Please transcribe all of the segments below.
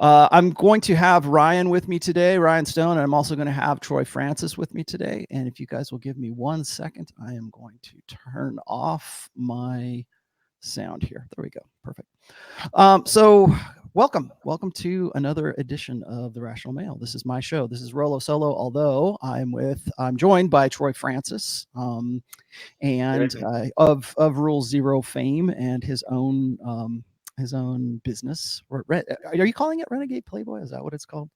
I'm going to have Ryan with me today, Rian Stone, and I'm also going to have Troy Francis with me today. And if you guys will give me 1 second, I am going to turn off my sound here. There we go. Perfect. So welcome to another edition of The Rational Male. This is my show. This is Rolo Solo, although I'm joined by Troy Francis, and of Rule Zero fame and his own business. Are you calling it Renegade Playboy? Is that what it's called?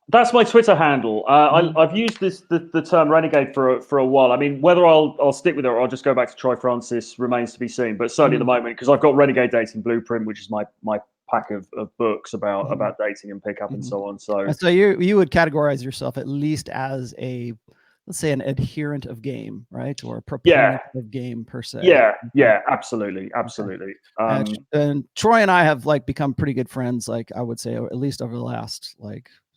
That's my Twitter handle. I've used the term renegade for a while. I mean, whether I'll stick with it or I'll just go back to Troy Francis remains to be seen. But certainly at the moment, because I've got Renegade Dating Blueprint, which is my pack of books about dating and pickup and so on. So you would categorize yourself at least as let's say an adherent of game, right? Or a proponent of game per se. Yeah, absolutely. And Troy and I have become pretty good friends. I would say at least over the last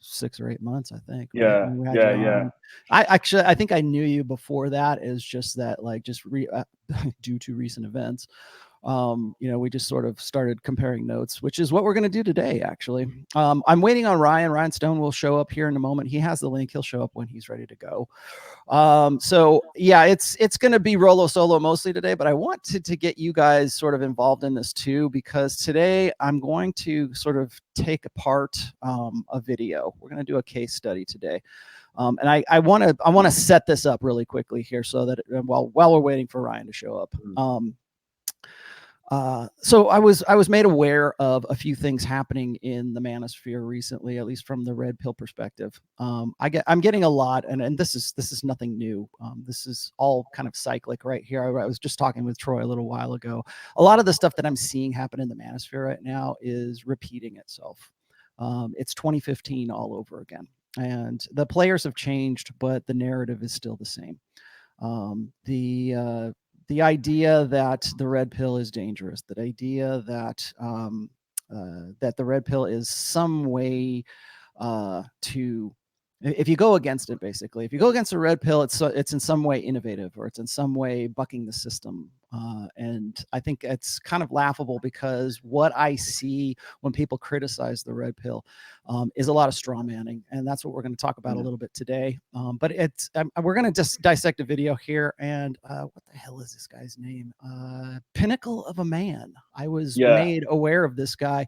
6 or 8 months, I think. Right? I think I knew you before that. Is just that due to recent events. We just sort of started comparing notes, which is what we're going to do today, actually. I'm waiting on Ryan. Ryan Stone will show up here in a moment. He has the link. He'll show up when he's ready to go. So yeah, it's going to be Rolo Solo mostly today, but I wanted to get you guys sort of involved in this too, because today I'm going to sort of take apart a video. We're going to do a case study today. And I want to set this up really quickly here so that while we're waiting for Ryan to show up. So I was made aware of a few things happening in the manosphere recently, at least from the red pill perspective. I'm getting a lot, and this is nothing new. This is all kind of cyclic right here. I was just talking with Troy a little while ago. A lot of the stuff that I'm seeing happen in the manosphere right now is repeating itself. It's 2015 all over again, and the players have changed, but the narrative is still the same. The idea that the red pill is dangerous, the idea that that the red pill is some way if you go against it, basically, if you go against the red pill, it's in some way innovative, or it's in some way bucking the system. And I think it's kind of laughable, because what I see when people criticize the red pill is a lot of straw manning, and that's what we're going to talk about a little bit today. But we're going to just dissect a video here, and what the hell is this guy's name? Pinnacle of a Man. I was made aware of this guy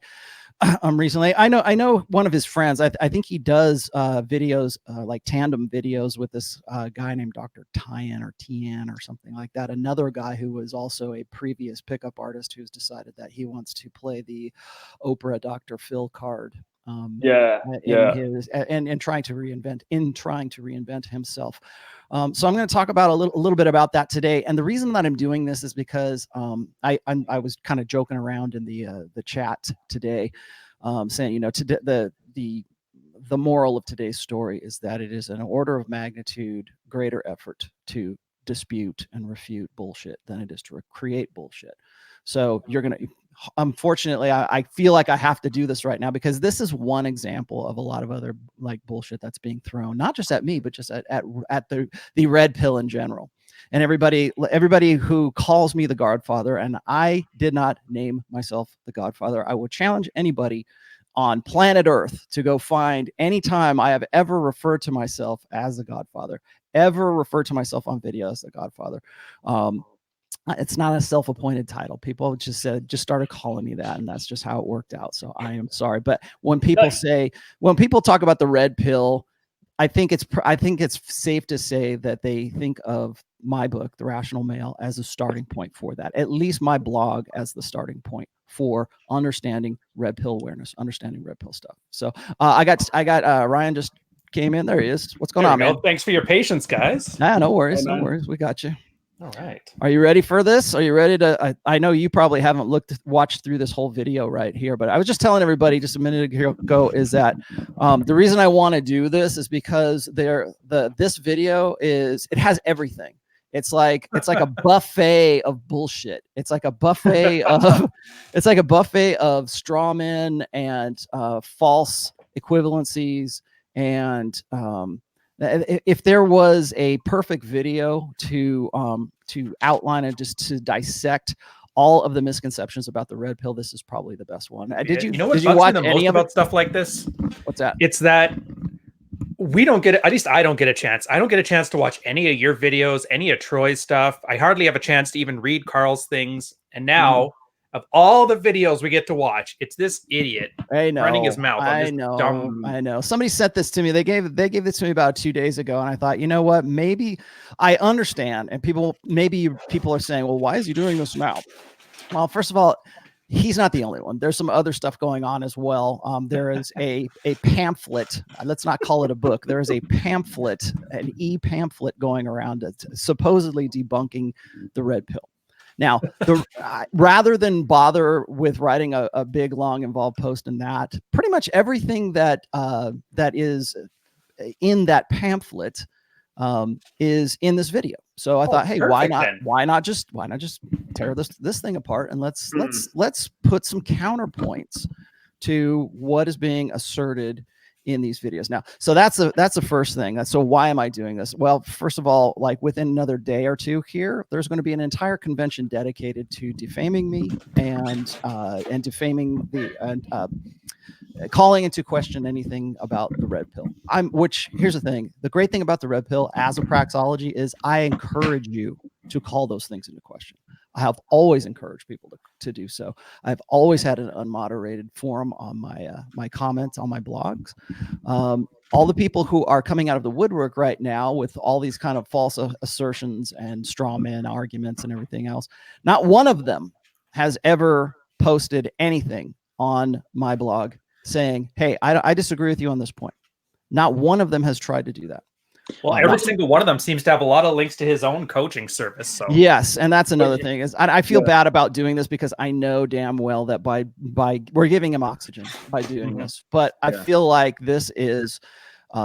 recently. I know one of his friends. I think he does videos, like tandem videos with this guy named Dr. Tyan or Tian or something like that. Another guy who was also a previous pickup artist who's decided that he wants to play the Oprah Dr. Phil card. And trying to reinvent himself. So I'm going to talk about a little bit about that today. And the reason that I'm doing this is because I was kind of joking around in the chat today, saying, the moral of today's story is that it is an order of magnitude greater effort to dispute and refute bullshit than it is to create bullshit. So unfortunately, I feel like I have to do this right now, because this is one example of a lot of other bullshit that's being thrown, not just at me, but just at the red pill in general. And everybody who calls me the Godfather, and I did not name myself the Godfather. I would challenge anybody on planet Earth to go find any time I have ever referred to myself as the Godfather, ever referred to myself on video as the Godfather. It's not a self-appointed title. People just started calling me that, and that's just how it worked out. So I am sorry. But when people talk about the red pill, I think it's safe to say that they think of my book, The Rational Male, as a starting point for that. At least my blog as the starting point for understanding red pill awareness, understanding red pill stuff. So I got Ryan just came in. There he is. What's going on, man? Thanks for your patience, guys. Nah, no worries. No worries. We got you. All right. Are you ready for this? Are you ready to? I know you probably haven't watched through this whole video right here, but I was just telling everybody just a minute ago is that the reason I want to do this is because this video it has everything. It's like a buffet of bullshit. It's like a buffet of straw men and false equivalencies. And if there was a perfect video to outline and just to dissect all of the misconceptions about the red pill, this is probably the best one. Did you? You know what did you bugs me watch the any most of about it? stuff like this? What's that? It's that we don't get it. At least I don't get a chance. I don't get a chance to watch any of your videos, any of Troy's stuff. I hardly have a chance to even read Carl's things. And now, of all the videos we get to watch, it's this idiot running his mouth on this dumb. I know. Somebody sent this to me. They gave this to me about 2 days ago, and I thought, you know what? Maybe I understand. And maybe people are saying, well, why is he doing this now? Well, first of all, he's not the only one. There's some other stuff going on as well. There is a pamphlet. Let's not call it a book. There is a pamphlet, an e-pamphlet going around supposedly debunking the red pill. Now, rather than bother with writing a big, long, involved post in that, pretty much everything that is in that pamphlet is in this video. So I thought, hey, why not just tear this thing apart and let's put some counterpoints to what is being asserted in these videos. Now, so that's the first thing. So why am I doing this? Well, first of all, like within another day or two here, there's going to be an entire convention dedicated to defaming me and defaming calling into question anything about the red pill. Which here's the thing. The great thing about the red pill as a praxology is I encourage you to call those things into question. I have always encouraged people to do so. I've always had an unmoderated forum on my comments on my blogs. All the people who are coming out of the woodwork right now with all these kind of false assertions and straw man arguments and everything else, not one of them has ever posted anything on my blog saying, hey, I disagree with you on this point. Not one of them has tried to do that. Well, every single one of them seems to have a lot of links to his own coaching service. So yes, and that's another thing is I feel bad about doing this because I know damn well that by we're giving him oxygen by doing this, but I feel like this is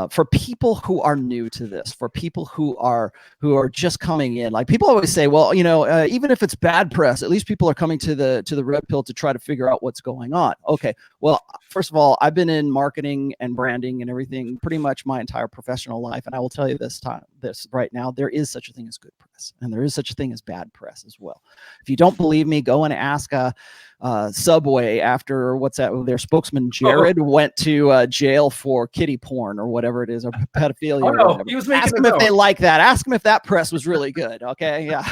for people who are new to this, for people who are just coming in. Like people always say, well, even if it's bad press, at least people are coming to the red pill to try to figure out what's going on. Okay, well, first of all, I've been in marketing and branding and everything pretty much my entire professional life, and I will tell you this right now, there is such a thing as good press, and there is such a thing as bad press as well. If you don't believe me, go and ask Subway after their spokesman Jared went to jail for kiddie porn or whatever it is, or pedophilia. Oh, no, he was making ask them if they like that. Ask them if that press was really good. Okay, yeah,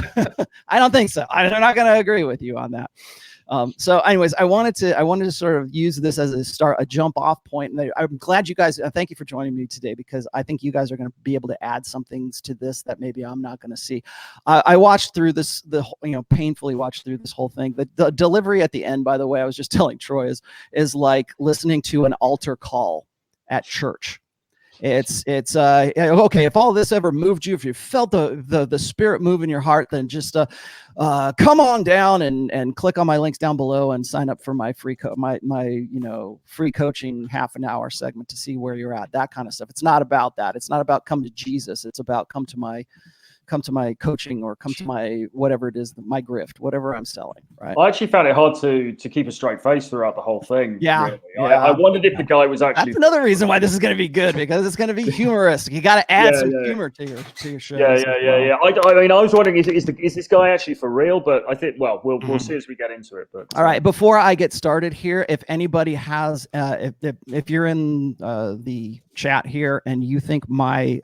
I don't think so. I'm not going to agree with you on that. So anyways, I wanted to sort of use this as a jump off point. And I'm glad you guys, thank you for joining me today, because I think you guys are going to be able to add some things to this that maybe I'm not going to see. I watched through this, painfully watched through this whole thing. The delivery at the end, by the way, I was just telling Troy is like listening to an altar call at church. It's okay. If all this ever moved you, if you felt the spirit move in your heart, then just come on down and click on my links down below and sign up for my free free coaching half an hour segment to see where you're at. That kind of stuff. It's not about that. It's not about come to Jesus. It's about come to my coaching, or come to my whatever it is, my grift, whatever I'm selling. Right. I actually found it hard to keep a straight face throughout the whole thing. Yeah. Really. I wondered if the guy was actually. That's another reason why this is going to be good, because it's going to be humorous. You got to add some humor to your show. Yeah. I mean, I was wondering, is this guy actually for real? But I think, well, we'll see as we get into it. But all right, before I get started here, if anybody has, if you're in the chat here and you think my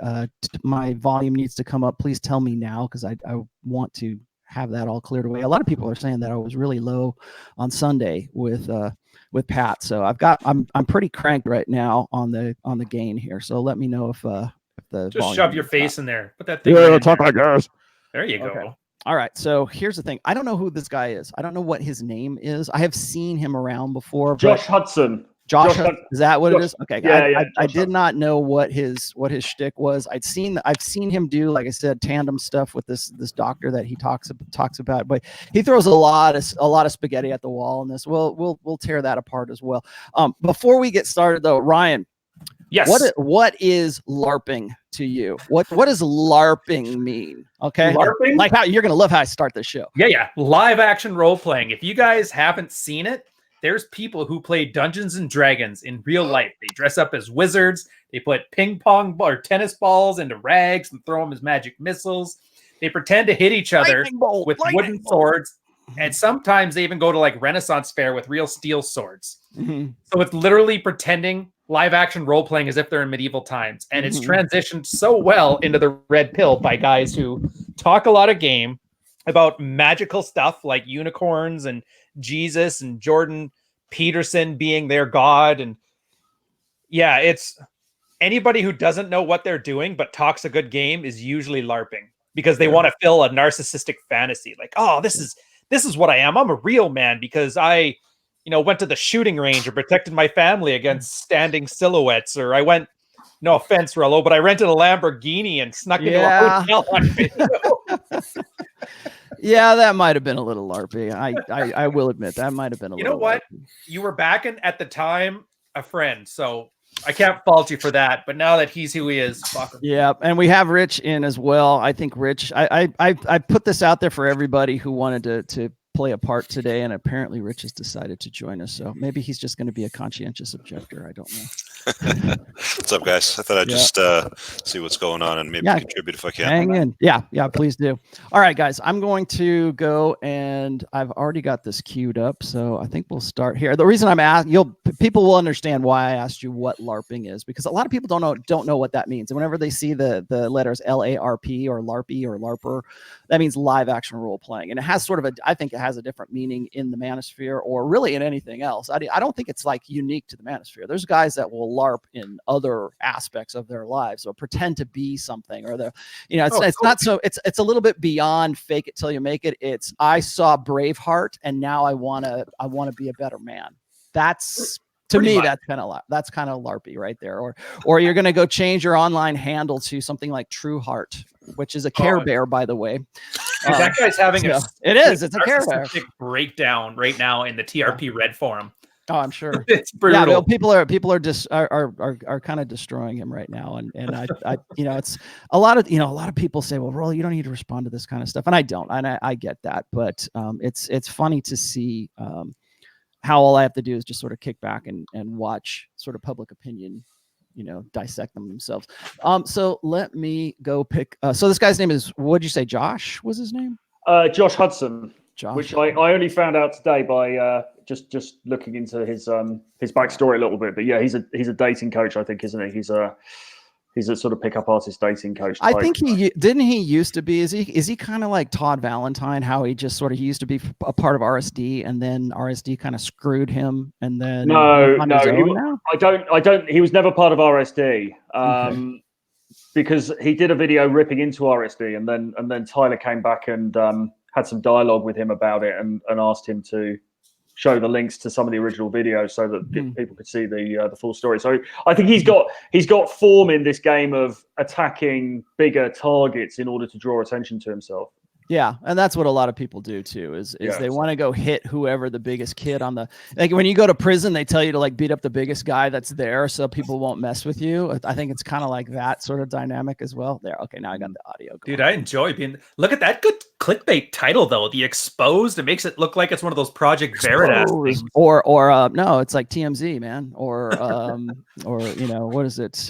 volume needs to come up, please tell me now, because I want to have that all cleared away. A lot of people are saying that I was really low on Sunday with Pat, so I'm pretty cranked right now on the gain here. So let me know if the just shove your face in there. Put that thing. Yeah, talk like us. There you go. Okay. All right. So here's the thing. I don't know who this guy is. I don't know what his name is. I have seen him around before. Josh Hudson. Josh, is that what it is? Okay. Yeah, I did not know what his shtick was. I've seen him do, like I said, tandem stuff with this doctor that he talks about, but he throws a lot of spaghetti at the wall in this. We'll tear that apart as well. Before we get started though, Ryan. Yes. What is LARPing to you? What does LARPing mean? Okay. LARPing? Like how you're gonna love how I start this show. Yeah. Live action role playing. If you guys haven't seen it, there's people who play Dungeons and Dragons in real life. They dress up as wizards. They put ping pong or tennis balls into rags and throw them as magic missiles. They pretend to hit each other with wooden swords. And sometimes they even go to like Renaissance fair with real steel swords. Mhm. So it's literally pretending live action role playing as if they're in medieval times. And it's transitioned so well into the red pill by guys who talk a lot of game about magical stuff like unicorns and Jesus and Jordan Peterson being their god. And yeah, it's anybody who doesn't know what they're doing but talks a good game is usually LARPing because they want to fill a narcissistic fantasy. Like, oh, this is what I am. I'm a real man because I, went to the shooting range or protected my family against standing silhouettes, or I went, no offense, Rello, but I rented a Lamborghini and snuck into a hotel on video. Yeah, that might have been a little LARPy. I will admit that might have been a little. You know what? LARPy. You were backing at the time a friend, so I can't fault you for that. But now that he's who he is, fuck him. Yeah, and we have Rich in as well. I think Rich. I put this out there for everybody who wanted to play a part today, and apparently Rich has decided to join us. So maybe he's just going to be a conscientious objector. I don't know. What's up, guys? I thought I'd just see what's going on and maybe contribute if I can. Hang in. Yeah, please do. All right, guys, I'm going to go, and I've already got this queued up, so I think we'll start here. The reason I'm asking, people will understand why I asked you what LARPing is, because a lot of people don't know what that means. And whenever they see the letters LARP or LARPy or LARPer, that means live action role playing. And it has sort of I think it has a different meaning in the manosphere or really in anything else. I don't think it's like unique to the manosphere. There's guys that will LARP in other aspects of their lives or pretend to be something, or it's not so it's a little bit beyond fake it till you make it. It's I saw Braveheart and now I want to be a better man. That's to me, that's kind of LARPy right there. Or you're going to go change your online handle to something like True Heart, which is a Care Bear, by the way. That guy's having it's a Care Bear breakdown right now in the TRP Red forum. Oh, I'm sure it's brutal. Yeah, people are kind of destroying him right now, and I it's a lot of people say, well, Rolly, you don't need to respond to this kind of stuff, and I don't, and I get that, but it's funny to see how all I have to do is just sort of kick back and watch sort of public opinion, dissect them themselves. So let me go pick. So this guy's name is, what'd you say? Josh was his name? Josh Hudson. Josh. Which I only found out today by just looking into his backstory a little bit. But yeah, he's a dating coach, I think, isn't he? He's a sort of pickup artist dating coach type. I think he used to be. Is he kind of like Todd Valentine? How he just sort of, he used to be a part of RSD, and then RSD kind of screwed him, and then no, I don't. He was never part of RSD. Because he did a video ripping into RSD, and then Tyler came back and had some dialogue with him about it, and asked him to show the links to some of the original videos so that people could see the full story. So I think he's got form in this game of attacking bigger targets in order to draw attention to himself. Yeah, and that's what a lot of people do too. Is they want to go hit whoever the biggest kid on the, like when you go to prison, they tell you to like beat up the biggest guy that's there so people won't mess with you. I think it's kind of like that sort of dynamic as well. There, okay, now I got the audio going. Dude, I enjoy being. Look at that good clickbait title though. The Exposed. It makes it look like it's one of those Project Veritas things. Or no, it's like TMZ, man. Or what is it?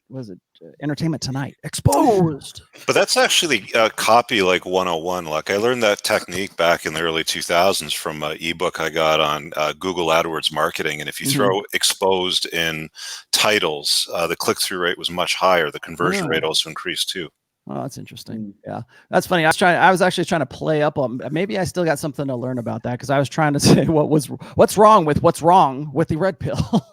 What is it? Entertainment Tonight. Exposed. But that's actually copy like 101. Like I learned that technique back in the early 2000s from an ebook I got on Google AdWords marketing. And if you throw exposed in titles, the click-through rate was much higher. The conversion rate also increased too. Oh, that's interesting. Yeah, that's funny. I was actually trying to play up on. Maybe I still got something to learn about that, because I was trying to say what's wrong with the red pill.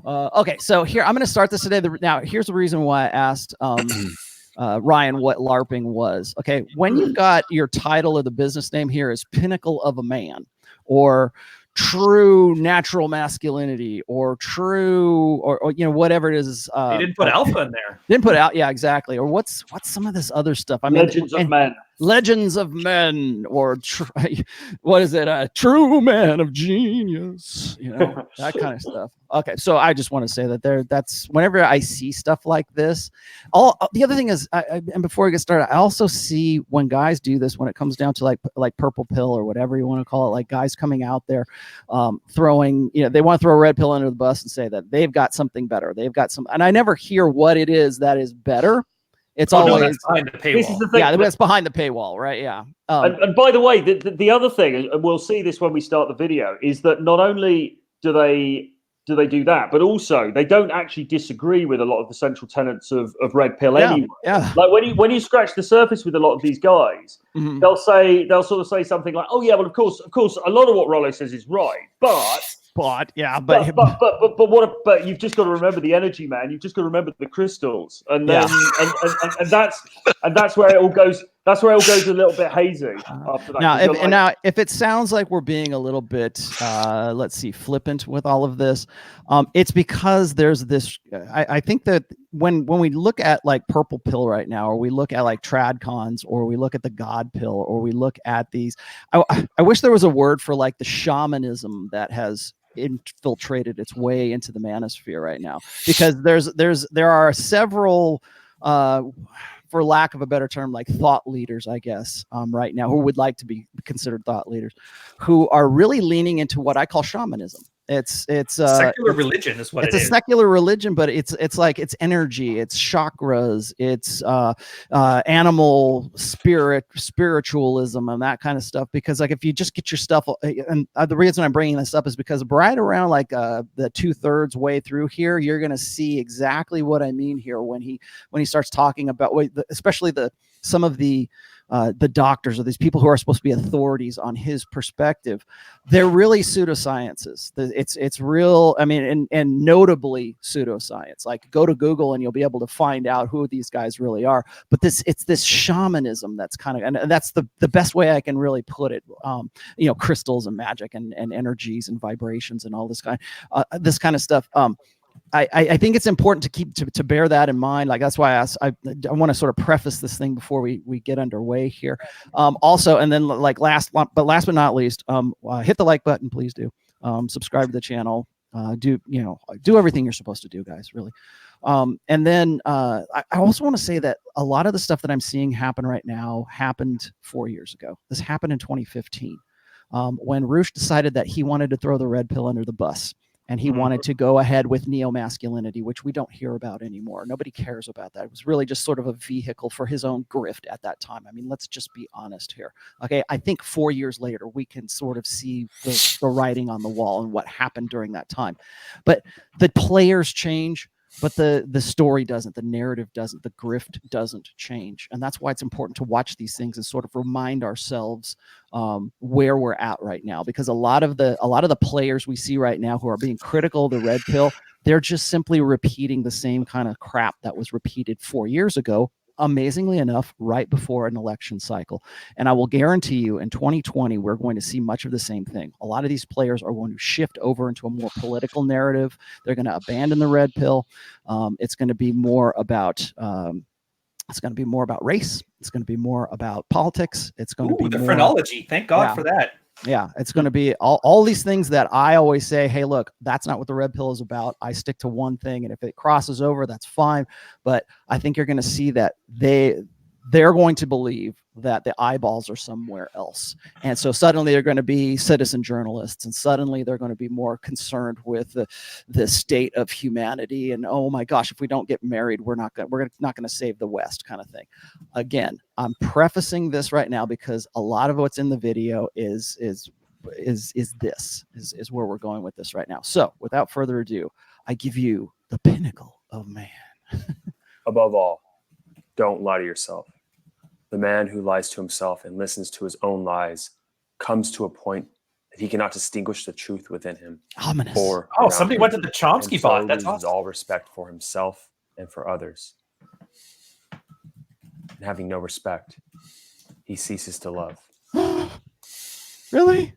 Okay, so here I'm going to start this today. Now, here's the reason why I asked Ryan what LARPing was. Okay, when you've got your title or the business name here is Pinnacle of a Man, or True Natural Masculinity, or True, or whatever it is. They didn't put alpha in there. Didn't put out, yeah, exactly. Or what's some of this other stuff? I mean, Legends of Men, or what is it? A True Man of Genius, that kind of stuff. Okay, so I just want to say that that's whenever I see stuff like this. The other thing is, and before we get started, I also see when guys do this, when it comes down to like purple pill or whatever you want to call it, like guys coming out there throwing, they want to throw a red pill under the bus and say that they've got something better. They've got some, and I never hear what it is that is better. It's Oh, no, always that's behind the paywall. This is the thing. yeah, that's behind the paywall, right? Yeah. And by the way, the other thing, and we'll see this when we start the video, is that not only do they do that, but also they don't actually disagree with a lot of the central tenets of red pill anyway. Yeah. Like when you scratch the surface with a lot of these guys, they'll sort of say something like, "Oh yeah, well of course, a lot of what Rollo says is right, but what? But you've just got to remember the energy, man. You've just got to remember the crystals, and then and that's where it all goes. That's where it all goes a little bit hazy after that. Now, if it sounds like we're being a little bit, let's see, flippant with all of this, it's because there's this. I think that when we look at like purple pill right now, or we look at like tradcons, or we look at the God pill, or we look at these, I wish there was a word for like the shamanism that has infiltrated its way into the manosphere right now, because there are several for lack of a better term, like thought leaders, I guess, right now, who would like to be considered thought leaders, who are really leaning into what I call shamanism. It's secular religion is what it is. It's a secular religion, but it's like it's energy, it's chakras, it's animal spiritualism and that kind of stuff. Because like if you just get your stuff, and the reason I'm bringing this up is because right around like the 2/3 way through here, you're gonna see exactly what I mean here when he starts talking about, especially some of the doctors or these people who are supposed to be authorities on his perspective. They're really pseudosciences. It's real. I mean, and notably pseudoscience. Like go to Google and you'll be able to find out who these guys really are. But it's this shamanism that's kind of, and that's the best way I can really put it. Crystals and magic and energies and vibrations and all this kind of stuff. I think it's important to keep to bear that in mind. Like that's why I want to sort of preface this thing before we get underway here. Also, and then like last but not least, hit the like button, please do. Subscribe to the channel. Do everything you're supposed to do, guys. Really. And then I also want to say that a lot of the stuff that I'm seeing happen right now happened 4 years ago. This happened in 2015 when Roosh decided that he wanted to throw the red pill under the bus. And he wanted to go ahead with neo-masculinity, which we don't hear about anymore. Nobody cares about that. It was really just sort of a vehicle for his own grift at that time. I mean, let's just be honest here. Okay, I think 4 years later, we can sort of see the writing on the wall and what happened during that time. But the players change, but the story doesn't, the narrative doesn't, the grift doesn't change. And that's why it's important to watch these things and sort of remind ourselves where we're at right now, because a lot of the players we see right now who are being critical of the red pill, they're just simply repeating the same kind of crap that was repeated 4 years ago, amazingly enough, right before an election cycle. And I will guarantee you in 2020, we're going to see much of the same thing. A lot of these players are going to shift over into a more political narrative. They're going to abandon the red pill. It's going to be more about race. It's going to be more about politics. It's going to be the more phrenology. Thank God for that. Yeah, it's going to be all these things that I always say, hey, look, that's not what the red pill is about. I stick to one thing, and if it crosses over, that's fine. But I think you're going to see that they're going to believe that the eyeballs are somewhere else. And so suddenly they're going to be citizen journalists, and suddenly they're going to be more concerned with the state of humanity. And, oh my gosh, if we don't get married, we're not going to save the West, kind of thing. Again, I'm prefacing this right now because a lot of what's in the video is where we're going with this right now. So without further ado, I give you the pinnacle of man. Above all, don't lie to yourself. The man who lies to himself and listens to his own lies comes to a point that he cannot distinguish the truth within him. Ominous. Somebody went to the Chomsky bot. That's awesome. All respect for himself and for others. And having no respect, he ceases to love. Really?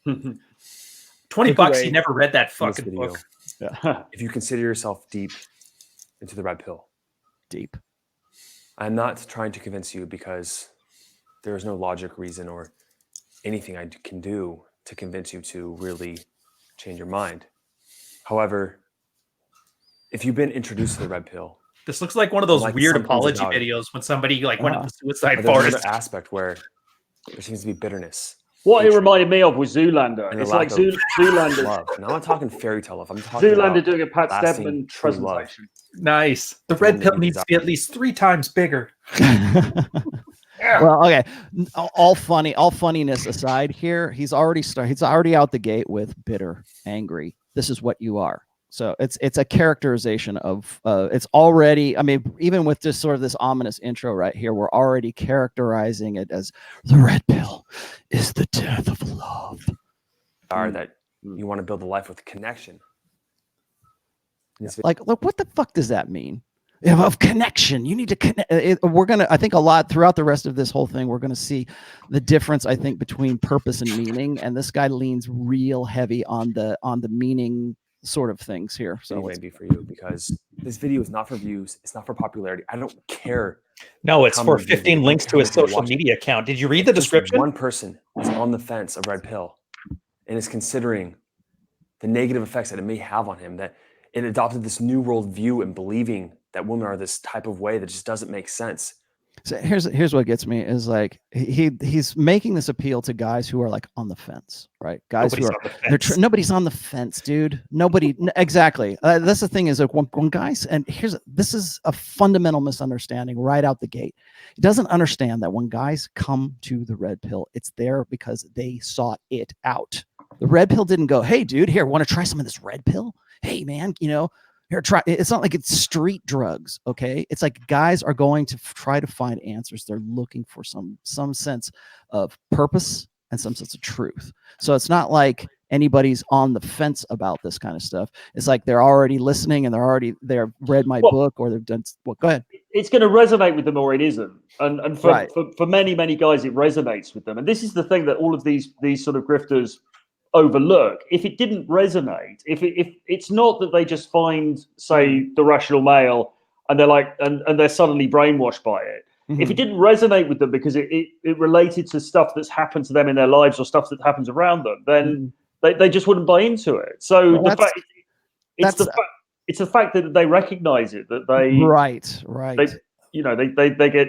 $20, he never read that fucking book. Yeah. If you consider yourself deep into the red pill. Deep. I'm not trying to convince you because there is no logic, reason, or anything I can do to convince you to really change your mind. However, if you've been introduced to the red pill, this looks like one of those weird apology videos when somebody went up the suicide forest. Another aspect where there seems to be bitterness. What it reminded me of was Zoolander. It's like Zoolander. Love. And I'm not talking fairy tale love. I'm talking Zoolander about doing a Pat Stedman presentation. Nice. The red pill needs to be at least 3 times bigger. Well, okay. All funniness aside here, he's already out the gate with bitter, angry. This is what you are. So it's a characterization of it's already, I mean, even with just sort of this ominous intro right here, we're already characterizing it as the red pill is the death of love. That you want to build a life with connection. Like, look, what the fuck does that mean? Of connection, you need to connect. I think a lot throughout the rest of this whole thing, we're gonna see the difference, I think, between purpose and meaning. And this guy leans real heavy on the meaning sort of things here. So maybe for you, because this video is not for views, it's not for popularity. I don't care. No, it's for 15 links to his social media account. Did you read the description? One person is on the fence of red pill and is considering the negative effects that it may have on him, that it adopted this new world view and believing that women are this type of way that just doesn't make sense. So here's what gets me is like he's making this appeal to guys who are like on the fence, right? Guys who are nobody's on the fence, dude. Nobody exactly. That's the thing is like when guys, and this is a fundamental misunderstanding right out the gate. He doesn't understand that when guys come to the red pill, it's there because they sought it out. The red pill didn't go, hey, dude, here, want to try some of this red pill? Hey, man, you know. Here, try. It's not like it's street drugs, okay? It's like guys are going to try to find answers. They're looking for some sense of purpose and some sense of truth. So it's not like anybody's on the fence about this kind of stuff. It's like they're already listening and they've read my book or they've done. Well, go ahead. It's going to resonate with them or it isn't. And for many guys, it resonates with them. And this is the thing that all of these sort of grifters overlook. If it didn't resonate, if it's not that they just find, say, the rational male and they're like and they're suddenly brainwashed by it. Mm-hmm. If it didn't resonate with them because it related to stuff that's happened to them in their lives or stuff that happens around them, then they just wouldn't buy into it. So it's the fact that they recognize it, that they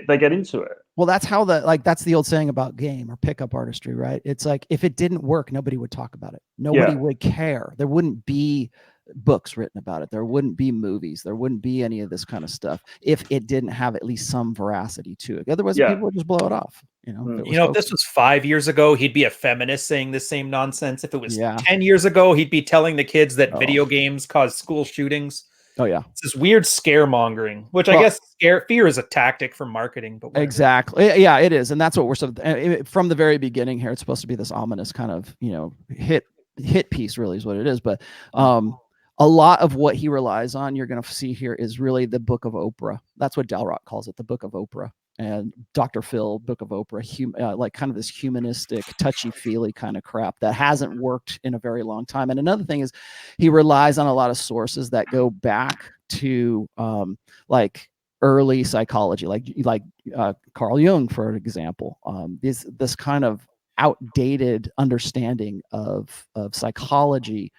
they get into it. Well, that's how that's the old saying about game or pickup artistry, right? It's like if it didn't work, nobody would talk about it. Nobody would care. There wouldn't be books written about it. There wouldn't be movies. There wouldn't be any of this kind of stuff if it didn't have at least some veracity to it. Otherwise, people would just blow it off. If this was 5 years ago, he'd be a feminist saying the same nonsense. If it was 10 years ago, he'd be telling the kids that video games cause school shootings. Oh yeah, it's this weird scaremongering, which I guess fear is a tactic for marketing. But whatever. Exactly, yeah, it is, and that's what we're from the very beginning here. It's supposed to be this ominous kind of hit piece, really is what it is. But a lot of what he relies on, you're going to see here, is really the Book of Oprah. That's what Dalrymple calls it, the Book of Oprah. And Dr. Phil, Book of Oprah, like kind of this humanistic, touchy-feely kind of crap that hasn't worked in a very long time. And another thing is he relies on a lot of sources that go back to like early psychology, like Carl Jung, for example. This kind of outdated understanding of psychology,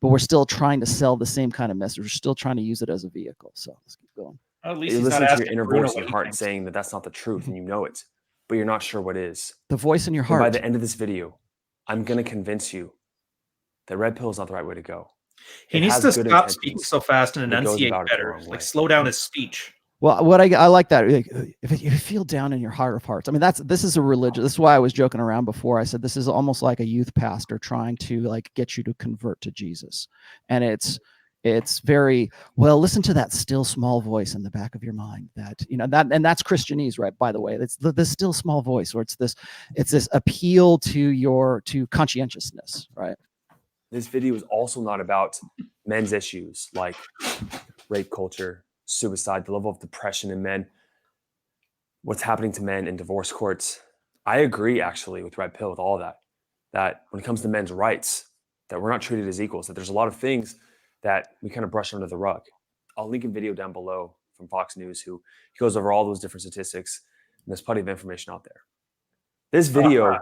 but we're still trying to sell the same kind of message. We're still trying to use it as a vehicle. So let's keep going. At least you listen to your inner voice in your heart saying that that's not the truth, and you know it, but you're not sure what is. The voice in your heart. And by the end of this video, I'm going to convince you that red pill is not the right way to go. He needs to stop speaking so fast and enunciate better. Like slow down his speech. Well, what I like that, if you feel down in your heart of hearts, I mean, this is a religion. This is why I was joking around before. I said this is almost like a youth pastor trying to like get you to convert to Jesus, and it's very well. Listen to that still small voice in the back of your mind. And that's Christianese, right? By the way, it's the still small voice, or it's this appeal to conscientiousness, right? This video is also not about men's issues like rape culture, suicide, the level of depression in men, what's happening to men in divorce courts. I agree actually with red pill with all of that when it comes to men's rights, that we're not treated as equals, that there's a lot of things that we kind of brush under the rug. I'll link a video down below from Fox News he goes over all those different statistics, and there's plenty of information out there. This video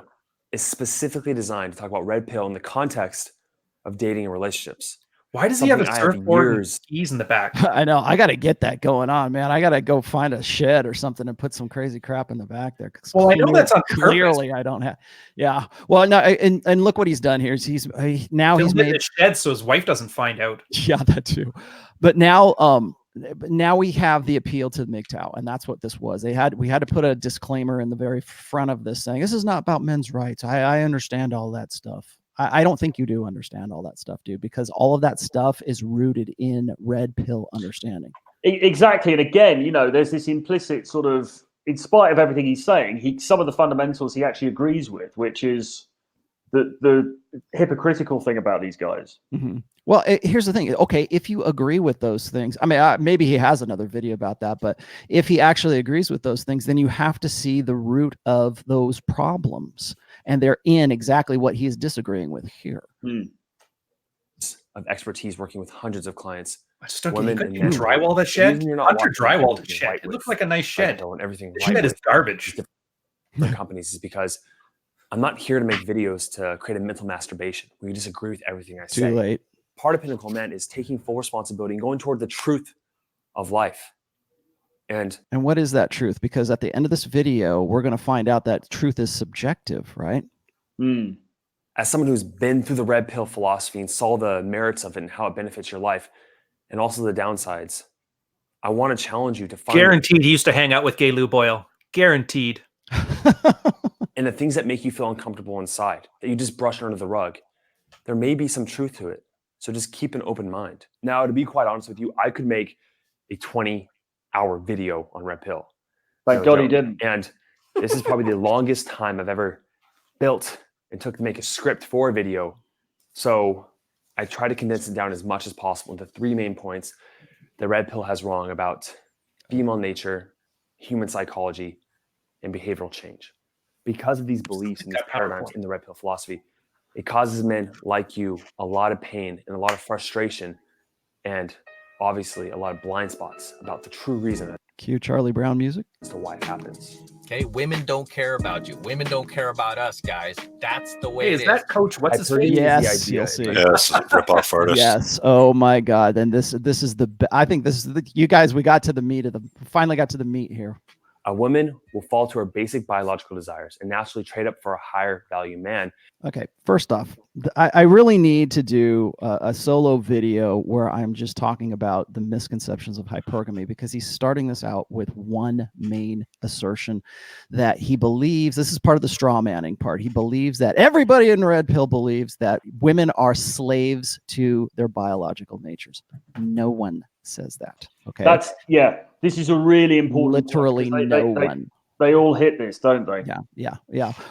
is specifically designed to talk about red pill in the context of dating and relationships. Why does he have a surfboard and skis in the back? I know. I got to get that going on, man. I got to go find a shed or something and put some crazy crap in the back there. Well, I know that's on clearly purpose. I don't have. Yeah. Well, no. And look what he's done here. He's made a shed so his wife doesn't find out. Yeah, that too. But now, but now we have the appeal to the MGTOW, and that's what this was. We had to put a disclaimer in the very front of this saying, this is not about men's rights. I understand all that stuff. I don't think you do understand all that stuff, dude, because all of that stuff is rooted in red pill understanding. Exactly. And again, you know, there's this implicit sort of, in spite of everything he's saying, some of the fundamentals he actually agrees with, which is the hypocritical thing about these guys. Mm-hmm. Well, here's the thing. Okay, if you agree with those things, I mean, maybe he has another video about that, but if he actually agrees with those things, then you have to see the root of those problems, and they're in exactly what he is disagreeing with here. Of expertise working with hundreds of clients. I just don't women get and you. Couldn't men. drywall that The shed. reason you're not Hunter walking around drywalled with the shed. white It looked with like a nice shed. and everything. The shed is garbage. Different companies is because I'm not here to make videos to create a mental masturbation where you disagree with everything I say. Too late. Part of Pinnacle Men is taking full responsibility and going toward the truth of life. And what is that truth? Because at the end of this video, we're going to find out that truth is subjective, right? As someone who's been through the red pill philosophy and saw the merits of it and how it benefits your life, and also the downsides, I want to challenge you to find Guaranteed he used to hang out with Gay Lou Boyle. Guaranteed. and the things that make you feel uncomfortable inside, that you just brush under the rug. There may be some truth to it. So just keep an open mind. Now, to be quite honest with you, I could make a 20-hour video on red pill. Thank God he didn't. And this is probably the longest time I've ever built and took to make a script for a video. So I try to condense it down as much as possible into 3 main points that red pill has wrong about female nature, human psychology, and behavioral change. Because of these beliefs and these paradigms in the red pill philosophy, it causes men like you a lot of pain and a lot of frustration and obviously a lot of blind spots about the true reason Cue Charlie Brown music as to why it happens. Okay, women don't care about you. Women don't care about us, guys. That's the way Hey, is that Coach? What's his face? Yes, you'll see. Yes, rip-off artist. Yes. Oh my God. And this is I think this is you guys. We got to the meat of finally got to the meat here. A woman will fall to her basic biological desires and naturally trade up for a higher value man. Okay, first off, I really need to do a solo video where I'm just talking about the misconceptions of hypergamy, because he's starting this out with one main assertion that he believes, this is part of the straw manning part, he believes that everybody in red pill believes that women are slaves to their biological natures. No one says that. Okay, this is a really important literally one, no one. They all hit this, don't they? Yeah.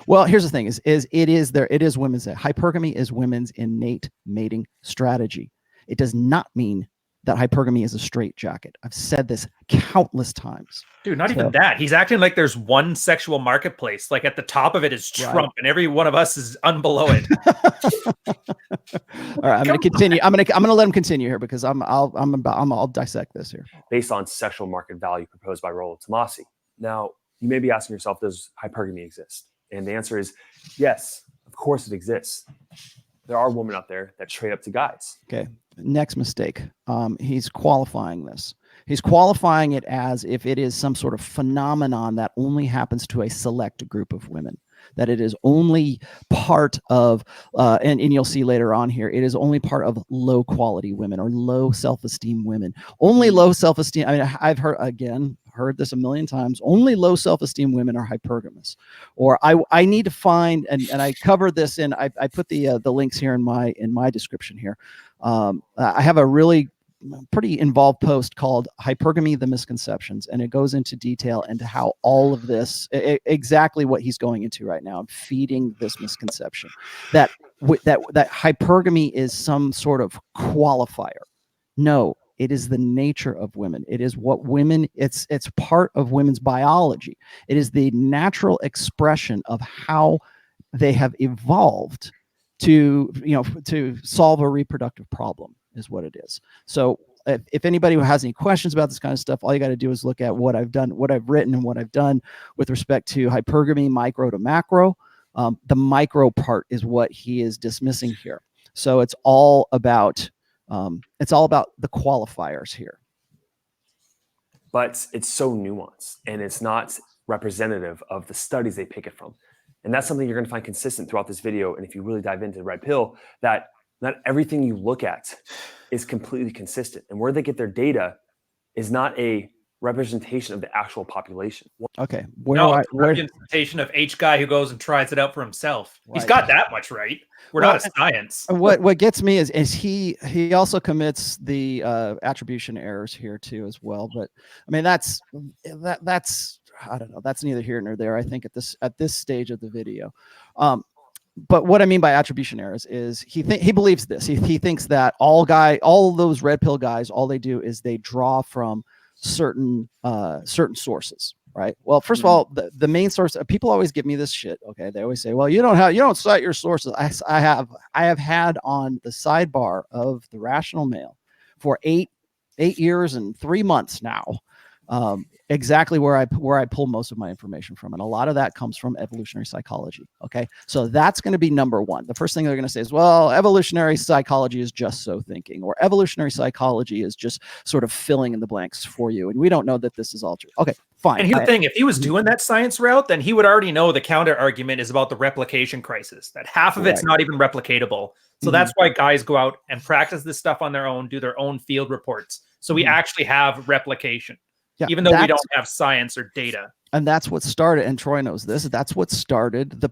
Well, here's the thing: it is women's. Hypergamy is women's innate mating strategy. It does not mean that hypergamy is a straitjacket. I've said this countless times. Dude, not even that. He's acting like there's one sexual marketplace. Like at the top of it is Trump, and every one of us is unbelow it. All right, I'm going to continue. I'm going to let him continue here because I'll dissect this here. Based on sexual market value proposed by Rollo Tomasi. Now, you may be asking yourself, does hypergamy exist? And the answer is yes, of course it exists. There are women out there that trade up to guys. Okay. Next mistake. He's qualifying this. He's qualifying it as if it is some sort of phenomenon that only happens to a select group of women. That it is only part of, and you'll see later on here, it is only part of low quality women or low self-esteem women. Only low self-esteem. I mean, I've heard this a million times. Only low self-esteem women are hypergamous. Or I need to find, and I covered this in, I put the links here in my description here. I have a really pretty involved post called Hypergamy, the Misconceptions, and it goes into detail into how all of this, exactly what he's going into right now, feeding this misconception that hypergamy is some sort of qualifier. No, it is the nature of women. It is what women, it's part of women's biology. It is the natural expression of how they have evolved to solve a reproductive problem is what it is. So if anybody who has any questions about this kind of stuff, all you got to do is look at what I've done, what I've written, and what I've done with respect to hypergamy, micro to macro. The micro part is what he is dismissing here. So it's all about the qualifiers here. But it's so nuanced and it's not representative of the studies they pick it from. And that's something you're going to find consistent throughout this video. And if you really dive into red pill, that not everything you look at is completely consistent. And where they get their data is not a representation of the actual population. Okay. No, it's a representation of H guy who goes and tries it out for himself. He's got that much right. We're not a science. What gets me is he also commits the attribution errors here too as well. But I mean that's I don't know. That's neither here nor there. I think at this stage of the video. But what I mean by attribution errors is he believes this. He thinks that all those red pill guys, all they do is they draw from certain sources, right? Well, first of all, the main source, people always give me this shit. Okay, they always say, well, you don't cite your sources. I have had on the sidebar of the Rational Male for 8 years and 3 months now. Exactly where I pull most of my information from. And a lot of that comes from evolutionary psychology. Okay. So that's going to be number one. The first thing they're going to say is, well, evolutionary psychology is just so thinking, or evolutionary psychology is just sort of filling in the blanks for you. And we don't know that this is all true. Okay, fine. And here's the thing, if he was doing that science route, then he would already know the counter argument is about the replication crisis, that half of it's not even replicatable. So that's why guys go out and practice this stuff on their own, do their own field reports. So we actually have replication. Yeah, even though we don't have science or data. And that's what started, and Troy knows this, that's what started the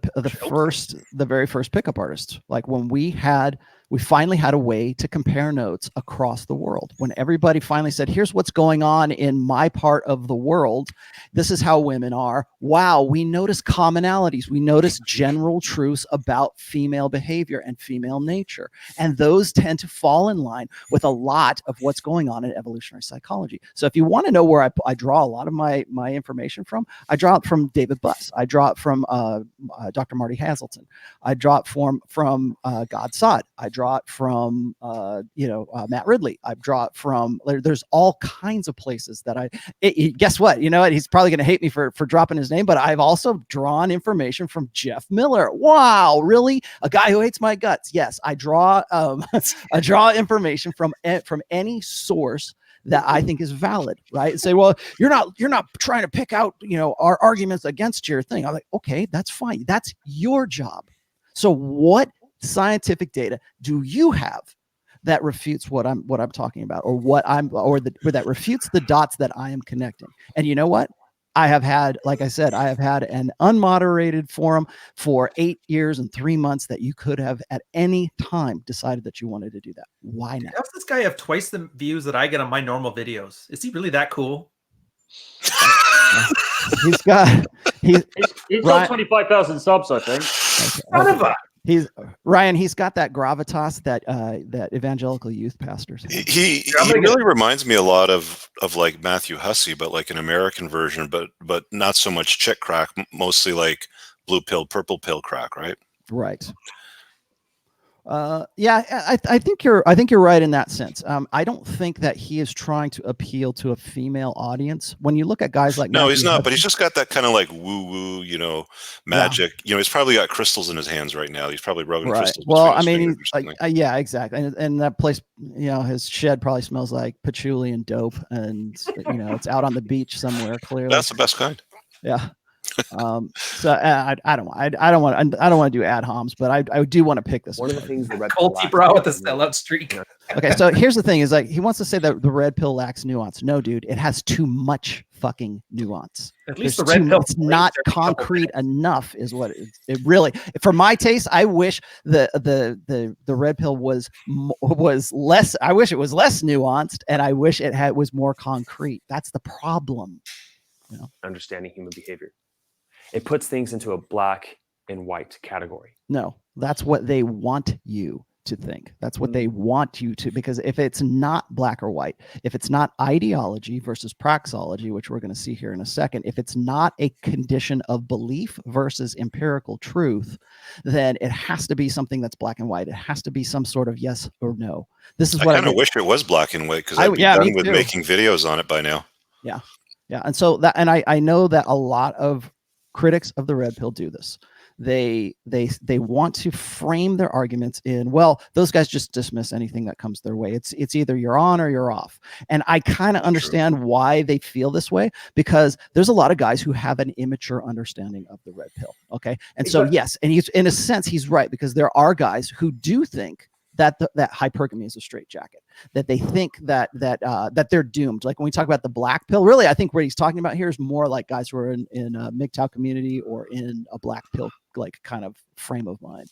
very first pickup artists. Like when we finally had a way to compare notes across the world. When everybody finally said, here's what's going on in my part of the world. This is how women are. Wow, we notice commonalities. We notice general truths about female behavior and female nature. And those tend to fall in line with a lot of what's going on in evolutionary psychology. So if you want to know where I draw a lot of my information from, I draw it from David Buss. I draw it from Dr. Marty Hazelton. I draw it from God Sod. I draw it from Matt Ridley. I draw it from there's all kinds of places that guess what? You know what? He's probably going to hate me for dropping his name, but I've also drawn information from Jeff Miller. Wow, really? A guy who hates my guts. Yes, I draw information from any source that I think is valid, right? And say, well, you're not trying to pick out, our arguments against your thing. I'm like, okay, that's fine. That's your job. So what scientific data do you have that refutes what I'm talking about, or that refutes the dots that I am connecting? And you know what? I have had an unmoderated forum for 8 years and 3 months that you could have at any time decided that you wanted to do that. Why not? How does this guy have twice the views that I get on my normal videos? Is he really that cool? He's got 25,000 subs, I think. He's got that gravitas that evangelical youth pastors have. He really reminds me a lot of like Matthew Hussey, but like an American version, but not so much chick crack, mostly like blue pill, purple pill crack, right? Right. I think you're right in that sense. I don't think that he is trying to appeal to a female audience. When you look at guys like he's not, but he's just got that kind of like woo magic. Yeah. He's probably got crystals in his hands right now. He's probably rubbing crystals. Well, I mean, yeah, exactly. And that place, his shed probably smells like patchouli and dope, and it's out on the beach somewhere. Clearly, that's the best kind. Yeah. So I don't want to do ad homs, but I do want to pick this one. Of the things the red culty bra with the sellout streak. Okay, so here's the thing: is like he wants to say that the red pill lacks nuance. No, dude, it has too much fucking nuance. At least the red pill, it's not concrete enough, is what it really. For my taste, I wish the red pill was less. I wish it was less nuanced, and I wish it was more concrete. That's the problem. Understanding human behavior. It puts things into a black and white category. No, that's what they want you to think. That's what they want you to, because if it's not black or white, if it's not ideology versus praxology, which we're going to see here in a second, if it's not a condition of belief versus empirical truth, then it has to be something that's black and white. It has to be some sort of yes or no. This is what I kind of wish it was black and white, because I'd be done with making videos on it by now. Yeah. Yeah. And so I know that a lot of critics of the red pill do this. They want to frame their arguments in, well, those guys just dismiss anything that comes their way. It's either you're on or you're off. And I kind of understand why they feel this way, because there's a lot of guys who have an immature understanding of the red pill. Okay. And so, yes, and he's, in a sense, he's right, because there are guys who do think that hypergamy is a straitjacket, that they think that they're doomed. Like when we talk about the black pill, really, I think what he's talking about here is more like guys who are in a MGTOW community or in a black pill like kind of frame of mind.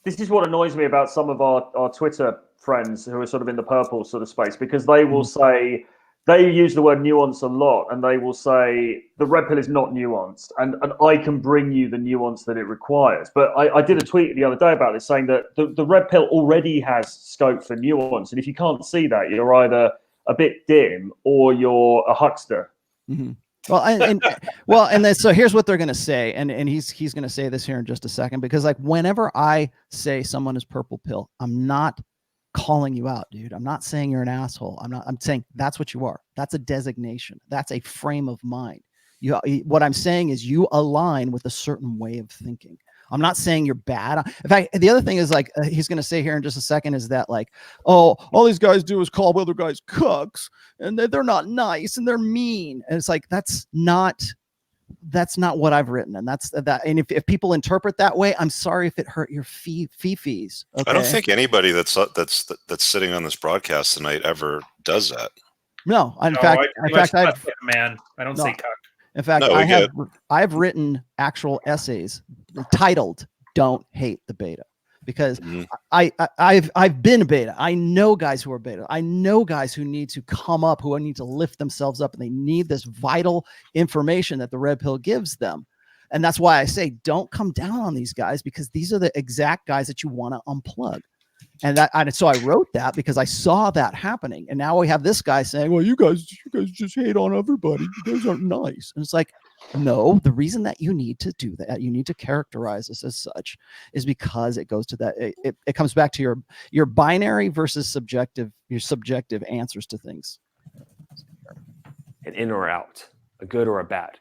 This is what annoys me about some of our Twitter friends who are sort of in the purple sort of space, because they will say, they use the word nuance a lot, and they will say the red pill is not nuanced, and I can bring you the nuance that it requires. But I did a tweet the other day about this, saying that the red pill already has scope for nuance, and if you can't see that, you're either a bit dim or you're a huckster. Mm-hmm. Well, and then so here's what they're going to say, and he's going to say this here in just a second, because like whenever I say someone is purple pill, I'm not calling you out, dude. I'm not saying you're an asshole. I'm saying that's what you are. That's a designation. That's a frame of mind. What I'm saying is you align with a certain way of thinking. I'm not saying you're bad. In fact, the other thing is like he's going to say here in just a second is that like, oh, all these guys do is call other guys cucks, and they're not nice and they're mean. And it's like that's not what I've written, and that's that. And if people interpret that way, I'm sorry if it hurt your fees. Okay? I don't think anybody that's sitting on this broadcast tonight ever does that. No, in fact, man, I don't say cuck. In fact, I've written actual essays titled "Don't Hate the Beta," because I've been beta. I know guys who are beta. I know guys who need to come up, who need to lift themselves up, and they need this vital information that the red pill gives them. And that's why I say don't come down on these guys, because these are the exact guys that you want to unplug. And so I wrote that because I saw that happening. And now we have this guy saying, well, you guys just hate on everybody. You guys aren't nice. And it's like, no, the reason that you need to do that, you need to characterize this as such, is because it goes to that. It comes back to your binary versus subjective, your subjective answers to things. An in or out, a good or a bad.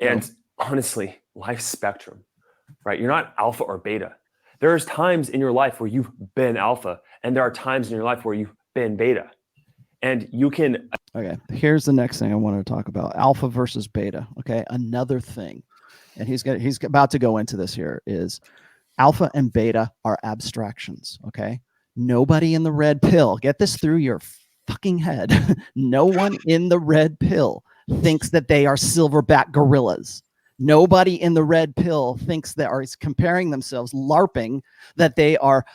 And honestly, life spectrum, right? You're not alpha or beta. There's times in your life where you've been alpha, and there are times in your life where you've been beta. And you can... Okay, here's the next thing I wanted to talk about. Alpha versus beta. Okay, another thing. And he's about to go into this here is alpha and beta are abstractions, okay? Nobody in the red pill, get this through your fucking head. No one in the red pill thinks that they are silverback gorillas. Nobody in the red pill thinks that, or is comparing themselves, larping, that they are,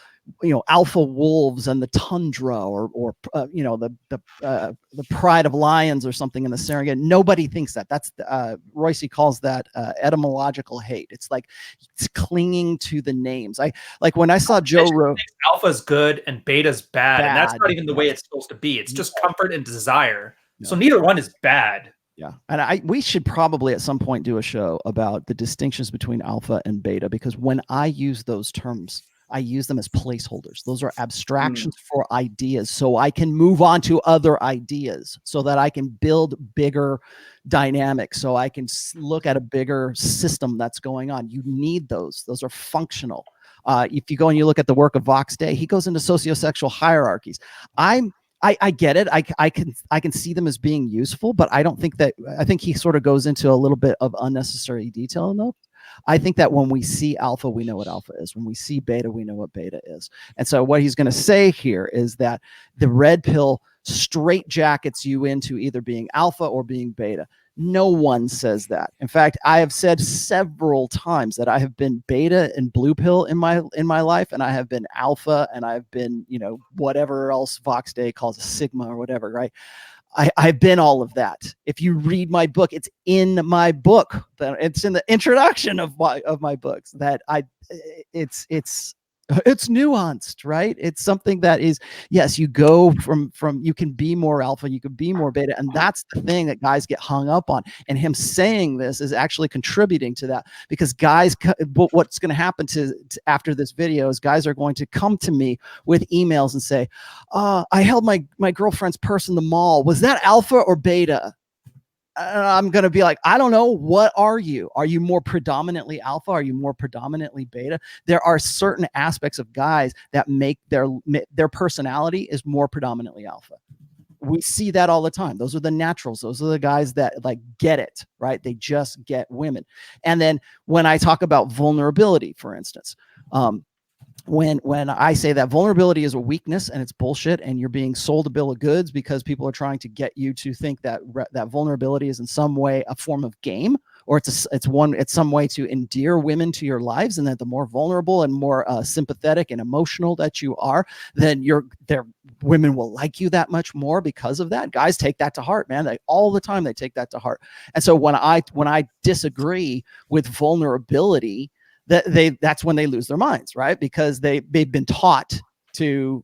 alpha wolves and the tundra, or the pride of lions or something in the Serengeti. Nobody thinks that. That's Royce calls that etymological hate. It's like it's clinging to the names. Like when I saw Joe Rogan, alpha's good and beta's bad, and that's not even the way it's supposed to be. It's just comfort and desire. No. So neither one is bad. Yeah. And we should probably at some point do a show about the distinctions between alpha and beta, because when I use those terms, I use them as placeholders. Those are abstractions for ideas, so I can move on to other ideas, so that I can build bigger dynamics, so I can look at a bigger system that's going on. You need those. Those are functional. If you go and you look at the work of Vox Day, he goes into sociosexual hierarchies. I get it. I can see them as being useful, but I don't think that. I think he sort of goes into a little bit of unnecessary detail in those. I think that when we see alpha, we know what alpha is. When we see beta, we know what beta is. And so what he's going to say here is that the red pill straitjackets you into either being alpha or being beta. No one says that. In fact, I have said several times that I have been beta and blue pill in my life, and I have been alpha, and I've been, whatever else Vox Day calls a sigma or whatever, right? I've been all of that. If you read my book, it's in my book. It's in the introduction of my books that it's nuanced, right? It's something that is, yes, you go from you can be more alpha, you can be more beta, and that's the thing that guys get hung up on. And him saying this is actually contributing to that, because guys, what's going to happen to after this video is guys are going to come to me with emails and say, I held my girlfriend's purse in the mall. Was that alpha or beta? I'm going to be like, I don't know. What are you? Are you more predominantly alpha? Are you more predominantly beta? There are certain aspects of guys that make their personality is more predominantly alpha. We see that all the time. Those are the naturals. Those are the guys that like get it, right? They just get women. And then when I talk about vulnerability, for instance, when I say that vulnerability is a weakness and it's bullshit, and you're being sold a bill of goods because people are trying to get you to think that that vulnerability is in some way a form of game, or it's some way to endear women to your lives, and that the more vulnerable and more sympathetic and emotional that you are, then women will like you that much more because of that. Guys take that to heart, man. All the time they take that to heart. And so when I disagree with vulnerability, that's when they lose their minds, right? Because they've been taught to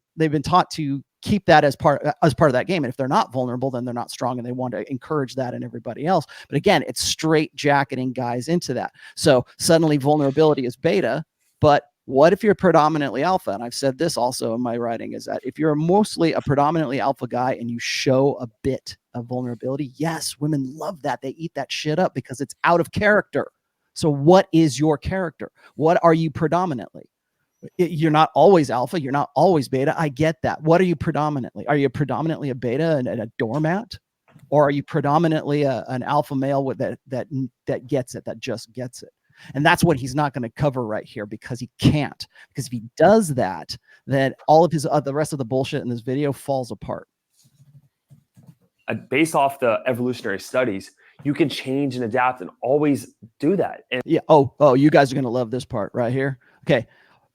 keep that as part of that game. And if they're not vulnerable, then they're not strong, and they want to encourage that in everybody else. But again, it's straight jacketing guys into that. So suddenly vulnerability is beta. But what if you're predominantly alpha? And I've said this also in my writing, is that if you're mostly a predominantly alpha guy and you show a bit of vulnerability, yes, women love that. They eat that shit up because it's out of character. So what is your character? What are you predominantly? You're not always alpha. You're not always beta. I get that. What are you predominantly? Are you predominantly a beta and a doormat? Or are you predominantly an alpha male with that gets it, that just gets it? And that's what he's not going to cover right here, because he can't. Because if he does that, then all of the rest of the bullshit in this video falls apart. Based off the evolutionary studies, you can change and adapt and always do that. And yeah. Oh, you guys are going to love this part right here. Okay.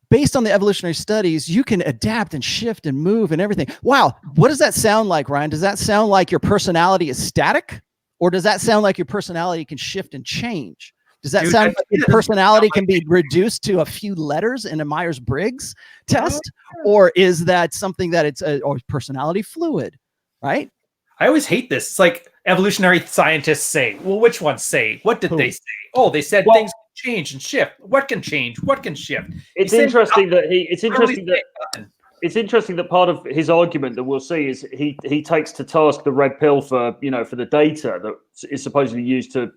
Based on the evolutionary studies, you can adapt and shift and move and everything. Wow. What does that sound like, Ryan? Does that sound like your personality is static? Or does that sound like your personality can shift and change? Does that sound like your personality can be reduced to a few letters in a Myers-Briggs test? Or is that something that it's or personality fluid, right? I always hate this. It's like evolutionary scientists say, well, which ones say? What did they say? Oh, they said things can change and shift. What can change? What can shift? It's interesting that it's interesting that part of his argument that we'll see is he takes to task the red pill for the data that is supposedly used to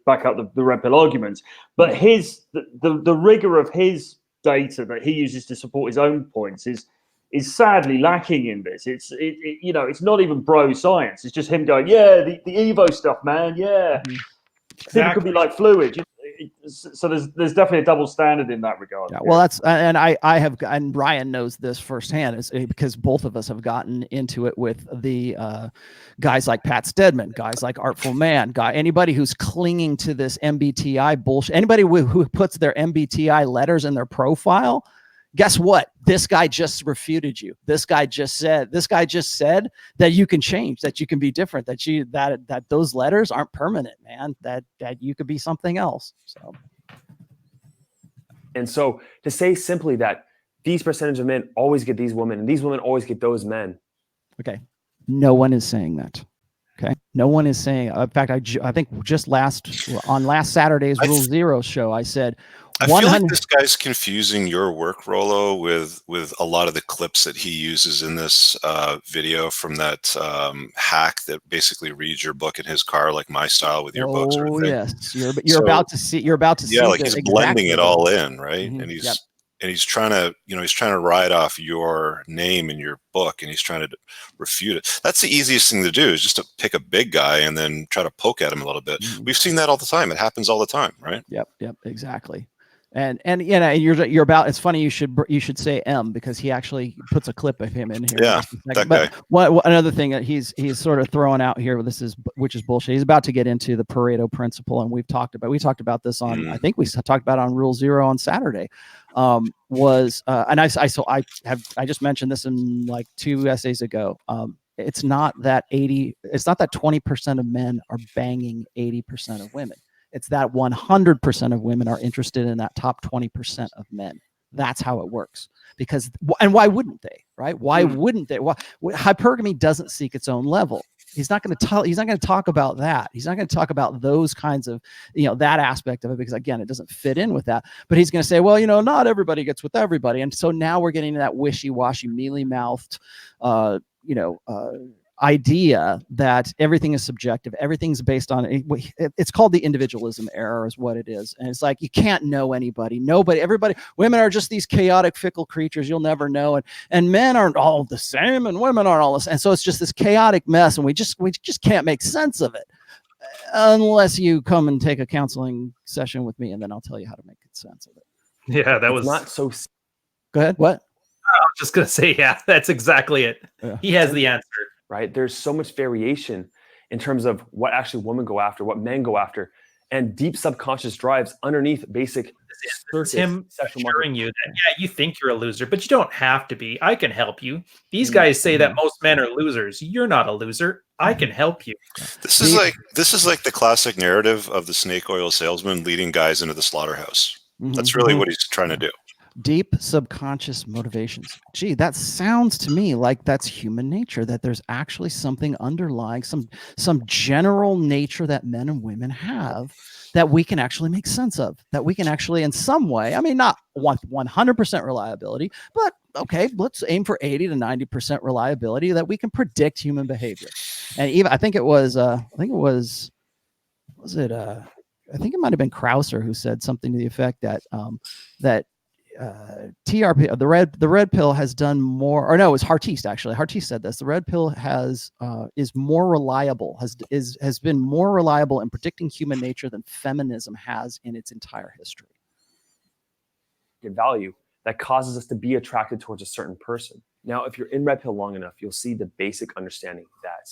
back up the red pill arguments. But the rigor of his data that he uses to support his own points is sadly lacking in this. It's not even bro science. It's just him going, yeah, the Evo stuff, man. Yeah, it could be like fluid. So there's definitely a double standard in that regard. Yeah, well, that's and I have, and Ryan knows this firsthand, is because both of us have gotten into it with the guys like Pat Stedman, guys like Artful Man, anybody who's clinging to this MBTI bullshit, anybody who puts their MBTI letters in their profile. Guess what? This guy just refuted you. This guy just said that you can change, that you can be different, that those letters aren't permanent, man, that you could be something else. So to say simply that these percentage of men always get these women and these women always get those men. Okay. No one is saying that. Okay. No one is saying, in fact, I think just last Saturday's Rule Zero show, I said, I feel like this guy's confusing your work, Rollo, with a lot of the clips that he uses in this video from that hack that basically reads your book in his car, like my style with your books. Oh, yes. You're about to see. Yeah, like he's blending it all in, right? Mm-hmm. And he's trying to ride off your name in your book, and he's trying to refute it. That's the easiest thing to do, is just to pick a big guy and then try to poke at him a little bit. Mm-hmm. We've seen that all the time. It happens all the time, right? Yep, exactly. And you're about. It's funny you should say M, because he actually puts a clip of him in here. Yeah, that guy. What another thing that he's sort of throwing out here, which is bullshit. He's about to get into the Pareto principle, and we talked about this on. I think we talked about it on Rule Zero on Saturday. And I just mentioned this in like 2 essays ago. It's not that 20% of men are banging 80% of women. It's that 100% of women are interested in that top 20% of men. That's how it works. And why wouldn't they, right? Why wouldn't they? Hypergamy doesn't seek its own level. He's not going to talk about that. He's not going to talk about those kinds of, that aspect of it, because again, it doesn't fit in with that. But he's going to say, well, not everybody gets with everybody. And so now we're getting that wishy-washy, mealy-mouthed, idea that everything is subjective, everything's based on it's called the individualism error, is what it is. And it's like, you can't know everybody. Women are just these chaotic, fickle creatures you'll never know, and men aren't all the same, and women aren't all the same. And so it's just this chaotic mess, and we just can't make sense of it unless you come and take a counseling session with me, and then I'll tell you how to make sense of it. Yeah, that was not so. Go ahead. What? I was just gonna say, yeah, that's exactly it. Yeah. He has the answer. Right? There's so much variation in terms of what actually women go after, what men go after, and deep subconscious drives underneath basic. It's him assuring you that, yeah, you think you're a loser, but you don't have to be. I can help you. These guys say that most men are losers. You're not a loser. I can help you. This is like the classic narrative of the snake oil salesman leading guys into the slaughterhouse. That's really what he's trying to do. Deep subconscious motivations. Gee, that sounds to me like that's human nature, that there's actually something underlying, some general nature that men and women have that we can actually make sense of, that we can actually in some way, I mean, not 100% reliability, but okay, let's aim for 80 to 90% reliability that we can predict human behavior. And even, I think it might have been Krauser who said something to the effect that, TRP, the red pill has done more, or no, it was Hartiste actually. Hartiste said this: the red pill is more reliable, has been more reliable in predicting human nature than feminism has in its entire history. Value that causes us to be attracted towards a certain person. Now, if you're in red pill long enough, you'll see the basic understanding that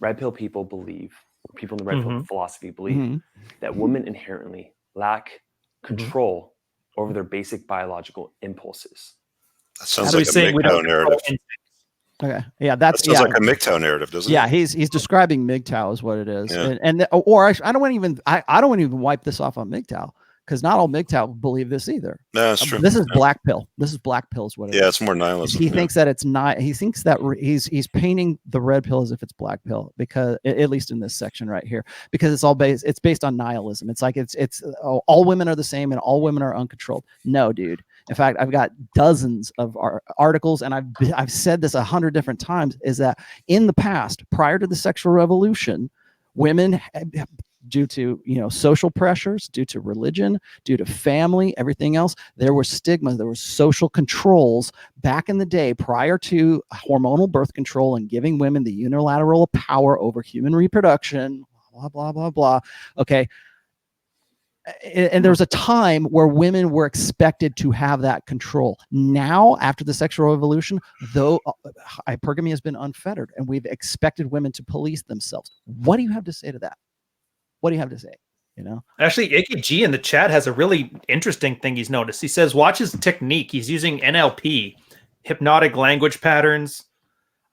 red pill people believe, or people in the red pill philosophy believe, that women inherently lack control over their basic biological impulses. That sounds like a MGTOW narrative. Okay, yeah, that sounds like a MGTOW narrative, doesn't it? Yeah, he's describing MGTOW is what it is, Yeah. I don't want to even wipe this off on MGTOW, because not all MGTOW believe this either. No, that's true. This is black pill. This is black pill is what it is. Yeah, it's more nihilism. He thinks that it's not. He thinks that he's painting the red pill as if it's black pill, because at least in this section right here, because it's based on nihilism. It's like it's all women are the same and all women are uncontrolled. No, dude. In fact, I've got dozens of articles, and I've said this 100 different times, is that in the past, prior to the sexual revolution, women, due to social pressures, due to religion, due to family, everything else, there were stigmas, there were social controls back in the day prior to hormonal birth control and giving women the unilateral power over human reproduction, blah, blah, blah, blah. Okay. And there was a time where women were expected to have that control. Now, after the sexual revolution, though, hypergamy has been unfettered, and we've expected women to police themselves. What do you have to say to that? What do you have to say? Actually, Icky G in the chat has a really interesting thing he's noticed. He says, watch his technique. He's using NLP, hypnotic language patterns.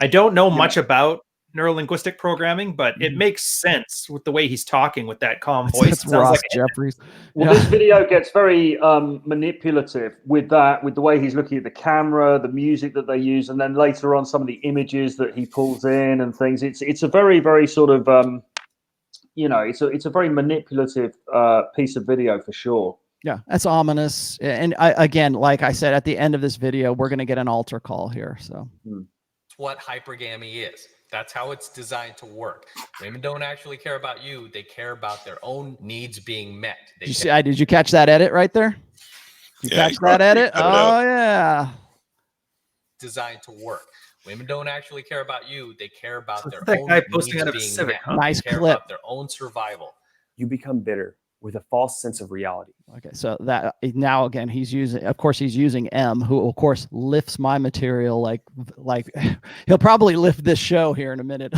I don't know much about neuro-linguistic programming, but it makes sense with the way he's talking with that calm voice. That's Ross Jeffries. Well, this video gets very manipulative with the way he's looking at the camera, the music that they use, and then later on some of the images that he pulls in and things. It's a very, very sort of it's a very manipulative piece of video for sure. Yeah, that's ominous. And again, like I said, at the end of this video, we're going to get an altar call here. So it's what hypergamy is. That's how it's designed to work. Women don't actually care about you. They care about their own needs being met. Did you catch that edit right there? Did you catch that edit? Oh, yeah. Designed to work. Women don't actually care about you. They care about their that own guy needs posting out of being Civic, met. huh? Nice They care clip. about their own survival. You become bitter with a false sense of reality. Okay, so that now again he's using M, who of course lifts my material like he'll probably lift this show here in a minute.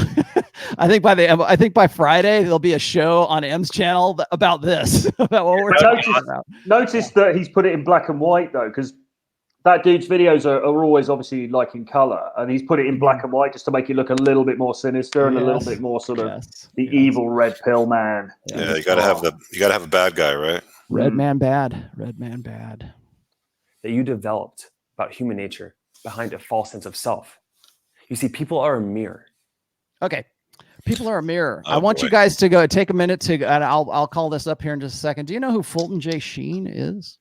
I think by Friday there'll be a show on M's channel about this, about what we're talking about. Notice that he's put it in black and white though, because that dude's videos are always obviously like in color, and he's put it in black and white just to make it look a little bit more sinister and a little bit more sort of evil red pill man. Yeah, you gotta have a bad guy, right? Red man bad. Red man bad. That you developed about human nature behind a false sense of self. You see, people are a mirror. Okay. People are a mirror. Oh, I want boy. you guys to go take a minute to, and I'll call this up here in just a second. Do you know who Fulton J. Sheen is?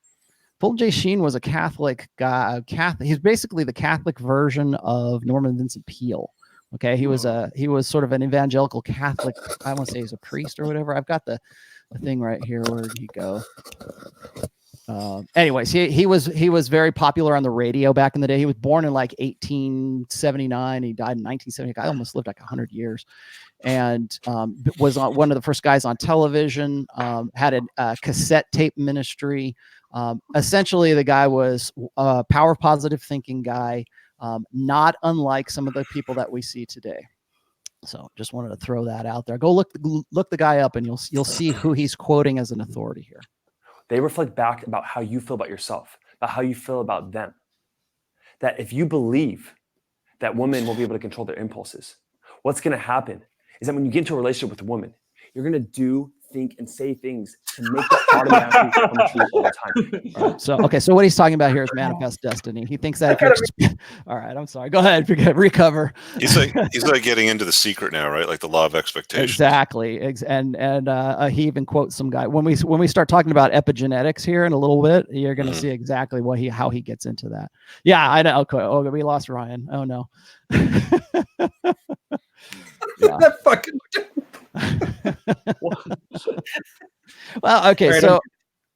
Fulton J. Sheen was a Catholic guy. He's basically the Catholic version of Norman Vincent Peale. Okay, he was sort of an evangelical Catholic. I want to say he's a priest or whatever. I've got the thing right here. Where did he go? Anyways, he was very popular on the radio back in the day. He was born in like 1879. He died in 1970. I almost lived like 100 years, and was one of the first guys on television. Had a cassette tape ministry. Essentially, the guy was a power positive thinking guy, not unlike some of the people that we see today. So just wanted to throw that out there. Go look the guy up, and you'll see who he's quoting as an authority here. They reflect back about how you feel about yourself, about how you feel about them. That if you believe that women will be able to control their impulses, what's going to happen is that when you get into a relationship with a woman, you're going to do, think, and say things to make it automatically come true all the time. All right, so what he's talking about here is manifest destiny. He thinks that if you're all right, I'm sorry. Go ahead, recover. He's like getting into The Secret now, right? Like the law of expectation. Exactly. And he even quotes some guy. When we start talking about epigenetics here in a little bit, you're going to see exactly how he gets into that. Yeah, I know. Okay. Oh, we lost Ryan. Oh no. Yeah. That fucking. Well, okay. Right,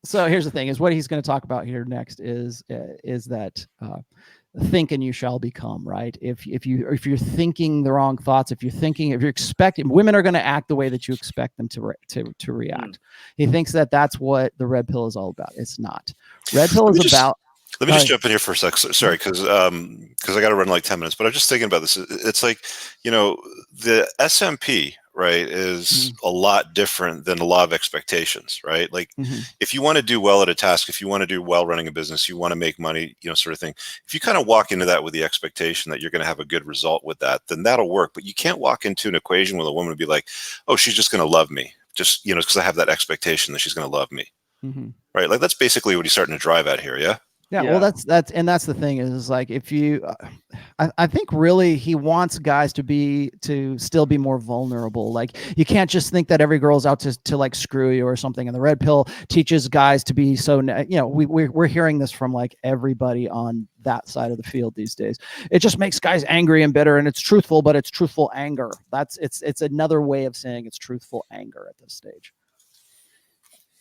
So here's the thing: is what he's going to talk about here next is that think and you shall become. Right? If you're thinking the wrong thoughts, if you're expecting, women are going to act the way that you expect them to react. He thinks that that's what the red pill is all about. It's not. Red pill is about. Let me just jump in here for a sec. Sorry, because I got to run like 10 minutes. But I'm just thinking about this. It's like, the SMP, right, is a lot different than the law of expectations, right? Like, if you want to do well at a task, if you want to do well running a business, you want to make money, sort of thing. If you kind of walk into that with the expectation that you're going to have a good result with that, then that'll work. But you can't walk into an equation with a woman and be like, oh, she's just going to love me, just because I have that expectation that she's going to love me, right? Like that's basically what he's starting to drive at here, yeah. Yeah, well, that's the thing is like if you, I think really he wants guys to still be more vulnerable. Like you can't just think that every girl's out to like screw you or something. And the red pill teaches guys to be so. We're hearing this from like everybody on that side of the field these days. It just makes guys angry and bitter, and it's truthful, but it's truthful anger. It's another way of saying it's truthful anger at this stage.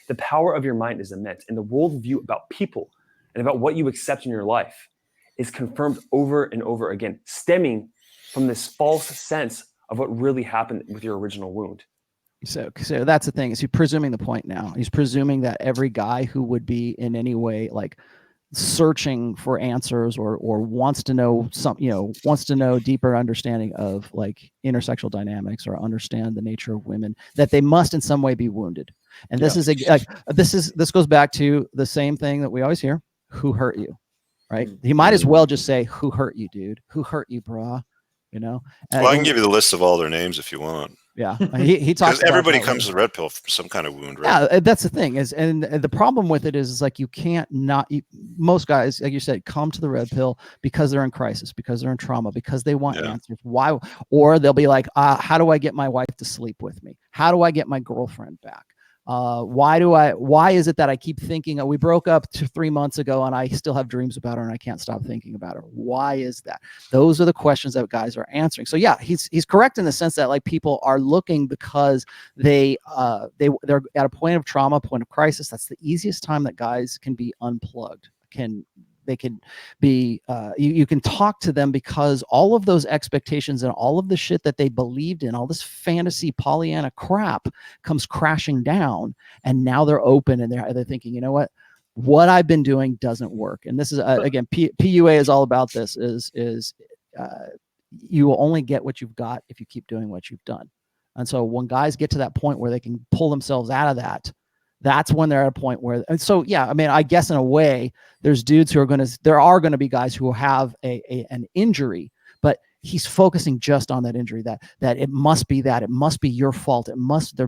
The power of your mind is immense, and the worldview about people and about what you accept in your life is confirmed over and over again, stemming from this false sense of what really happened with your original wound. So that's the thing, is he's presuming the point now. He's presuming that every guy who would be in any way like searching for answers or wants to know wants to know deeper understanding of like intersexual dynamics or understand the nature of women, that they must in some way be wounded. And this this goes back to the same thing that we always hear. Who hurt you, right? He might as well just say, who hurt you, dude? Who hurt you, brah? Well, I can give you the list of all their names if you want. Yeah, he talks because everybody comes to the red pill for some kind of wound, right? Yeah, that's the thing and the problem with it is like you can't most guys, like you said, come to the red pill because they're in crisis, because they're in trauma, because they want answers. Why? Or they'll be like, how do I get my wife to sleep with me? How do I get my girlfriend back? Why is it that I keep thinking, we broke up 3 months ago and I still have dreams about her and I can't stop thinking about her? Why is that? Those are the questions that guys are answering. So yeah, he's correct in the sense that like people are looking because they're at a point of trauma, point of crisis. That's the easiest time that guys can be unplugged. They can be, you can talk to them because all of those expectations and all of the shit that they believed in, all this fantasy Pollyanna crap comes crashing down. And now they're open and they're thinking, you know what I've been doing doesn't work. And this is, again, PUA is all about this you will only get what you've got if you keep doing what you've done. And so when guys get to that point where they can pull themselves out of that, that's when they're at a point where, and so, yeah, I mean, I guess in a way there's dudes who are there are going to be guys who have an injury, but he's focusing just on that injury, that it must be your fault. There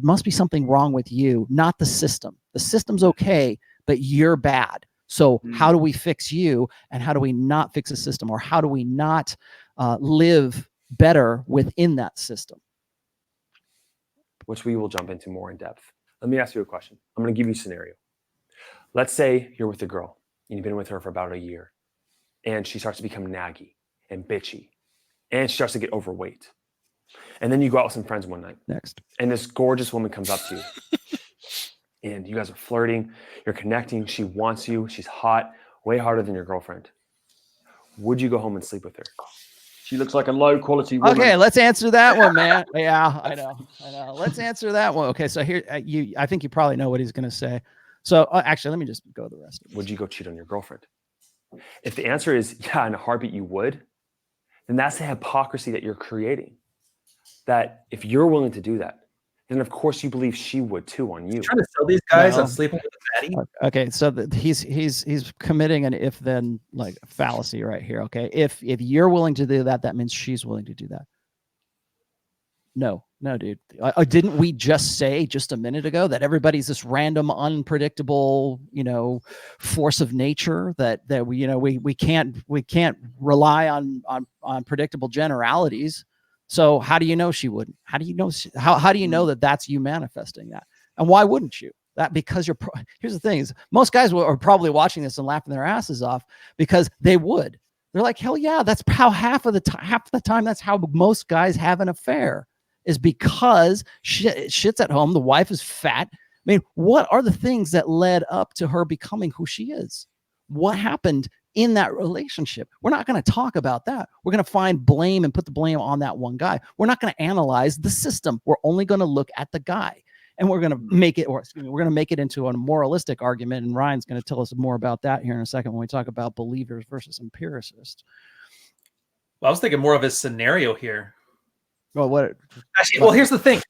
must be something wrong with you, not the system. The system's okay, but you're bad. So how do we fix you? And how do we not fix the system? Or how do we not live better within that system? Which we will jump into more in depth. Let me ask you a question. I'm going to give you a scenario. Let's say you're with a girl and you've been with her for about a year and she starts to become naggy and bitchy and she starts to get overweight. And then you go out with some friends one night. Next. And this gorgeous woman comes up to you and you guys are flirting, you're connecting, she wants you, she's hot, way hotter than your girlfriend. Would you go home and sleep with her? She looks like a low quality woman. Okay, let's answer that one, man. Yeah, I know. Let's answer that one. Okay, so here, I think you probably know what he's going to say. So actually, let me just go the rest of it. Would you go cheat on your girlfriend? If the answer is yeah, in a heartbeat you would, then that's the hypocrisy that you're creating. That if you're willing to do that, then of course you believe she would too on you. Trying to sell these guys No. on sleeping with a fatty. Okay, so he's committing an if then like fallacy right here. Okay, if you're willing to do that, that means she's willing to do that. No, dude. Didn't we just say just a minute ago that everybody's this random, unpredictable, force of nature that we can't rely on predictable generalities. So how do you know she wouldn't? How do you know? How do you know that that's you manifesting that? And why wouldn't you? That because here's the thing: is most guys are probably watching this and laughing their asses off because they would. They're like, hell yeah, that's how half the time that's how most guys have an affair. Is because shit's at home. The wife is fat. I mean, what are the things that led up to her becoming who she is? What happened in that relationship? We're not going to talk about that. We're going to find blame and put the blame on that one guy. We're not going to analyze the system. We're only going to look at the guy, and we're going to make it, we're going to make it into a moralistic argument. And Ryan's going to tell us more about that here in a second when we talk about believers versus empiricists. Well, I was thinking more of a scenario here. Well, what? Actually, well, here's the thing.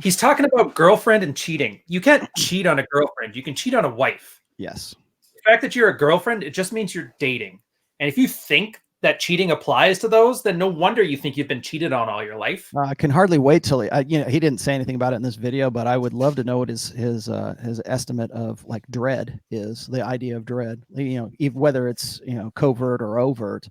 He's talking about girlfriend and cheating. You can't cheat on a girlfriend. You can cheat on a wife. Yes. The fact that you're a girlfriend, it just means you're dating. And if you think that cheating applies to those, then no wonder you think you've been cheated on all your life. I can hardly wait till he didn't say anything about it in this video, but I would love to know what his estimate of like dread is, the idea of dread, even whether it's, covert or overt.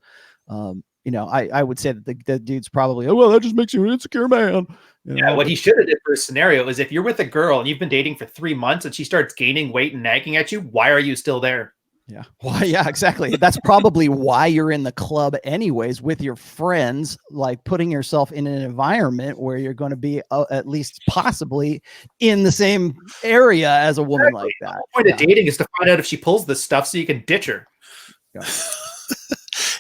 I would say that the dude's probably, oh, well, that just makes you an insecure man. Yeah, what he should have did for a scenario is if you're with a girl and you've been dating for 3 months and she starts gaining weight and nagging at you, why are you still there? Yeah. Why? Yeah, exactly. That's probably why you're in the club anyways with your friends, like putting yourself in an environment where you're going to be at least possibly in the same area as a woman like that. The point of dating is to find out if she pulls this stuff so you can ditch her. Yeah.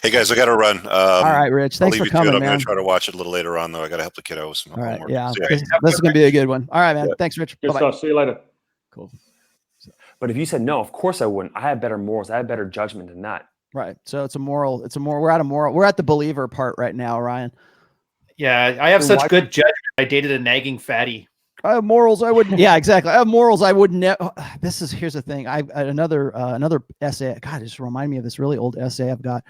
Hey guys, I got to run. All right, Rich. Thanks for coming, I'm man. going to try to watch it a little later on, though. I got to help the kiddo with some homework. Right, yeah. This is going to be a good one. All right, man. Yeah. Thanks, Rich. Good stuff. See you later. Cool. But if you said no, of course I wouldn't. I have better morals. I have better judgment than that. Right. So it's a moral. We're at a moral. We're at the believer part right now, Ryan. Yeah, I have such good judgment. I dated a nagging fatty. I have morals. I wouldn't. Yeah, exactly. I have morals. I would never. Here's the thing. Another essay. God, it just remind me of this really old essay I've got.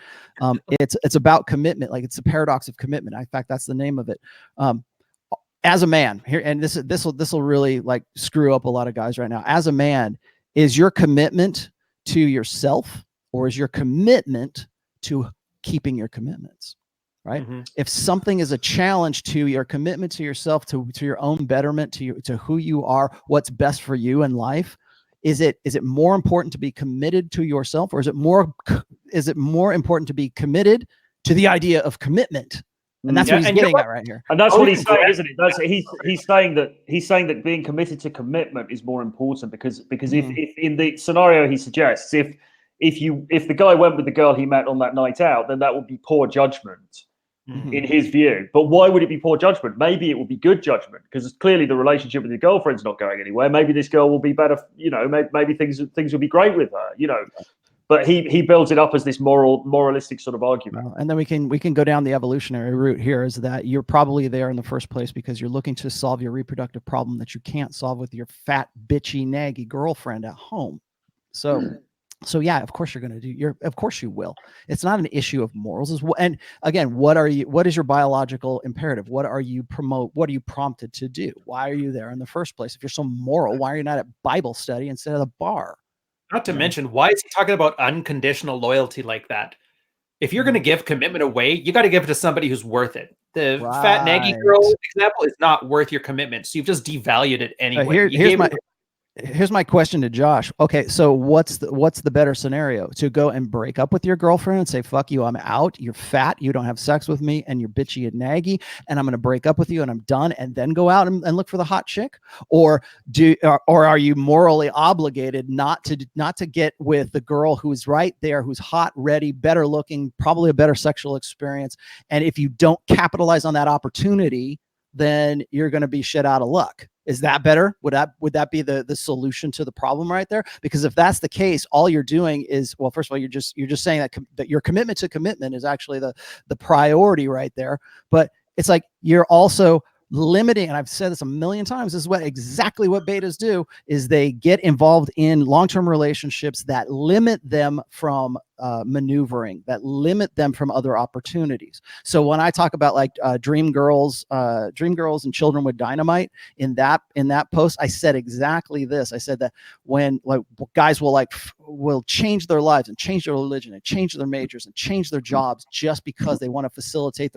It's about commitment. Like it's the paradox of commitment. In fact, that's the name of it. As a man here, and this will really like screw up a lot of guys right now. As a man, is your commitment to yourself or is your commitment to keeping your commitments? Right. Mm-hmm. If something is a challenge to your commitment to yourself, to your own betterment, to who you are, what's best for you in life, is it more important to be committed to yourself, or is it more important to be committed to the idea of commitment? And that's what he's getting at right here. And that's what he's saying, isn't it? He's saying that being committed to commitment is more important because if in the scenario he suggests, if the guy went with the girl he met on that night out, then that would be poor judgment. Mm-hmm. In his view. But why would it be poor judgment? Maybe it would be good judgment because clearly the relationship with your girlfriend's not going anywhere. Maybe this girl will be better, maybe things will be great with her, But he builds it up as this moralistic sort of argument. And then we can go down the evolutionary route here, is that you're probably there in the first place because you're looking to solve your reproductive problem that you can't solve with your fat, bitchy, naggy girlfriend at home. So yeah, of course you're going to do. Of course you will. It's not an issue of morals. And again, what is your biological imperative? What are you prompted to do? Why are you there in the first place? If you're so moral, why are you not at Bible study instead of the bar? Not to mention, why is he talking about unconditional loyalty like that? If you're going to give commitment away, you got to give it to somebody who's worth it. The fat naggy girl example is not worth your commitment, so you've just devalued it anyway. Here's my question to Josh. Okay, so what's the better scenario? To go and break up with your girlfriend and say, fuck you, I'm out, you're fat, you don't have sex with me, and you're bitchy and naggy, and I'm going to break up with you and I'm done, and then go out and look for the hot chick? Or are you morally obligated not to get with the girl who's right there, who's hot, ready, better looking, probably a better sexual experience, and if you don't capitalize on that opportunity, then you're going to be shit out of luck? Is that better? Would that be the solution to the problem right there? Because if that's the case, all you're doing is, well, first of all, you're just saying that your commitment to commitment is actually the priority right there. But it's like you're also limiting, and I've said this a million times, this is exactly what betas do, is they get involved in long-term relationships that limit them from maneuvering, that limit them from other opportunities. So when I talk about like dream girls and children with dynamite in that post, I said exactly this. I said that when like guys will change their lives and change their religion and change their majors and change their jobs just because they want to facilitate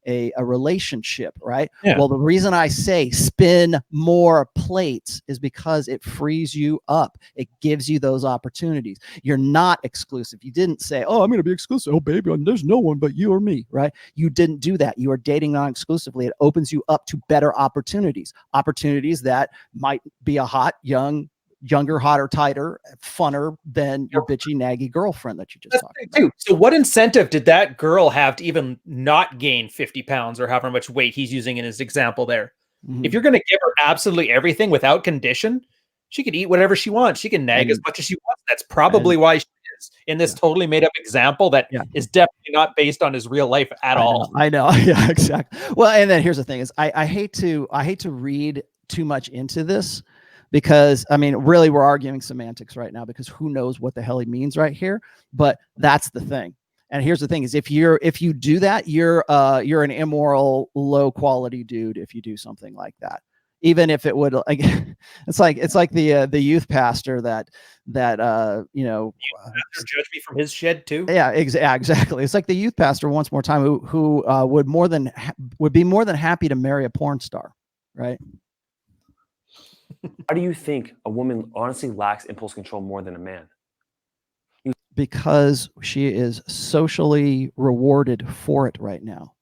a relationship, right? Yeah. Well, the reason I say spin more plates is because it frees you up. It gives you those opportunities. You're not exclusive. You didn't say, oh, I'm going to be exclusive. Oh, baby, there's no one but you or me, right? You didn't do that. You are dating non-exclusively. It opens you up to better opportunities that might be a hot, younger, hotter, tighter, funner than your bitchy, naggy girlfriend that you just talked about. Too. So what incentive did that girl have to even not gain 50 pounds or however much weight he's using in his example there? Mm-hmm. If you're going to give her absolutely everything without condition, she could eat whatever she wants. She can nag as much as she wants. That's probably why she is in this totally made up example that is definitely not based on his real life at all. I know. Yeah, exactly. Well, and then here's the thing is I hate to read too much into this, because I mean, really, we're arguing semantics right now, because who knows what the hell he means right here. But that's the thing. And here's the thing is, if you do that, you're an immoral, low quality dude if you do something like that. Even if it would, like, it's like the youth pastor that judge me from his shed too. Yeah, exactly. It's like the youth pastor once more time who would be more than happy to marry a porn star, right? Why do you think a woman honestly lacks impulse control more than a man? Because she is socially rewarded for it right now.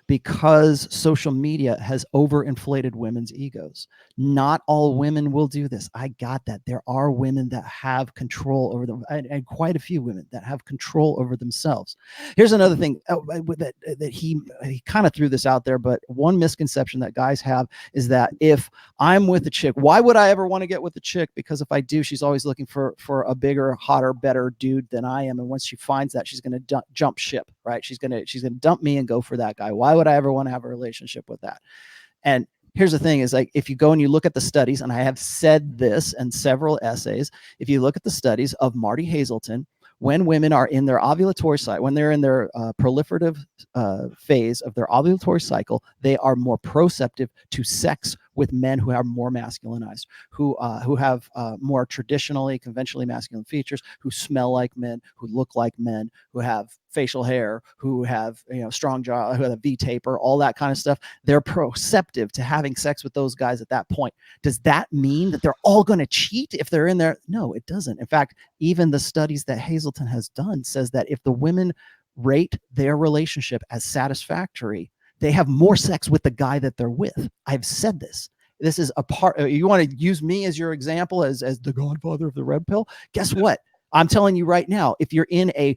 Because social media has overinflated women's egos. Not all women will do this. I got that. There are women that have control over them, and quite a few women that have control over themselves. Here's another thing that he kind of threw this out there, but one misconception that guys have is that if I'm with a chick, why would I ever want to get with a chick? Because if I do, she's always looking for a bigger, hotter, better dude than I am, and once she finds that, she's going to jump ship, right? She's going to dump me and go for that guy. Why would I ever want to have a relationship with that? And here's the thing is, like, if you go and you look at the studies, and I have said this in several essays, if you look at the studies of Marty Hazelton, when women are in their ovulatory cycle, when they're in their proliferative phase of their ovulatory cycle, they are more proceptive to sex with men who are more masculinized, who have more traditionally, conventionally masculine features, who smell like men, who look like men, who have facial hair, who have strong jaw, who have a V taper, all that kind of stuff. They're proceptive to having sex with those guys at that point. Does that mean that they're all going to cheat if they're in there? No, it doesn't. In fact, even the studies that Hazelton has done says that if the women rate their relationship as satisfactory, they have more sex with the guy that they're with. I've said this. This is a part. You want to use me as your example, as the godfather of the red pill? Guess what? I'm telling you right now, if you're in a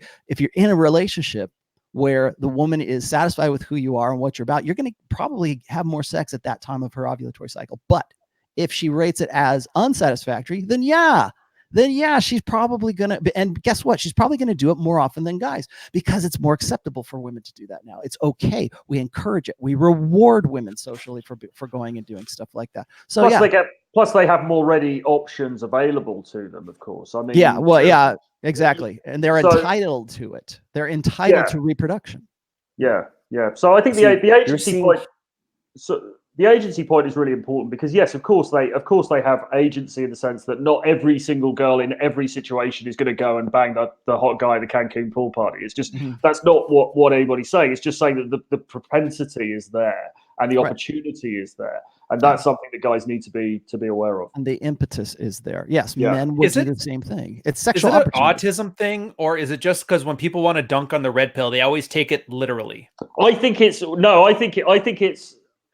relationship where the woman is satisfied with who you are and what you're about, you're going to probably have more sex at that time of her ovulatory cycle. But if she rates it as unsatisfactory, then yeah, she's probably going to, and guess what? She's probably going to do it more often than guys, because it's more acceptable for women to do that now. It's okay. We encourage it. We reward women socially for going and doing stuff like that. So plus they have more ready options available to them, of course. I mean, exactly. And they're entitled to it. They're entitled to reproduction. Yeah. So I think the agency point. So the agency point is really important, because yes, of course they have agency in the sense that not every single girl in every situation is going to go and bang the hot guy at the Cancun pool party. It's just that's not what anybody's saying. It's just saying that the propensity is there and the opportunity is there, and that's something that guys need to be aware of. And the impetus is there. Yes, men would do the same thing. It's sexual. Is it an autism thing, or is it just because when people want to dunk on the red pill, they always take it literally? I think it's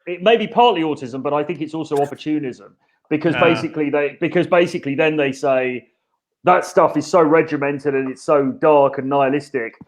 it may be partly autism, but I think it's also opportunism, because basically then they say that stuff is so regimented and it's so dark and nihilistic.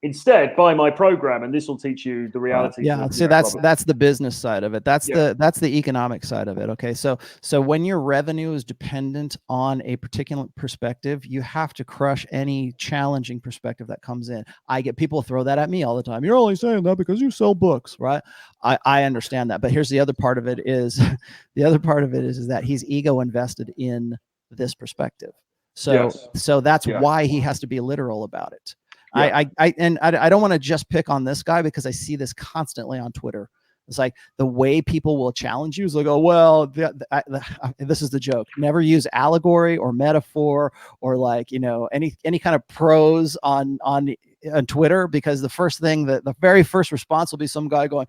Instead, buy my program, and this will teach you the reality. See, that's the business side of it. That's the economic side of it. Okay, so when your revenue is dependent on a particular perspective, you have to crush any challenging perspective that comes in. I get people throw that at me all the time. You're only saying that because you sell books, right? I understand that, but here's the other part of it is that he's ego invested in this perspective. So that's why he has to be literal about it. I don't want to just pick on this guy because I see this constantly on Twitter. It's like the way people will challenge you is like, oh, well, this is the joke. Never use allegory or metaphor or like, any kind of prose on Twitter, because the very first response will be some guy going,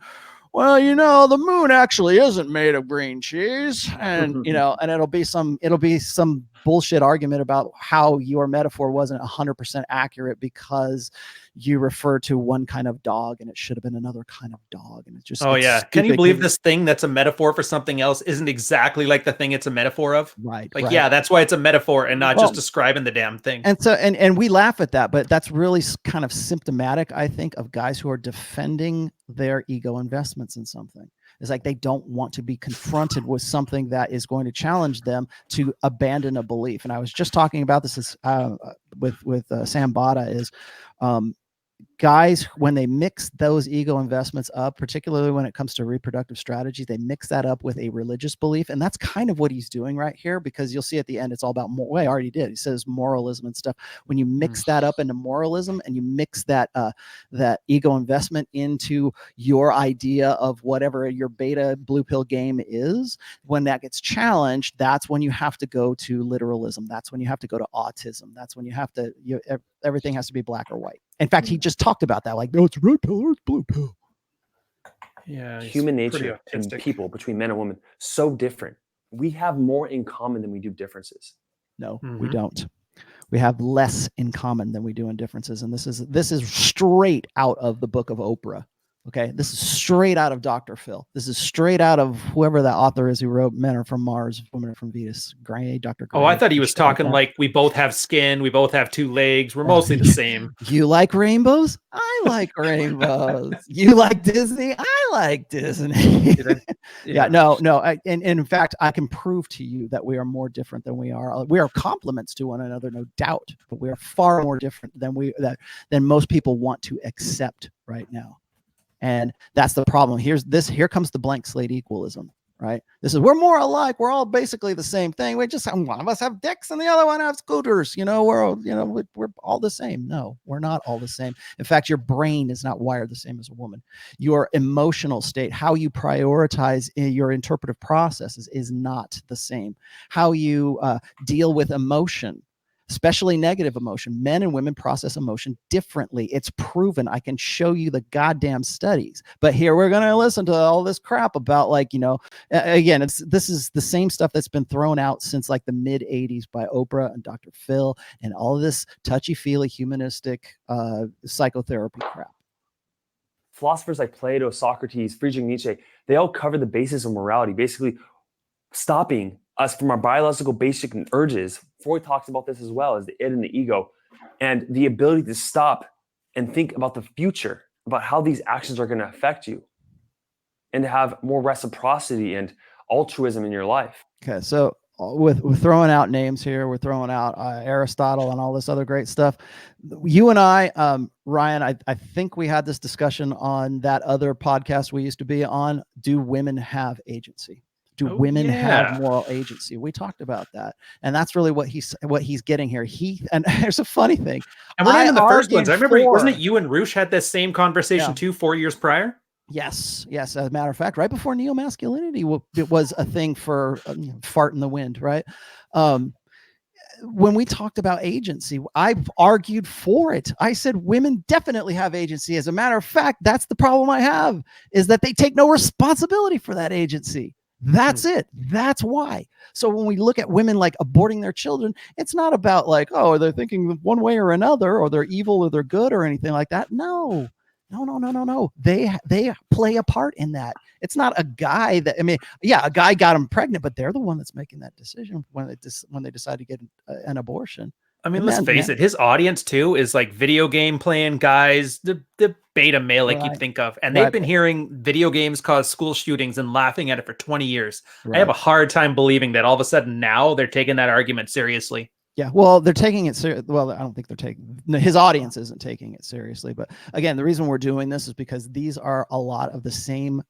well, the moon actually isn't made of green cheese. And, and it'll be some bullshit argument about how your metaphor wasn't 100% accurate because you refer to one kind of dog and it should have been another kind of dog. And it's just, Can you believe this thing that's a metaphor for something else isn't exactly like the thing it's a metaphor of? Right. Like, yeah, that's why it's a metaphor and not just describing the damn thing. And so, and we laugh at that, but that's really kind of symptomatic, I think, of guys who are defending their ego investments in something. It's like they don't want to be confronted with something that is going to challenge them to abandon a belief. And I was just talking about this with Sam Bada is guys, when they mix those ego investments up, particularly when it comes to reproductive strategies, they mix that up with a religious belief. And that's kind of what he's doing right here, because you'll see at the end, it's all about I already did. He says moralism and stuff. When you mix that up into moralism and you mix that ego investment into your idea of whatever your beta blue pill game is, when that gets challenged, that's when you have to go to literalism. That's when you have to go to autism. That's when you have to, everything has to be black or white. In fact, he just talked about that. Like, no, it's red pill or it's blue pill. Yeah. Human nature and people, between men and women, so different. We have more in common than we do differences. No, we don't. We have less in common than we do in differences. And this is straight out of the book of Oprah. Okay, this is straight out of Dr. Phil. This is straight out of whoever that author is who wrote Men Are From Mars, Women Are From Venus. Gray, Dr. Gray. Oh, I thought he was talking like we both have skin, we both have two legs, we're mostly the same. You like rainbows? I like rainbows. You like Disney? I like Disney. No. And in fact, I can prove to you that we are more different than we are. We are complements to one another, no doubt, but we are far more different than most people want to accept right now. And that's the problem. Here comes the blank slate equalism, right? This is, we're more alike. We're all basically the same thing. We just, one of us have dicks and the other one have scooters. We're all the same. No, we're not all the same. In fact, your brain is not wired the same as a woman. Your emotional state, how you prioritize your interpretive processes is not the same. How you deal with emotion, especially negative emotion. Men and women process emotion differently. It's proven. I can show you the goddamn studies. But here we're going to listen to all this crap about again, this is the same stuff that's been thrown out since like the mid 80s by Oprah and Dr. Phil and all of this touchy-feely humanistic psychotherapy crap. Philosophers like Plato, Socrates, Friedrich Nietzsche, they all cover the basis of morality, basically stopping us from our biological basic urges. Freud talks about this as well, as the id and the ego, and the ability to stop and think about the future, about how these actions are going to affect you, and to have more reciprocity and altruism in your life. Okay, so we're throwing out names here. We're throwing out Aristotle and all this other great stuff. You and I, Ryan, I think we had this discussion on that other podcast we used to be on. Do women have agency? Do women have moral agency? We talked about that, and that's really what he's getting here. And there's a funny thing. And we're not even the first ones. I remember, wasn't it you and Roosh had this same conversation too 4 years prior? Yes. As a matter of fact, right before neo-masculinity, it was a thing for fart in the wind, right? When we talked about agency, I've argued for it. I said women definitely have agency. As a matter of fact, that's the problem I have, is that they take no responsibility for that agency. That's it. That's why. So when we look at women like aborting their children, it's not about like, oh, they're thinking one way or another, or they're evil or they're good or anything like that. No. They play a part in that. It's not a guy that, a guy got them pregnant, but they're the one that's making that decision when they decide to get an abortion. I mean, let's face it, his audience too is like video game playing guys, the beta male like you'd think of. And they've been hearing video games cause school shootings and laughing at it for 20 years. I have a hard time believing that all of a sudden now they're taking that argument seriously. Yeah, well, they're taking it seriously. Well, I don't think they're taking, his audience isn't taking it seriously. But again, the reason we're doing this is because these are a lot of the same,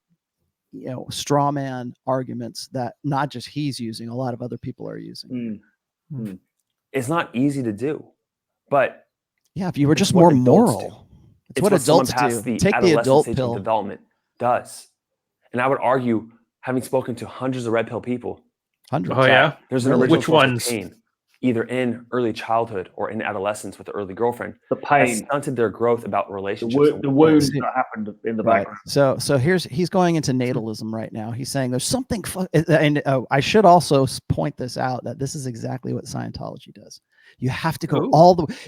straw man arguments that not just he's using, a lot of other people are using. It's not easy to do, but yeah, if you were just more moral, it's what adults do. Take the adult pill. Development does, and I would argue, having spoken to hundreds of red pill people, there's an original source of pain, either in early childhood or in adolescence with the early girlfriend. The pain that stunted their growth about relationships. The wounds that happened in the background. So he's going into natalism right now. He's saying there's something, and I should also point this out that this is exactly what Scientology does. You have to go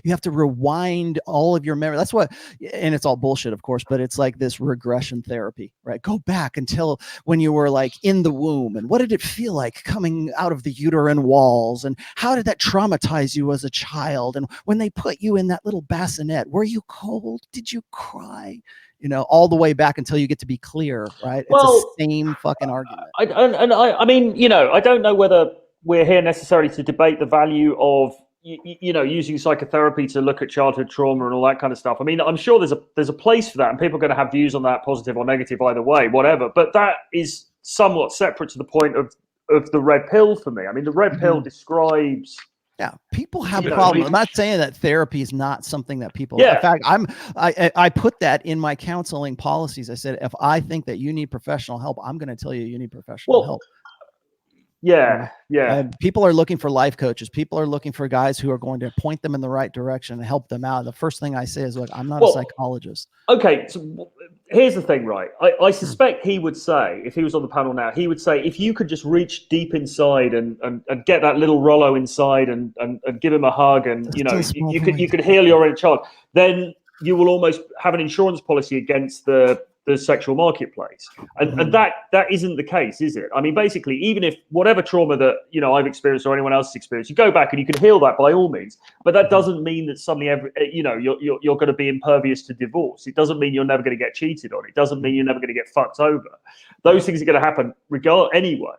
you have to rewind all of your memory. That's what, and it's all bullshit, of course, but it's like this regression therapy, right? Go back until when you were like in the womb, and what did it feel like coming out of the uterine walls, and how did that traumatize you as a child? And when they put you in that little bassinet, were you cold? Did you cry? All the way back until you get to be clear, right? It's the same fucking argument. I mean, I don't know whether we're here necessarily to debate the value of using psychotherapy to look at childhood trauma and all that kind of stuff. I mean, I'm sure there's a place for that, and people are going to have views on that, positive or negative, either way, whatever. But that is somewhat separate to the point of the red pill for me. I mean, the red pill describes. Yeah, people have problems. I'm not saying that therapy is not something that people. In fact, I put that in my counseling policies. I said, if I think that you need professional help, I'm going to tell you need professional help. Yeah. People are looking for life coaches. People are looking for guys who are going to point them in the right direction and help them out. The first thing I say is, look, I'm not a psychologist. Okay, so here's the thing, right? I suspect he would say, if he was on the panel now, he would say, if you could just reach deep inside and get that little Rollo inside and give him a hug, and you could heal your inner child, then you will almost have an insurance policy against the sexual marketplace, and that isn't the case, is it? I mean, basically, even if whatever trauma that I've experienced or anyone else has experienced, you go back and you can heal that by all means, but that doesn't mean that suddenly you're going to be impervious to divorce. It doesn't mean you're never going to get cheated on. It doesn't mean you're never going to get fucked over. Those things are going to happen anyway.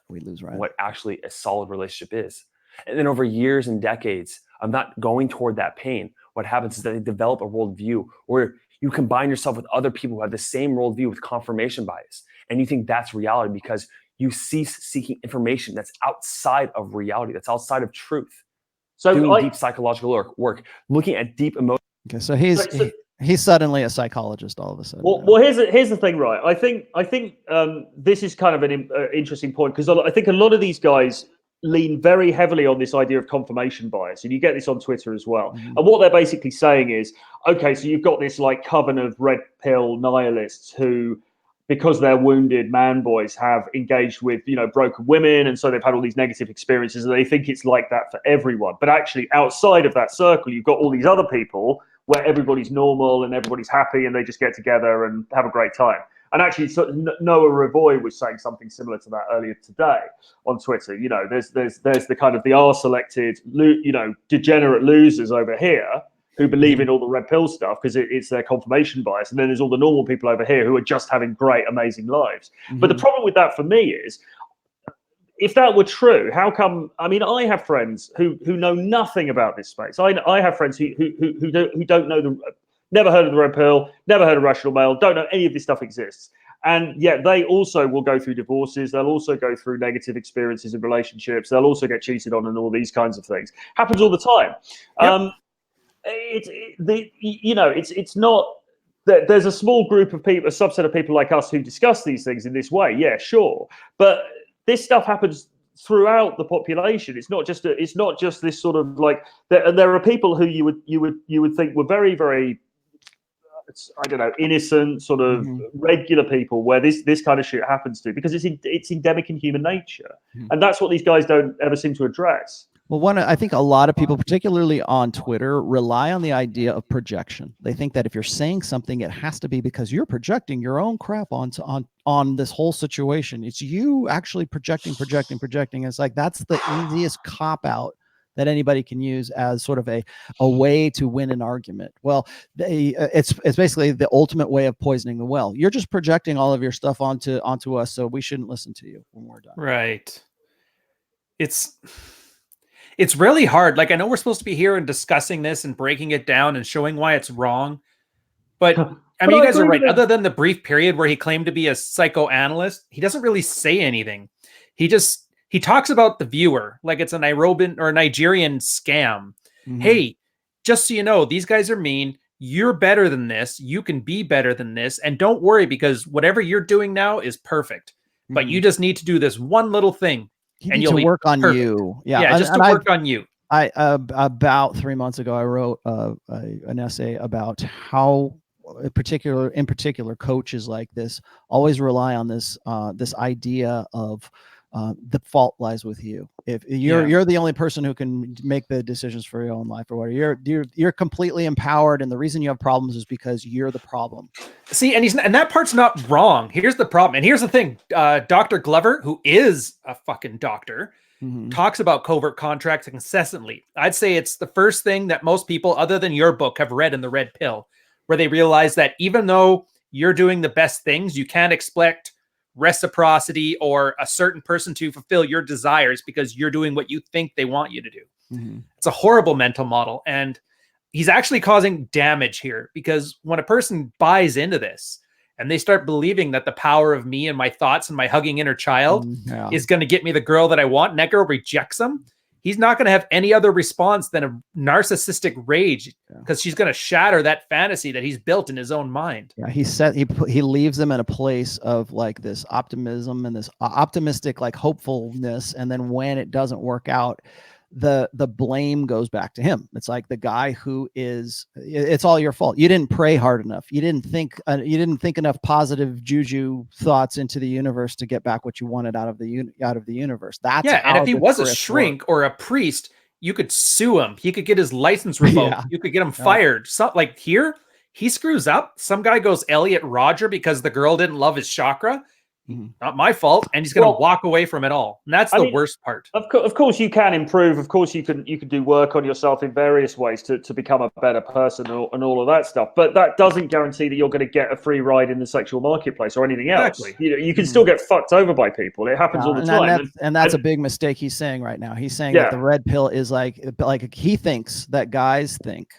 We lose right. What actually a solid relationship is, and then over years and decades of not going toward that pain, what happens is that they develop a worldview where you combine yourself with other people who have the same worldview with confirmation bias. And you think that's reality because you cease seeking information that's outside of reality, that's outside of truth. So doing deep psychological work, looking at deep emotions. Okay, so he's suddenly a psychologist all of a sudden. Well, here's the thing, right? I think this is kind of an interesting point, because I think a lot of these guys lean very heavily on this idea of confirmation bias, and you get this on Twitter as well. And what they're basically saying is, okay, so you've got this like coven of red pill nihilists who, because they're wounded man boys, have engaged with broken women, and so they've had all these negative experiences, and they think it's like that for everyone. But actually, outside of that circle, you've got all these other people where everybody's normal and everybody's happy, and they just get together and have a great time. And actually, Noah Ravoy was saying something similar to that earlier today on Twitter. There's the kind of the R-selected, degenerate losers over here who believe in all the red pill stuff because it's their confirmation bias. And then there's all the normal people over here who are just having great, amazing lives. But the problem with that for me is, if that were true, how come? I mean, I have friends who know nothing about this space. I have friends who don't know never heard of the red pill, never heard of rational male, don't know any of this stuff exists. And yet they also will go through divorces. They'll also go through negative experiences in relationships. They'll also get cheated on and all these kinds of things. Happens all the time. Yep. It's not that there's a small group of people, a subset of people like us who discuss these things in this way. Yeah, sure. But this stuff happens throughout the population. It's not just this sort of like, there are people who you would think were very, very, I don't know, innocent, sort of regular people where this kind of shit happens to, because it's endemic in human nature. And that's what these guys don't ever seem to address. Well, I think a lot of people, particularly on Twitter, rely on the idea of projection. They think that if you're saying something, it has to be because you're projecting your own crap on this whole situation. It's you actually projecting. It's like, that's the easiest cop out that anybody can use as sort of a way to win an argument. Well, it's basically the ultimate way of poisoning the well. You're just projecting all of your stuff onto us, so we shouldn't listen to you when we're done. Right. It's really hard. Like, I know we're supposed to be here and discussing this and breaking it down and showing why it's wrong, but I mean, you guys are right. Other than the brief period where he claimed to be a psychoanalyst, he doesn't really say anything. He talks about the viewer like it's a Nigerian scam. Mhm. Hey, just so you know, these guys are mean. You're better than this. You can be better than this. And don't worry, because whatever you're doing now is perfect. But Mhm. you just need to do this one little thing. And you'll work on perfect. you. Yeah. Yeah, just to work on you. I about 3 months ago, I wrote an essay about how in particular coaches like this always rely on this idea of the fault lies with you. If you're the only person who can make the decisions for your own life or whatever, you're completely empowered, and the reason you have problems is because you're the problem. See, and that part's not wrong. Here's the problem, and here's the thing. Dr. Glover, who is a fucking doctor, talks about covert contracts incessantly. I'd say it's the first thing that most people, other than your book, have read in The Red Pill, where they realize that even though you're doing the best things, you can't expect reciprocity or a certain person to fulfill your desires because you're doing what you think they want you to do. It's a horrible mental model. And he's actually causing damage here, because when a person buys into this and they start believing that the power of me and my thoughts and my hugging inner child is going to get me the girl that I want, and that girl rejects him, he's not going to have any other response than a narcissistic rage, because she's going to shatter that fantasy that he's built in his own mind. Yeah, he leaves them in a place of like this optimism and this optimistic like hopefulness, and then when it doesn't work out, the blame goes back to him. It's like the guy who it's all your fault. You didn't pray hard enough. You didn't think enough positive juju thoughts into the universe to get back what you wanted out of the universe. That's and if he was a shrink or a priest, you could sue him. He could get his license revoked. You could get him fired. So, like here, he screws up. Some guy goes Elliot Rodger because the girl didn't love his chakra. Not my fault, and he's going to walk away from it all. And that's the worst part. Of course, you can improve. Of course, you can do work on yourself in various ways to become a better person and all of that stuff. But that doesn't guarantee that you're going to get a free ride in the sexual marketplace or anything else. You can still get fucked over by people. It happens all the time. And that's a big mistake he's saying right now. He's saying that the red pill is like he thinks that guys think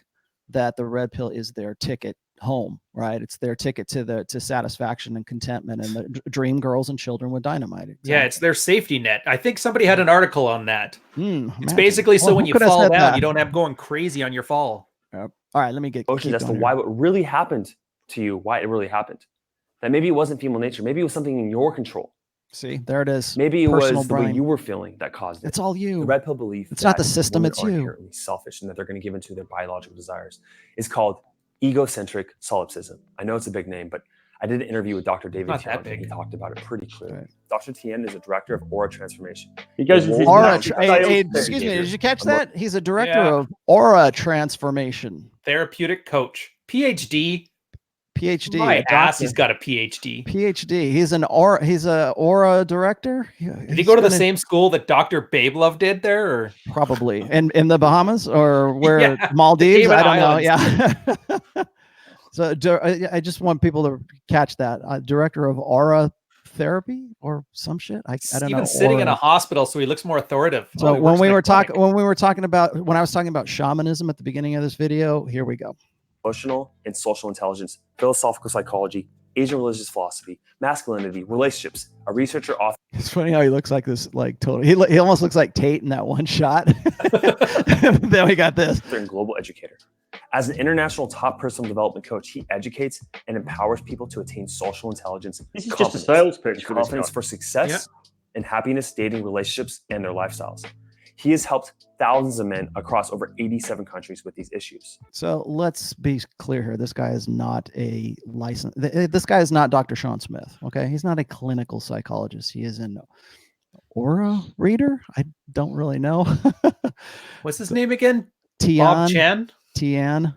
that the red pill is their ticket home, right? It's their ticket to satisfaction and contentment and the dream girls and children with dynamite. Exactly. Yeah, it's their safety net. I think somebody had an article on that. It's basically so when you fall down, you don't have going crazy on your fall. All right, let me get emotions as to why what really happened to you, why it really happened. That maybe it wasn't female nature. Maybe it was something in your control. See, there it is. Maybe it was the way you were feeling that caused it. It's all you. The red pill belief. It's not the system. It's you. Inherently selfish, and that they're going to give into their biological desires. Is called egocentric solipsism. I know it's a big name, but I did an interview with Dr. David Tian, and he talked about it pretty clearly. Right. Dr. Tian is a director of aura transformation. He goes with excuse me, did you catch that? He's a director of aura transformation. Therapeutic coach. PhD. My ass, he's got a PhD. He's an aura director. Did he go to the same school that Dr. Babelove did there? Or? Probably. In the Bahamas or where Maldives? I don't know. Yeah. So I just want people to catch that. Director of aura therapy or some shit. I don't know. Even sitting in a hospital, so he looks more authoritative. So when I was talking about shamanism at the beginning of this video, here we go. Emotional and social intelligence, philosophical psychology, Asian religious philosophy, masculinity, relationships. A researcher author. It's funny how he looks like this, like totally. He almost looks like Tate in that one shot. Then we got this. And global educator. As an international top personal development coach, he educates and empowers people to attain social intelligence. This is just a sales pitch. Confidence for success and happiness, dating, relationships, and their lifestyles. He has helped thousands of men across over 87 countries with these issues. So let's be clear here. This guy is not a licensed. This guy is not Dr. Sean Smith. Okay, he's not a clinical psychologist. He is an aura reader. I don't really know. What's his name again? Bob Chan. Tian.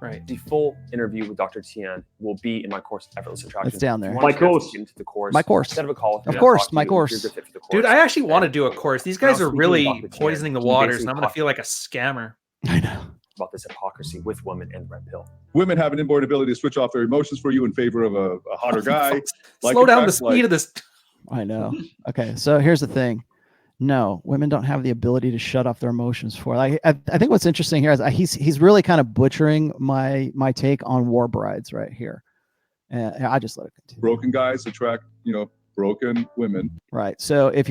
Right. The full interview with Dr. Tian will be in my course, Effortless Attraction. It's down there. If you want My a chance course. to get into the course. My course. Set up a call. Of course, my course. If you're a good fit for the course. Dude, I actually want to do a And course. These when I guys was are speaking with really Dr. Tian, poisoning the he waters, basically and I'm going to talked feel like a scammer. I know. about this hypocrisy with women and the red pill. Women have an inborn ability to switch off their emotions for you in favor of a hotter guy. Slow down the speed of this. I know. Okay, so here's the thing. No, women don't have the ability to shut off their emotions for. Like, I think what's interesting here is he's really kind of butchering my take on war brides right here. And I just let it continue. Broken guys attract, broken women. Right. So if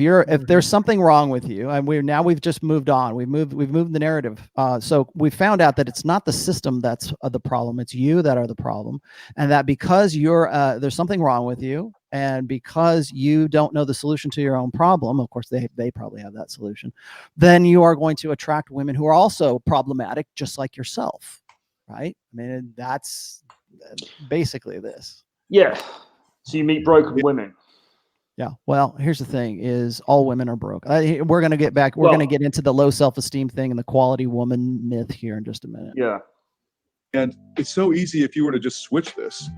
there's something wrong with you, and we've just moved on. We've moved the narrative. So we found out that it's not the system that's the problem. It's you that are the problem, and that because there's something wrong with you, and because you don't know the solution to your own problem, of course they probably have that solution, then you are going to attract women who are also problematic, just like yourself. Right. I mean, that's basically this. Yeah. So you meet broken women. Yeah. Well, here's the thing: is all women are broke. We're gonna get back. We're gonna get into the low self-esteem thing and the quality woman myth here in just a minute. Yeah. And it's so easy if you were to just switch this,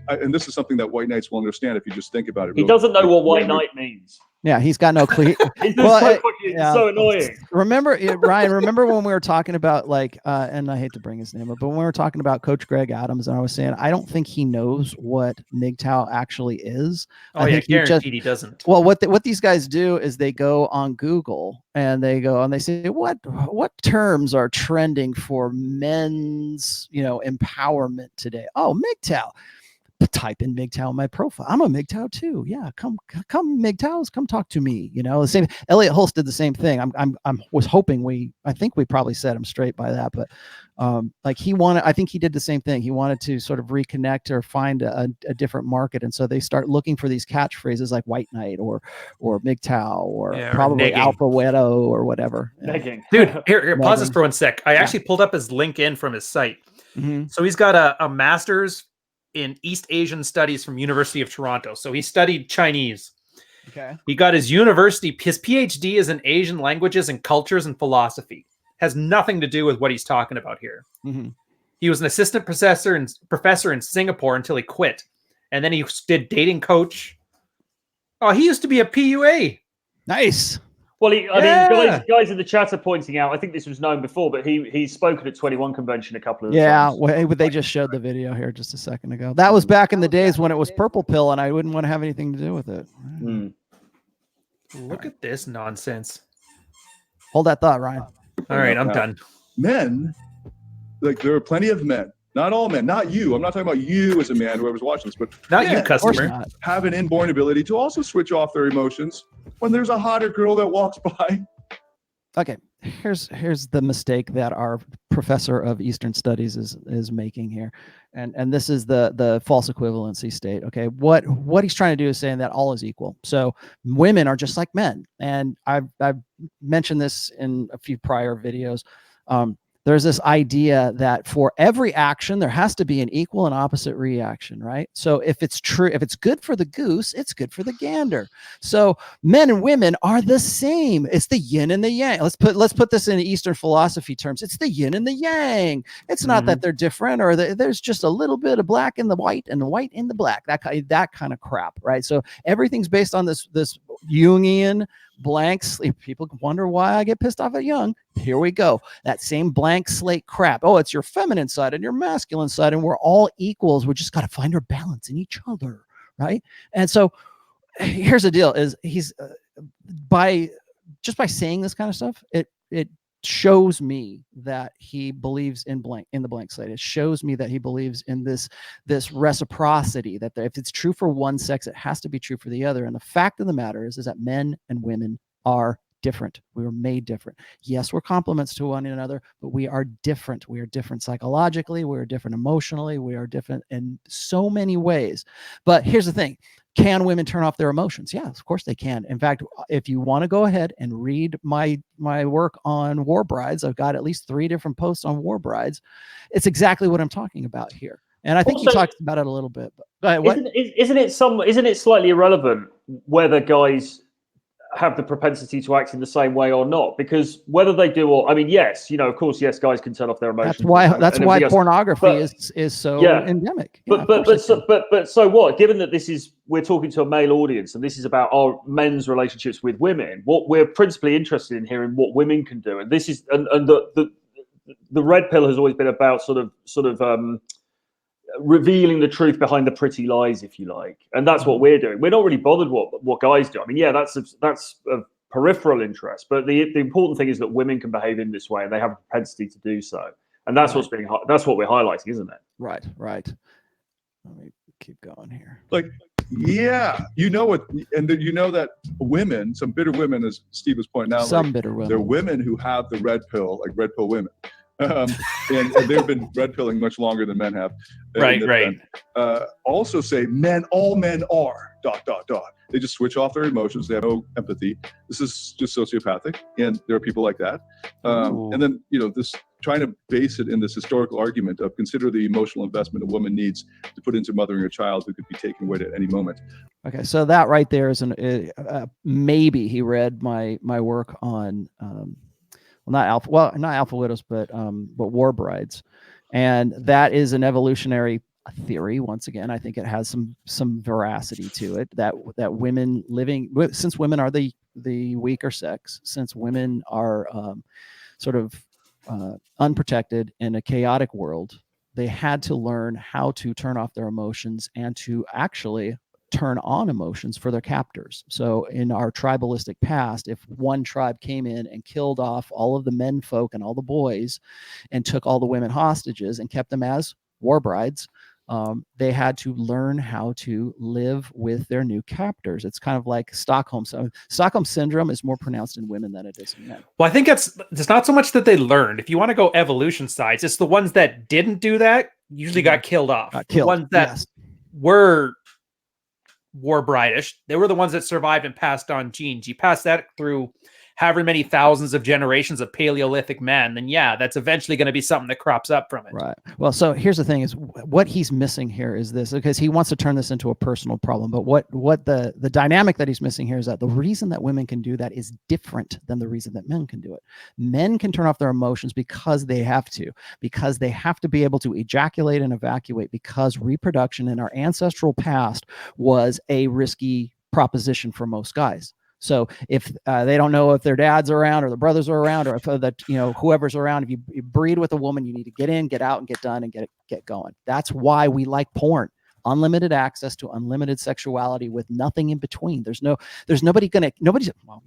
and this is something that white knights will understand if you just think about it. He doesn't know what white knight means. Yeah, he's got no clue. So annoying. Remember, Ryan, remember when we were talking about and I hate to bring his name up, but when we were talking about Coach Greg Adams, and I was saying, I don't think he knows what MGTOW actually is. Oh, yeah, guaranteed he doesn't. Well, what these guys do is they go on Google and they go and they say, what terms are trending for men's, empowerment today? Oh, MGTOW. Type in MGTOW in my profile. I'm a MGTOW too. Yeah, come MGTOWs, come talk to me. The same. Elliot Hulse did the same thing. I was hoping I think we probably set him straight by that, but I think he did the same thing. He wanted to sort of reconnect or find a different market, and so they start looking for these catchphrases like white knight or MGTOW or probably alpha wedo or whatever. Negging. Dude, here, pause this for 1 sec. I actually pulled up his LinkedIn from his site. Mm-hmm. So he's got a master's in East Asian Studies from University of Toronto. So he studied Chinese. Okay. He got his PhD is in Asian languages and cultures and philosophy. Has nothing to do with what he's talking about here. Mm-hmm. He was an assistant professor in Singapore until he quit. And then he did dating coach. Oh, he used to be a PUA. Nice. Well, I mean, guys in the chat are pointing out, I think this was known before, but he's spoken at 21 Convention a couple of times. Yeah, well, they just showed the video here just a second ago. That was back in the days when it was purple pill and I wouldn't want to have anything to do with it. Look at this nonsense. Hold that thought, Ryan. All right, I'm done. Men, there are plenty of men, not all men, not you. I'm not talking about you as a man, whoever's watching this, but not you, customer. Have an inborn ability to also switch off their emotions when there's a hotter girl that walks by. Okay, here's the mistake that our professor of Eastern Studies is making here, and this is the false equivalency state. Okay, what he's trying to do is saying that all is equal. So women are just like men, and I've mentioned this in a few prior videos. There's this idea that for every action, there has to be an equal and opposite reaction, right? So if it's true, if it's good for the goose, it's good for the gander. So men and women are the same. It's the yin and the yang. Let's put this in Eastern philosophy terms. It's the yin and the yang. It's not that they're different or there's just a little bit of black in the white and the white in the black. That kind of crap, right? So everything's based on this Jungian blank slate. People wonder why I get pissed off at Jung. Here we go. That same blank slate crap. Oh, it's your feminine side and your masculine side, and we're all equals. We just got to find our balance in each other, right? And so here's the deal: is he's by saying this kind of stuff, it shows me that he believes in the blank slate. It shows me that he believes in this reciprocity, that if it's true for one sex, it has to be true for the other. And the fact of the matter is that men and women are different. We were made different. Yes, we're complements to one another, but we are different. We are different psychologically. We are different emotionally. We are different in so many ways. But here's the thing. Can women turn off their emotions? Yeah, of course they can. In fact, if you want to go ahead and read my work on war brides, I've got at least 3 different posts on war brides. It's exactly what I'm talking about here. And I think you talked about it a little bit. But go ahead, what? Isn't it slightly irrelevant whether guys have the propensity to act in the same way or not, because whether they do or, I mean, yes, of course, yes, guys can turn off their emotions. That's why pornography is so endemic. But so what? Given that we're talking to a male audience, and this is about our men's relationships with women, what we're principally interested in hearing what women can do, and this is and the red pill has always been about sort of revealing the truth behind the pretty lies, if you like, and that's what we're doing. We're not really bothered what guys do. I mean, that's a peripheral interest, but the important thing is that women can behave in this way, and they have a propensity to do so, and that's what we're highlighting, isn't it? Right. Let me keep going here. Like, yeah, and that women, some bitter women, as Steve was pointing out, bitter women. They're women who have the red pill, like red pill women. And they've been red pilling much longer than men have. Right. Also say all men are ... They just switch off their emotions. They have no empathy. This is just sociopathic, and there are people like that. And then this trying to base it in this historical argument of consider the emotional investment a woman needs to put into mothering a child who could be taken away at any moment. Okay, so that right there is maybe he read my work on. Not alpha widows, but war brides, and that is an evolutionary theory. Once again, I think it has some veracity to it. That women since women are the weaker sex, since women are sort of unprotected in a chaotic world, they had to learn how to turn off their emotions and to actually turn on emotions for their captors. So in our tribalistic past, if one tribe came in and killed off all of the men folk and all the boys and took all the women hostages and kept them as war brides, they had to learn how to live with their new captors. It's kind of like Stockholm. So Stockholm syndrome is more pronounced in women than it is in men. Well, I think it's not so much that they learned. If you want to go evolution sides, it's the ones that didn't do that usually got killed off. The ones that were war bride-ish, they were the ones that survived and passed on genes. You pass that through however many thousands of generations of Paleolithic men, then that's eventually going to be something that crops up from it. Right. Well, so here's the thing is what he's missing here is this, because he wants to turn this into a personal problem. But what the dynamic that he's missing here is that the reason that women can do that is different than the reason that men can do it. Men can turn off their emotions because they have to be able to ejaculate and evacuate, because reproduction in our ancestral past was a risky proposition for most guys. So if they don't know if their dad's around or the brothers are around, or if whoever's around, if you breed with a woman, you need to get in, get out, and get done and get going. That's why we like porn. Unlimited access to unlimited sexuality with nothing in between.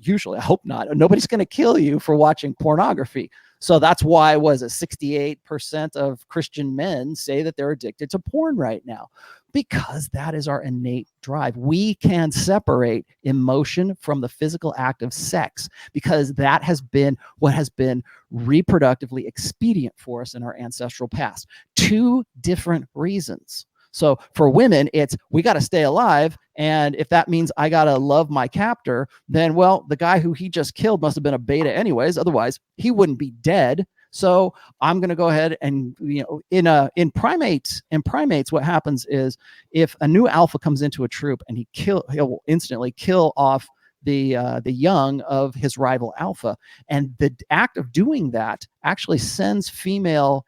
Usually, I hope not. Nobody's going to kill you for watching pornography. So that's why 68% of Christian men say that they're addicted to porn right now, because that is our innate drive. We can separate emotion from the physical act of sex, because that has been what has been reproductively expedient for us in our ancestral past. Two different reasons. So for women, it's we got to stay alive. And if that means I got to love my captor, then, well, the guy who he just killed must have been a beta anyways. Otherwise, he wouldn't be dead. So I'm going to go ahead and, in primates, what happens is if a new alpha comes into a troop and he'll instantly kill off the young of his rival alpha. And the act of doing that actually sends female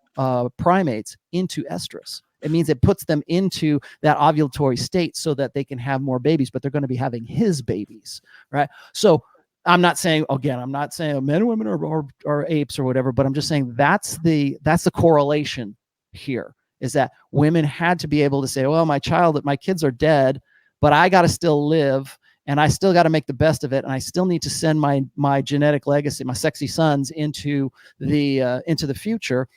primates into estrus. It means it puts them into that ovulatory state so that they can have more babies, but they're going to be having his babies, right? So I'm not saying men and women are apes or whatever, but I'm just saying that's the correlation here, is that women had to be able to say, well, my kids are dead, but I got to still live, and I still got to make the best of it, and I still need to send my genetic legacy, my sexy sons into the future.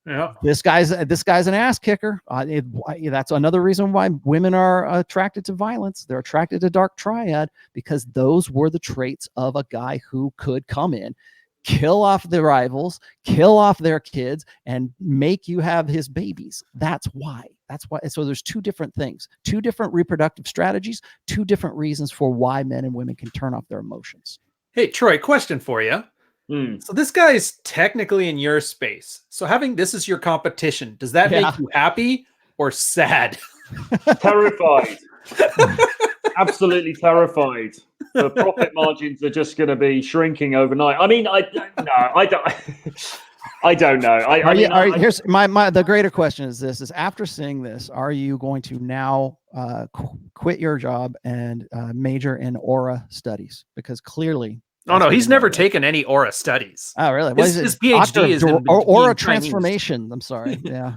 Yeah, this guy's an ass kicker. That's another reason why women are attracted to violence. They're attracted to dark triad, because those were the traits of a guy who could come in, kill off the rivals, kill off their kids, and make you have his babies. That's why. So there's two different things, two different reproductive strategies, two different reasons for why men and women can turn off their emotions. Hey, Troy, question for you. So this guy's technically in your space. So having this as your competition, does that make you happy or sad? Terrified. Absolutely terrified. the profit margins are just going to be shrinking overnight. I mean, I don't. I don't know. Here's the greater question is this: is after seeing this, are you going to now quit your job and major in aura studies? Because clearly, oh no, he's never taken any aura studies. Oh really? His PhD is in aura transformation. I'm sorry. Yeah.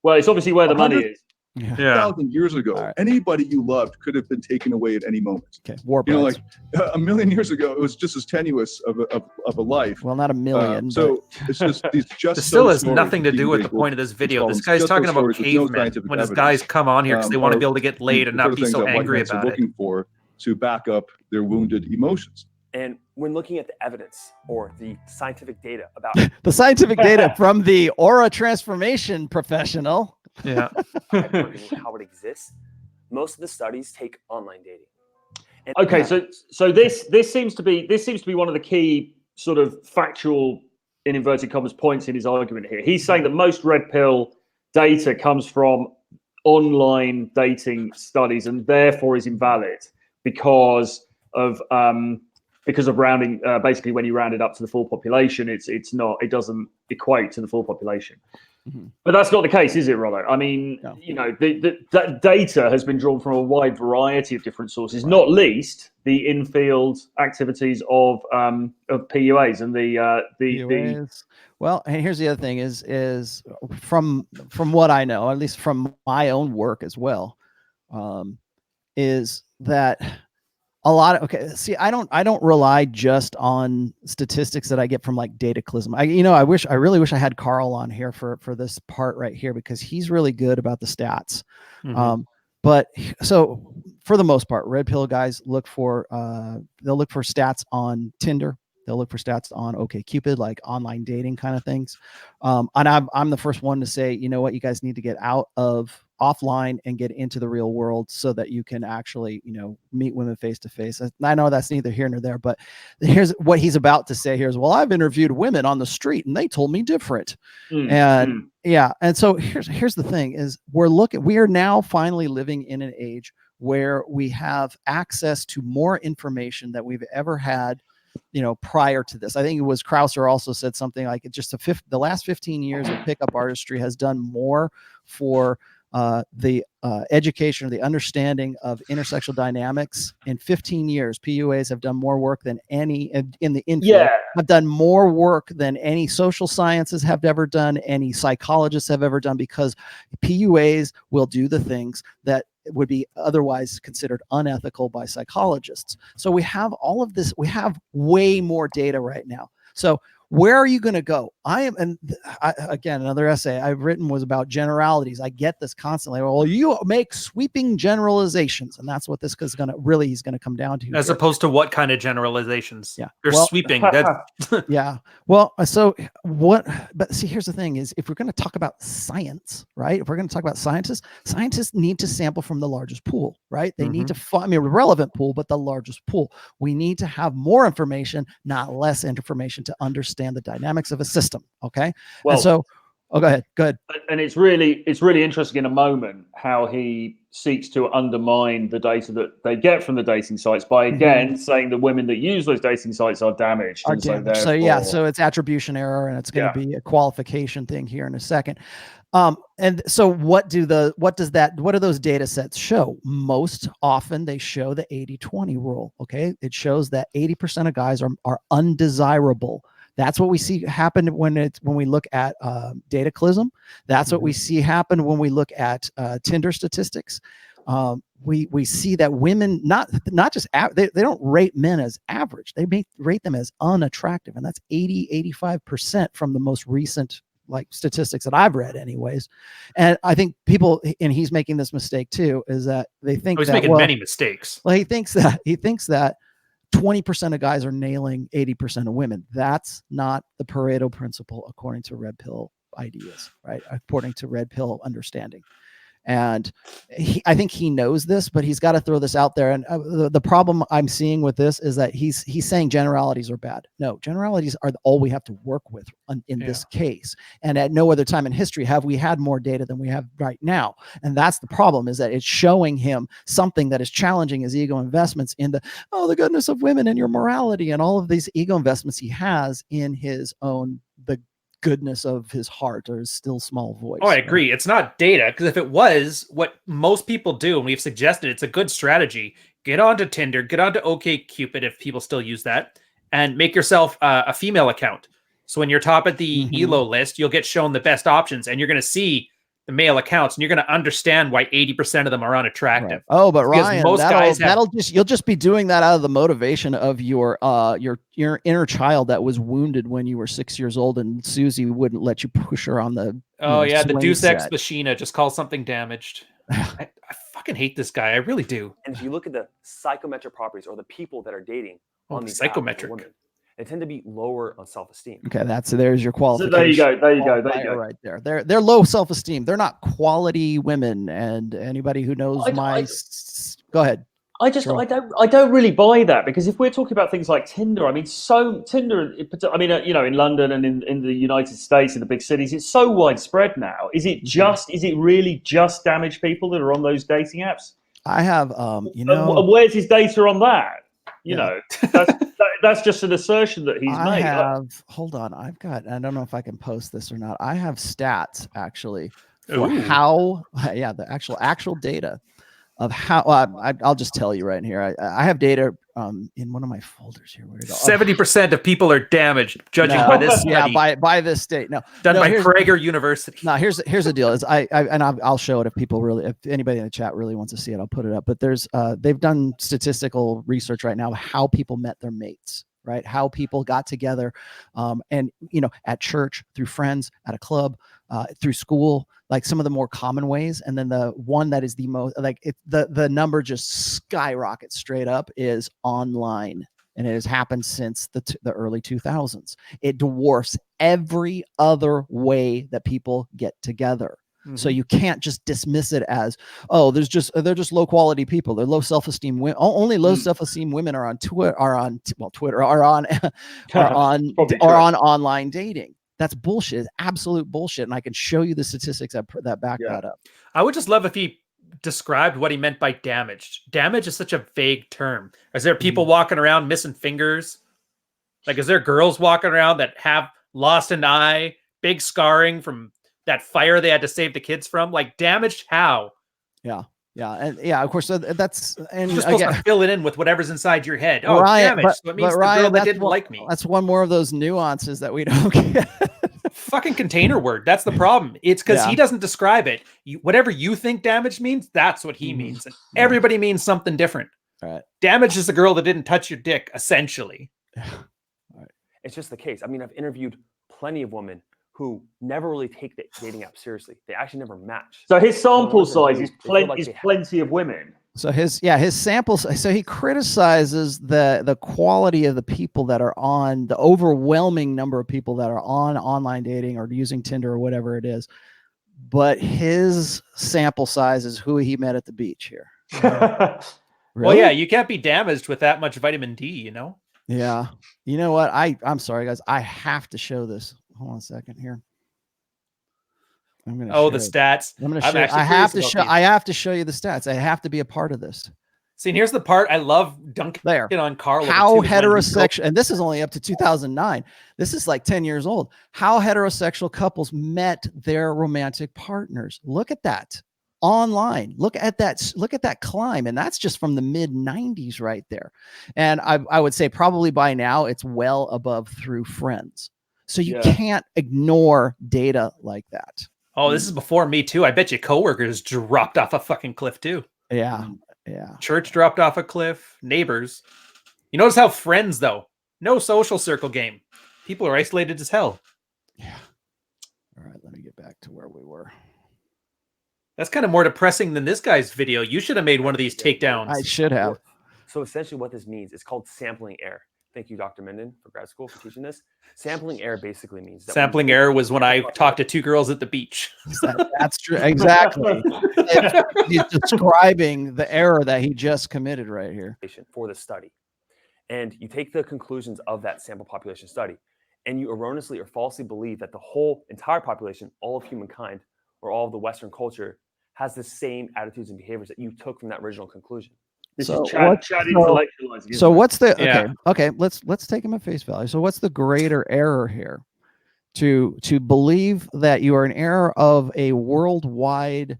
Well, it's obviously where the money is. Yeah. 1,000 years ago, anybody you loved could have been taken away at any moment. Okay, war brides. Like 1,000,000 years ago, it was just as tenuous of a life. Well, not 1,000,000. So it's just these just. This still has nothing to do with the point of this video. This guy's talking about cavemen when his guys come on here because they want to be able to get laid and not be so angry about it. Looking for to back up their wounded emotions. And when looking at the evidence or the scientific data about the scientific data from the aura transformation professional, how it exists, most of the studies take online dating. And okay, so this seems to be one of the key sort of factual, in inverted commas, points in his argument here. He's saying that most red pill data comes from online dating studies and therefore is invalid because of rounding. Basically, when you round it up to the full population, it doesn't equate to the full population. Mm-hmm. But that's not the case, is it, Rollo? I mean, no. That data has been drawn from a wide variety of different sources, not least the in-field activities of PUAs and the PUAs. Well, and here's the other thing: is from what I know, at least from my own work as well, is that. I don't rely just on statistics that I get from like Dataclysm. I really wish I had Carl on here for this part right here, because he's really good about the stats. Mm-hmm. But so for the most part, red pill guys they'll look for stats on Tinder. They'll look for stats on OkCupid, like online dating kind of things. And I'm the first one to say, you know what, you guys need to get out of offline and get into the real world so that you can actually, meet women face to face. I know that's neither here nor there, but here's what he's about to say here is, well, I've interviewed women on the street and they told me different. And so here's the thing is we are now finally living in an age where we have access to more information that we've ever had, prior to this. I think it was Krauser also said something like the last 15 years of pickup artistry has done more for the education or the understanding of intersexual dynamics in 15 years. PUAs have done more work than any in the infield. Have done more work than any social sciences have ever done, any psychologists have ever done, because PUAs will do the things that would be otherwise considered unethical by psychologists. So we have all of this. We have way more data right now. So where are you going to go? Again, another essay I've written was about generalities. I get this constantly. Well, you make sweeping generalizations, and that's what this is going to he's going to come down to. As opposed to what kind of generalizations? Yeah, they're sweeping. Yeah. Well, so what? But see, here's the thing: is if we're going to talk about science, right? If we're going to talk about scientists need to sample from the largest pool, right? They need to find a relevant pool, but the largest pool. We need to have more information, not less information, to understand the dynamics of a system. Okay. Well, and so, go ahead. And it's really interesting in a moment how he seeks to undermine the data that they get from the dating sites by again saying the women that use those dating sites are damaged. So it's attribution error, and it's going to be a qualification thing here in a second. And so what do those data sets show? Most often they show the 80-20 rule. Okay. It shows that 80% of guys are undesirable. That's what we see happen when we look at Dataclysm. That's what we see happen when we look at Tinder statistics. We see that women not just they don't rate men as average. They rate them as unattractive, and that's 85% from the most recent statistics that I've read anyways. And I think people, and he's making this mistake too, is that they think he's making many mistakes. Well, he thinks that 20% of guys are nailing 80% of women. That's not the Pareto principle according to red pill ideas, right? According to red pill understanding. And I think he knows this, but he's got to throw this out there. And the problem I'm seeing with this is that he's saying generalities are bad. No, generalities are all we have to work with in this case. And at no other time in history have we had more data than we have right now. And that's the problem, is that it's showing him something that is challenging his ego investments in the goodness of women and your morality and all of these ego investments he has in his own, the goodness of his heart or his still small voice. Oh, I agree. It's not data, because if it was, what most people do, and we've suggested it's a good strategy, get onto Tinder, get onto OkCupid if people still use that, and make yourself a female account. So when you're top at the ELO list, you'll get shown the best options, and you're going to see the male accounts, and you're going to understand why 80% of them are unattractive. Right. Oh, but Ryan, you'll just be doing that out of the motivation of your inner child that was wounded when you were 6 years old, and Susie wouldn't let you push her on the the Deus Ex Machina, just call something damaged. I fucking hate this guy. I really do. And if you look at the psychometric properties, or the people that are dating on these psychometric women, they tend to be lower on self-esteem. Okay, there's your qualification. So there you go. Right there. They're low self-esteem. They're not quality women. And anybody who knows go ahead. I don't really buy that, because if we're talking about things like Tinder, I mean, in London and in the United States, in the big cities, it's so widespread now. Is it really just damaged people that are on those dating apps? I have, and where's his data on that? That's just an assertion that he's made. Hold on. I don't know if I can post this or not. I have stats actually for how, the actual data of how, I'll just tell you right here. I have data in one of my folders here. 70% of people are damaged, judging by this study. Yeah, by this state. No, done by Prager University. No, here's the deal. Is I'll show it if anybody in the chat really wants to see it, I'll put it up. But there's they've done statistical research right now of how people met their mates, right? How people got together, and at church, through friends, at a club, through school, like some of the more common ways. And then the one that is the most, the number just skyrockets straight up, is online. And it has happened since the early 2000s. It dwarfs every other way that people get together. So you can't just dismiss it as, they're just low quality people. They're low self-esteem women. Only low self-esteem women are on Twitter, are on online dating. That's bullshit. It's absolute bullshit. And I can show you the statistics that back that up. I would just love if he described what he meant by damaged. Damage is such a vague term. Is there people walking around missing fingers? Like, is there girls walking around that have lost an eye, big scarring from that fire they had to save the kids from? Like, damaged how? Yeah. And of course, that's, and you're supposed to fill it in with whatever's inside your head. Ryan, damaged. So it means Ryan, the girl that didn't like me. That's one more of those nuances that we don't get. Fucking container word. That's the problem. It's because he doesn't describe it. Whatever you think damage means, that's what he means. And everybody means something different. All right. Damage is the girl that didn't touch your dick, essentially. All right. It's just the case. I mean, I've interviewed plenty of women who never really take the dating app seriously. They actually never match. So his sample size is plenty of women. So his samples. So he criticizes the quality of the people that are on, the overwhelming number of people that are on online dating or using Tinder or whatever it is. But his sample size is who he met at the beach here. Really? Well, yeah, you can't be damaged with that much vitamin D, Yeah. You know what? I'm sorry, guys. I have to show this. Hold on a second here. I'm going to the stats. I'm going to show. I have to show you the stats. I have to be a part of this. See, and here's the part I love dunking on Carl. How heterosexual, and this is only up to 2009. This is like 10 years old. How heterosexual couples met their romantic partners. Look at that online. Look at that climb. And that's just from the mid 90s right there. And I would say probably by now it's well above through friends. So you can't ignore data like that. Oh, this is before me too. I bet you coworkers dropped off a fucking cliff too. Yeah. Church dropped off a cliff. Neighbors. You notice how friends, though, no social circle game. People are isolated as hell. Yeah. All right, let me get back to where we were. That's kind of more depressing than this guy's video. You should have made one of these takedowns. I should have. So essentially what this means is called sampling error. thank you, Dr. Menden, for grad school for teaching this. Sampling error basically means that Sampling error was when I talked to two girls at the beach. That's true. Exactly. He's describing the error that he just committed right here. For the study. And you take the conclusions of that sample population study, and you erroneously or falsely believe that the whole entire population, all of humankind, or all of the Western culture, has the same attitudes and behaviors that you took from that original conclusion. This is Chad intellectualizing. So what's the Yeah. okay? Let's take him at face value. So what's the greater error here? To believe that you are an error of a worldwide,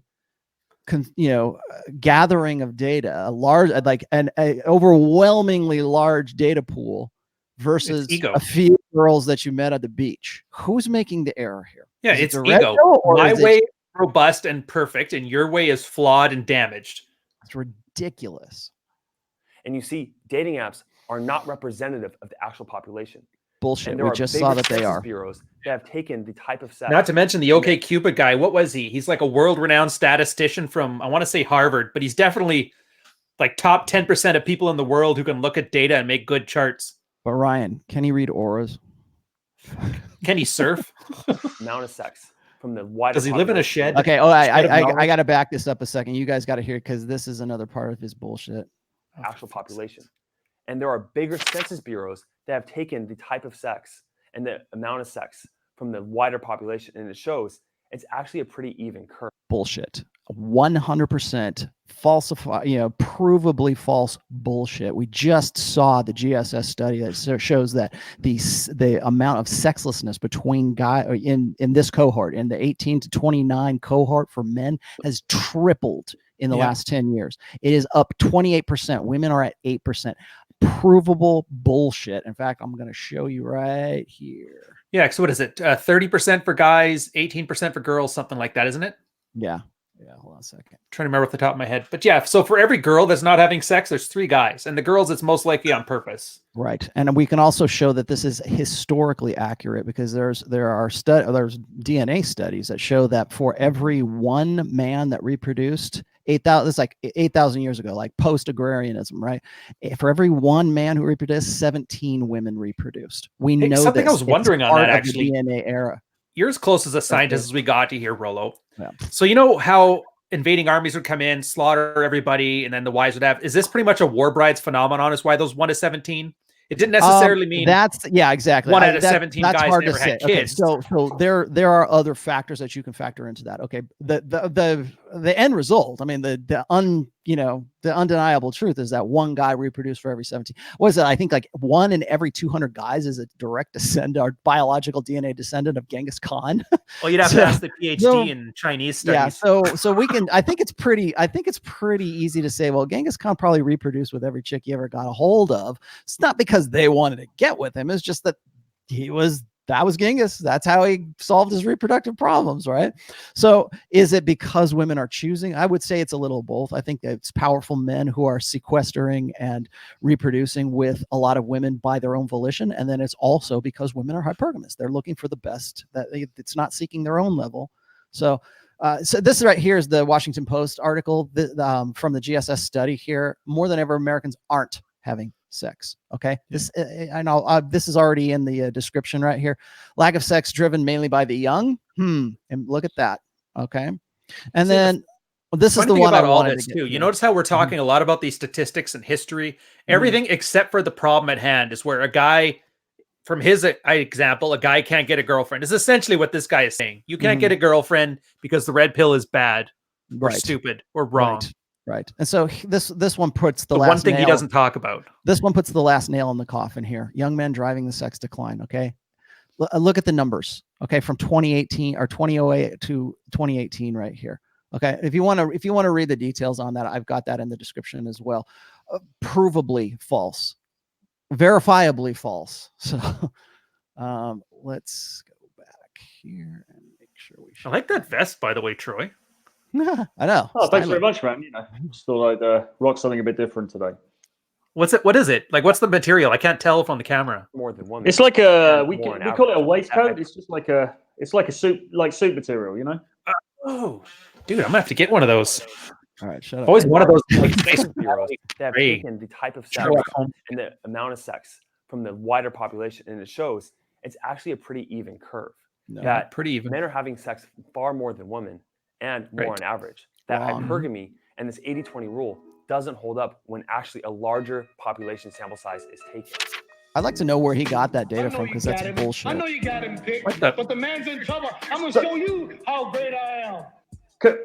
gathering of data, a large, like an overwhelmingly large data pool, versus ego. a few girls that you met at the beach. Who's making the error here? Yeah, Is it it's the red ego. pill, or My is it- way is robust and perfect, and your way is flawed and damaged. It's ridiculous. And you see, dating apps are not representative of the actual population. Bullshit. And there We are just bigger saw that they census are. bureaus that have taken the type of sex. Not to mention the OkCupid guy. What was he? He's like a world-renowned statistician from, I want to say Harvard, but he's definitely like top 10% of people in the world who can look at data and make good charts. But Ryan, can he read auras? Can he surf? amount of sex from the wider. Does he live in a population. shed? Okay. Shed of I knowledge? got to back this up a second. You guys got to hear, because this is another part of his bullshit. Actual population. And there are bigger census bureaus that have taken the type of sex and the amount of sex from the wider population, and it shows it's actually a pretty even curve. Bullshit. 100% falsify, provably false bullshit. We just saw the GSS study that shows that the amount of sexlessness between in this cohort, in the 18 to 29 cohort for men, has tripled in the last 10 years. It is up 28%. Women are at 8%. Provable bullshit. In fact, I'm going to show you right here. Yeah. So what is it? 30% for guys, 18% for girls, something like that, isn't it? Yeah. Hold on a second. Trying to remember off the top of my head. But yeah, so for every girl that's not having sex, there's 3 guys. And the girls, it's most likely on purpose. Right. And we can also show that this is historically accurate, because there's DNA studies that show that for every one man that reproduced, 8,000, it's like 8,000 years ago, like post-agrarianism, right? For every one man who reproduced, 17 women reproduced. We know something this. I was wondering on that, actually. The DNA era. You're as close as a scientist as we got to here, Rollo. Yeah. So you know how invading armies would come in, slaughter everybody, and then the wives would have. Is this pretty much a war brides phenomenon? Is why those 1 to 17? It didn't necessarily mean that's exactly 1 out of 17 that's guys hard never to had say. kids. Okay, so there are other factors that you can factor into that. Okay, the end result, I mean, the undeniable truth is that one guy reproduced for every 17. What is it? I think like 1 in every 200 guys is a direct descendant or biological DNA descendant of Genghis Khan. Well, you'd have to ask the PhD in Chinese studies. Yeah, so we can. I think it's pretty easy to say, well, Genghis Khan probably reproduced with every chick he ever got a hold of. It's not because they wanted to get with him. It's just that that was Genghis. That's how he solved his reproductive problems, right? So is it because women are choosing? I would say it's a little both. I think it's powerful men who are sequestering and reproducing with a lot of women by their own volition. And then it's also because women are hypergamous. They're looking for the best, that it's not seeking their own level. So this right here is the Washington Post article from the GSS study here. More than ever, Americans aren't having sex. Okay. This this is already in the description right here. Lack of sex driven mainly by the young. And look at that. Okay. And then this is the one about I all wanted this to too. get You notice how we're talking a lot about these statistics and history, everything except for the problem at hand is where a guy, from his example, a guy can't get a girlfriend. Is essentially what this guy is saying. You can't get a girlfriend because the red pill is bad or stupid or wrong. Right. And so this one puts the one thing he doesn't talk about. This one puts the last nail in the coffin here. Young men driving the sex decline. Okay. Look at the numbers. Okay. From 2018 or 2008 to 2018 right here. Okay. If you want to read the details on that, I've got that in the description as well. Provably false, verifiably false. So let's go back here and make sure we show. I like that vest, by the way, Troy. I know. Oh, thanks very much, man. Just thought I'd rock something a bit different today. What's it? What is it? Like, what's the material? I can't tell from the camera. More than one. It's like we call it a waistcoat. It's just like a suit material, you know. Oh, dude, I'm gonna have to get one of those. All right, shut up. Always one of those. Bureaus that have taken the type of sex and the amount of sex from the wider population, and it shows it's actually a pretty even curve. No. That Pretty even. men are having sex far more than women, and more Right. on average. That Wrong. hypergamy and this 80-20 rule doesn't hold up when actually a larger population sample size is taken. I'd like to know where he got that data from, because that's bullshit. I know you got him picked, What the- but the man's in trouble. I'm gonna show you how great I am.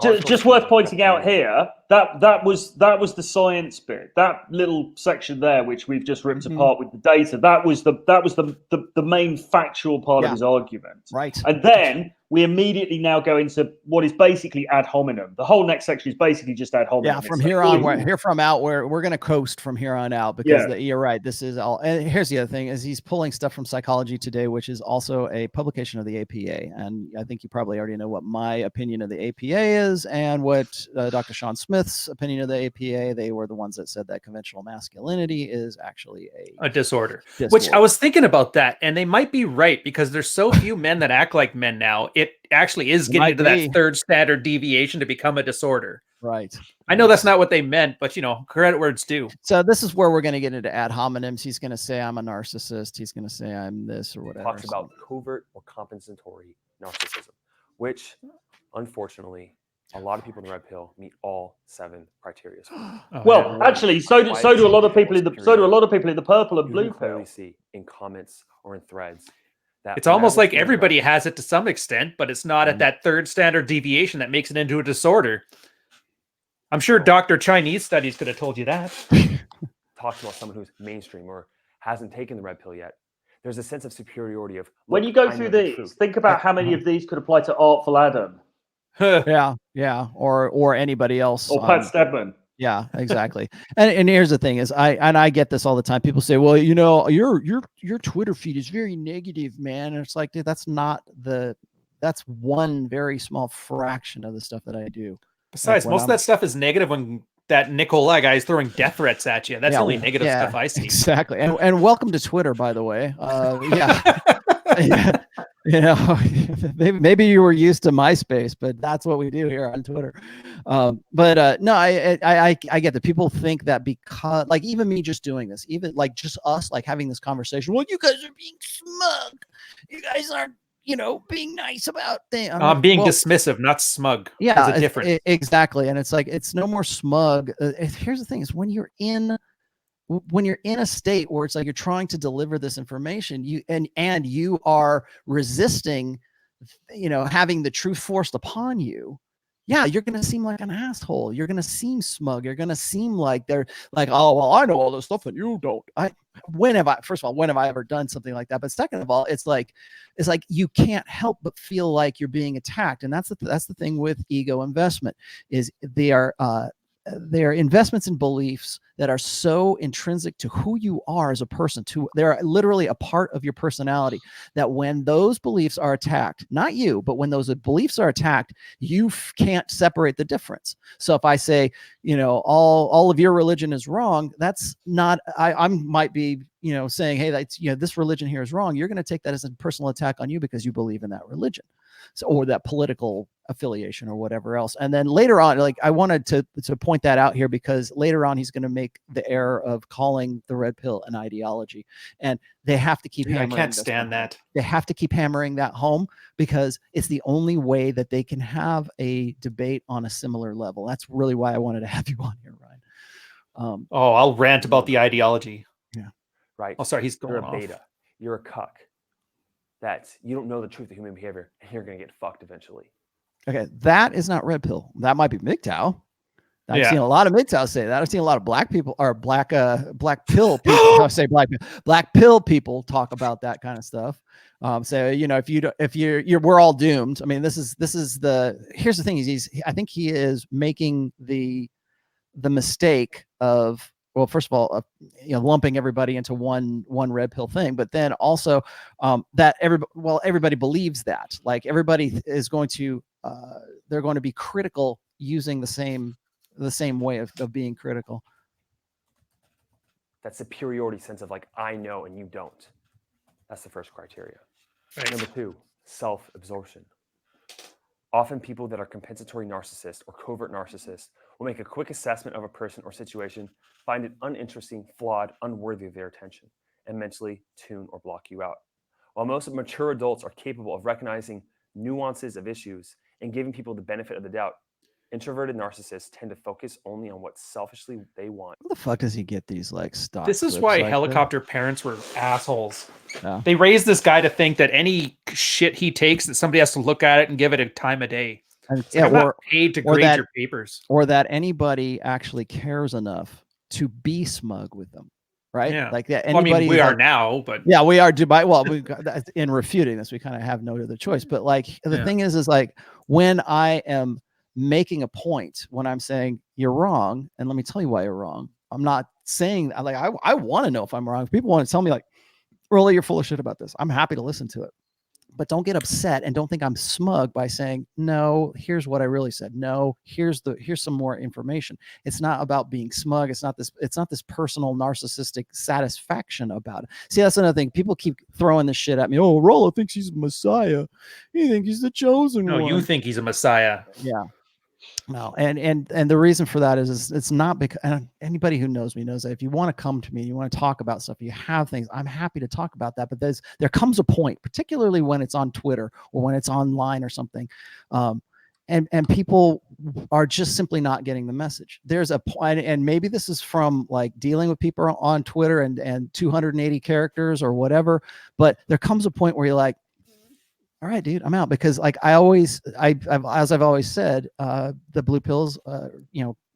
Just worth pointing out here that was the science bit. That little section there, which we've just ripped apart with the data, that was the main factual part of his argument. Right. And then we immediately now go into what is basically ad hominem. The whole next section is basically just ad hominem. Yeah, from here on, we're gonna coast from here on out, because you're right. This is all. And here's the other thing: is he's pulling stuff from Psychology Today, which is also a publication of the APA. And I think you probably already know what my opinion of the APA is, and what Dr. Sean Smith's opinion of the APA. They were the ones that said that conventional masculinity is actually a disorder. Which I was thinking about that, and they might be right, because there's so few men that act like men now. It actually is getting into that third standard deviation to become a disorder. Right. I know that's not what they meant, but credit where it's due. So this is where we're going to get into ad hominems. He's going to say I'm a narcissist. He's going to say I'm this or whatever. Talks about covert or compensatory narcissism, which unfortunately a lot of people in the red pill meet all 7 criteria. Well, actually, so do a lot of people in the purple and blue pill. Clearly see in comments or in threads that it's almost like everybody has it to some extent, but it's not at that third standard deviation that makes it into a disorder. I'm sure Dr. Chinese Studies could have told you that. Talks about someone who's mainstream or hasn't taken the red pill yet. There's a sense of superiority of when you go through these, think about how many of these could apply to Artful Adam. yeah, or anybody else, or Pat Stedman. Yeah, exactly. and here's the thing: is I get this all the time. People say, "Well, your Twitter feed is very negative, man." And it's like, dude, that's one very small fraction of the stuff that I do. Besides, most of that stuff is negative when that Nikolai guy is throwing death threats at you. That's the only negative stuff I see. Exactly. And welcome to Twitter, by the way. Maybe you were used to MySpace, but that's what we do here on Twitter. No, I get that people think that because, like, even me just doing this, even like just us like having this conversation, well, you guys are being smug. You guys aren't, being nice about things. Being dismissive, not smug. Yeah, There's a difference. Exactly. And it's like, it's no more smug. Here's the thing: is when you're in a state where it's like you're trying to deliver this information, and you are resisting, having the truth forced upon you. Yeah, you're going to seem like an asshole. You're going to seem smug. You're going to seem like they're like, oh, well, I know all this stuff and you don't. First of all, when have I ever done something like that? But second of all, it's like you can't help but feel like you're being attacked. And that's the thing with ego investment, is they are investments in beliefs that are so intrinsic to who you are as a person. They're literally a part of your personality, that when those beliefs are attacked, not you, but when those beliefs are attacked, you can't separate the difference. So if I say, all of your religion is wrong, that's not, I might be, saying, hey, that's, this religion here is wrong. You're going to take that as a personal attack on you because you believe in that religion. So, or that political affiliation or whatever else. And then later on, like, I wanted to point that out here, because later on he's going to make the error of calling the red pill an ideology, and they have to keep hammering. I can't stand that. They have to keep hammering that home, because it's the only way that they can have a debate on a similar level. That's really why I wanted to have you on here, Ryan. I'll rant about the ideology. Yeah. Right. Oh, sorry, he's going You're a off. beta. You're a cuck. That you don't know the truth of human behavior, and you're going to get fucked eventually. Okay, that is not red pill. That might be MGTOW. I've seen a lot of MGTOW say that. I've seen a lot of black people, or black pill people. I say black pill people talk about that kind of stuff. So we're all doomed. I mean, here's the thing: I think he is making the mistake of, well, first of all, lumping everybody into one red pill thing, but then also that everybody believes that, like, everybody is going to they're going to be critical using the same way of being critical. That superiority sense of, like, I know and you don't. That's the first criteria. Right. Number 2, self-absorption. Often people that are compensatory narcissists or covert narcissists will make a quick assessment of a person or situation, find it uninteresting, flawed, unworthy of their attention. and mentally tune or block you out. While most mature adults are capable of recognizing nuances of issues and giving people the benefit of the doubt, introverted narcissists tend to focus only on what selfishly they want. Where the fuck does he get these like stock? This is clips why like helicopter parents were assholes. Yeah. They raised this guy to think that any shit he takes, that somebody has to look at it and give it a time of day. This? Like, I'm not paid to grade your papers. Or that anybody actually cares enough to be smug with them, right? Yeah. Like that. Well, I mean, we like, are now, but yeah, we are Dubai. Well, we in refuting this, we kind of have no other choice. But like the thing is like when I am making a point, when I'm saying you're wrong, and let me tell you why you're wrong. I'm not saying like I want to know if I'm wrong. If people want to tell me like, Rolly, you're full of shit about this, I'm happy to listen to it. But don't get upset and don't think I'm smug by saying, no, here's what I really said. No, here's some more information. It's not about being smug. It's not this personal narcissistic satisfaction about it. See, that's another thing. People keep throwing this shit at me. Oh, Rollo thinks he's a messiah. He thinks he's the chosen one. No, you think he's a messiah. Yeah. No, and the reason for that is it's not because, and anybody who knows me knows that if you want to come to me, you want to talk about stuff, you have things, I'm happy to talk about that. But there comes a point, particularly when it's on Twitter or when it's online or something, and people are just simply not getting the message. There's a point, and maybe this is from like dealing with people on Twitter and 280 characters or whatever, but there comes a point where you're like, all right, dude, I'm out. Because like as I've always said, the blue pills,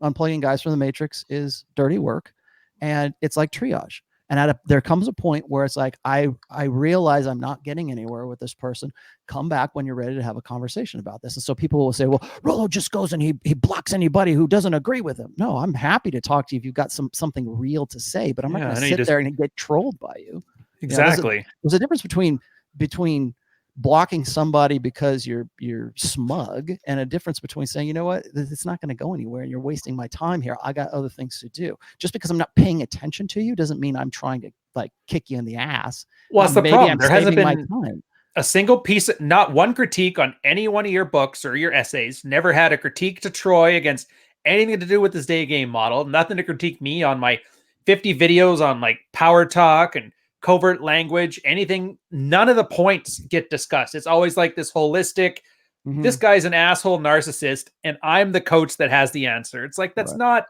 unplugging guys from the matrix is dirty work, and it's like triage. And there comes a point where it's like, I realize I'm not getting anywhere with this person. Come back when you're ready to have a conversation about this. And so people will say, well, Rollo just goes and he blocks anybody who doesn't agree with him. No, I'm happy to talk to you if you've got something real to say, but I'm not going to sit there and get trolled by you. Exactly. There's a difference between blocking somebody because you're smug, and a difference between saying, you know what, it's not going to go anywhere and you're wasting my time here. I got other things to do. Just because I'm not paying attention to you doesn't mean I'm trying to like kick you in the ass. Well, that's the problem. There hasn't been a single piece, not one critique on any one of your books or your essays. Never had a critique to Troy against anything to do with this day game model. Nothing to critique me on my 50 videos on like power talk and covert language, anything. None of the points get discussed. It's always like this holistic, this guy's an asshole narcissist and I'm the coach that has the answer. It's like, that's not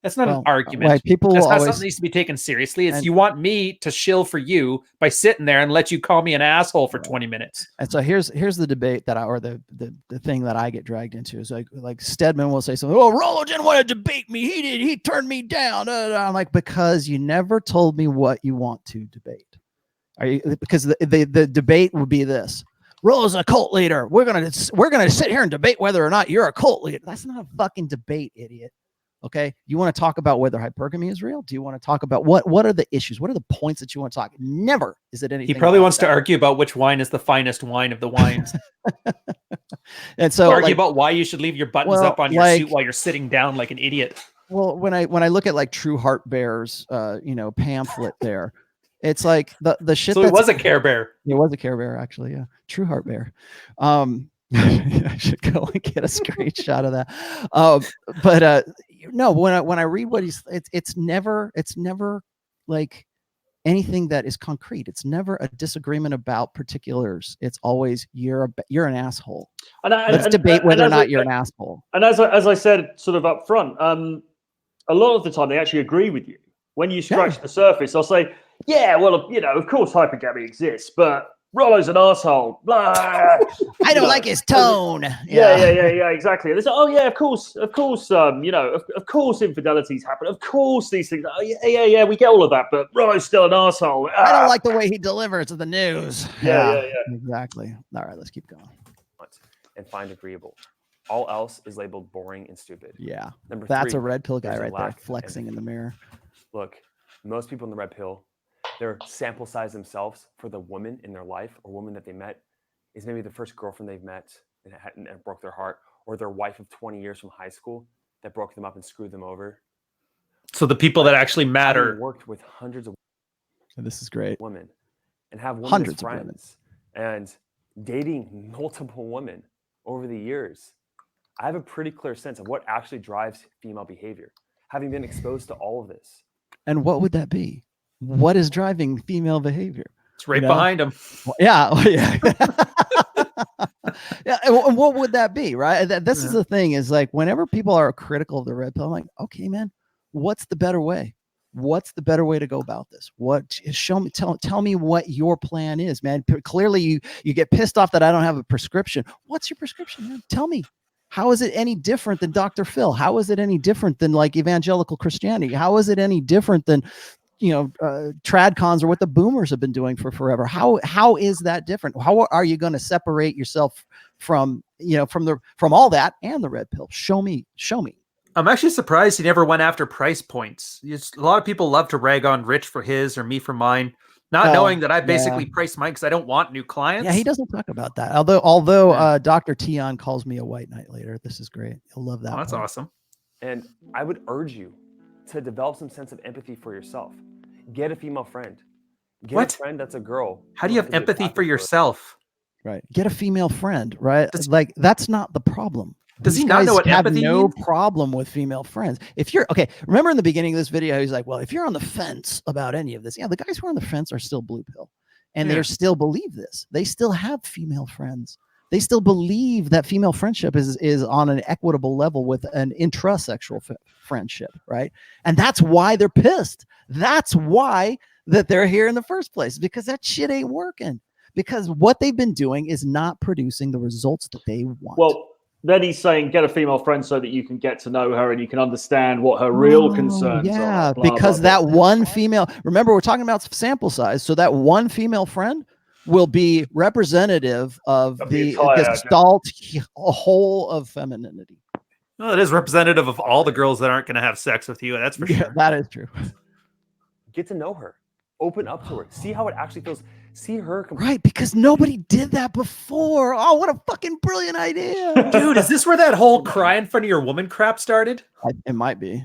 an argument. Right. People that's will not always, something that needs to be taken seriously. It's you want me to shill for you by sitting there and let you call me an asshole for 20 minutes. And so here's the debate that the thing that I get dragged into is like Stedman will say something. Oh, Rollo didn't want to debate me. He turned me down. I'm like, because you never told me what you want to debate. Because the debate would be this: Rollo's a cult leader. We're gonna sit here and debate whether or not you're a cult leader. That's not a fucking debate, idiot. Okay, you want to talk about whether hypergamy is real? Do you want to talk about what are the issues? What are the points that you want to talk? Never is it anything. He probably wants to argue about which wine is the finest wine of the wines. And so argue about why you should leave your buttons up on your suit while you're sitting down like an idiot. Well, when I look at like True Heart Bear's pamphlet there, it's like the shit. So it was a Care Bear. It was a Care Bear, actually. Yeah, True Heart Bear. I should go and get a screenshot of that. But no, when I read what it's never like anything that is concrete. It's never a disagreement about particulars. It's always you're an asshole. Let's debate whether or not you're an asshole. And as I said sort of up front, a lot of the time they actually agree with you. When you scratch the surface, I'll say, yeah, well, of course hypergamy exists, but Rollo's an asshole. Blah. I don't like his tone. Yeah, exactly. And they say, oh yeah, of course, of course infidelities happen. Of course these things. Oh, yeah, we get all of that, but Rollo's still an asshole. I don't like the way he delivers the news. Yeah. Exactly. All right, let's keep going. And find agreeable. All else is labeled boring and stupid. Yeah. Number That's three, a red pill guy right there, lack flexing in the mirror. Look, most people in the red pill, their sample size themselves for the woman in their life or woman that they met is maybe the first girlfriend they've met and broke their heart, or their wife of 20 years from high school that broke them up and screwed them over. So the people that actually matter. I've worked with hundreds of this is great. Women and have women Hundreds as friends and dating multiple women over the years. I have a pretty clear sense of what actually drives female behavior, having been exposed to all of this. And what would that be? what is driving female behavior? It's right behind him. Well, yeah. Yeah. Yeah. And what would that be? Right. This is the thing, is like, whenever people are critical of the red pill, I'm like, okay, man, what's the better way? What's the better way to go about this? Tell me what your plan is, man. Clearly you get pissed off that I don't have a prescription. What's your prescription, man? Tell me. How is it any different than Dr. Phil? How is it any different than like evangelical Christianity? How is it any different than, tradcons or what the boomers have been doing for forever? How is that different? How are you going to separate yourself from all that and the red pill? Show me. I'm actually surprised he never went after price points. A lot of people love to rag on Rich for his or me for mine, not knowing that I basically priced mine because I don't want new clients. Yeah, he doesn't talk about that. Although Dr. Tion calls me a white knight later. This is great. He'll love that. Oh, that's awesome. And I would urge you to develop some sense of empathy for yourself. Get a female friend. Get a friend that's a girl. How do you have empathy for yourself? Right. Get a female friend, right? Like, that's not the problem. Does he not know what empathy no means? Problem with female friends. If you're remember in the beginning of this video, he's like, well, if you're on the fence about any of this, the guys who are on the fence are still blue pill, and they still believe this. They still have female friends. They still believe that female friendship is on an equitable level with an intrasexual friendship, right? And that's why they're pissed. That's why that they're here in the first place, because that shit ain't working. Because what they've been doing is not producing the results that they want. Well, then he's saying get a female friend so that you can get to know her and you can understand what her real concerns are. Yeah, because that one female, remember, we're talking about sample size. So that one female friend will be representative of the gestalt whole of femininity. Well, it is representative of all the girls that aren't going to have sex with you. That's for sure. That is true. Get to know her. Open up to her. See how it actually feels. See her. Right, because nobody did that before. Oh, what a fucking brilliant idea. Dude, is this where that whole cry in front of your woman crap started? It might be.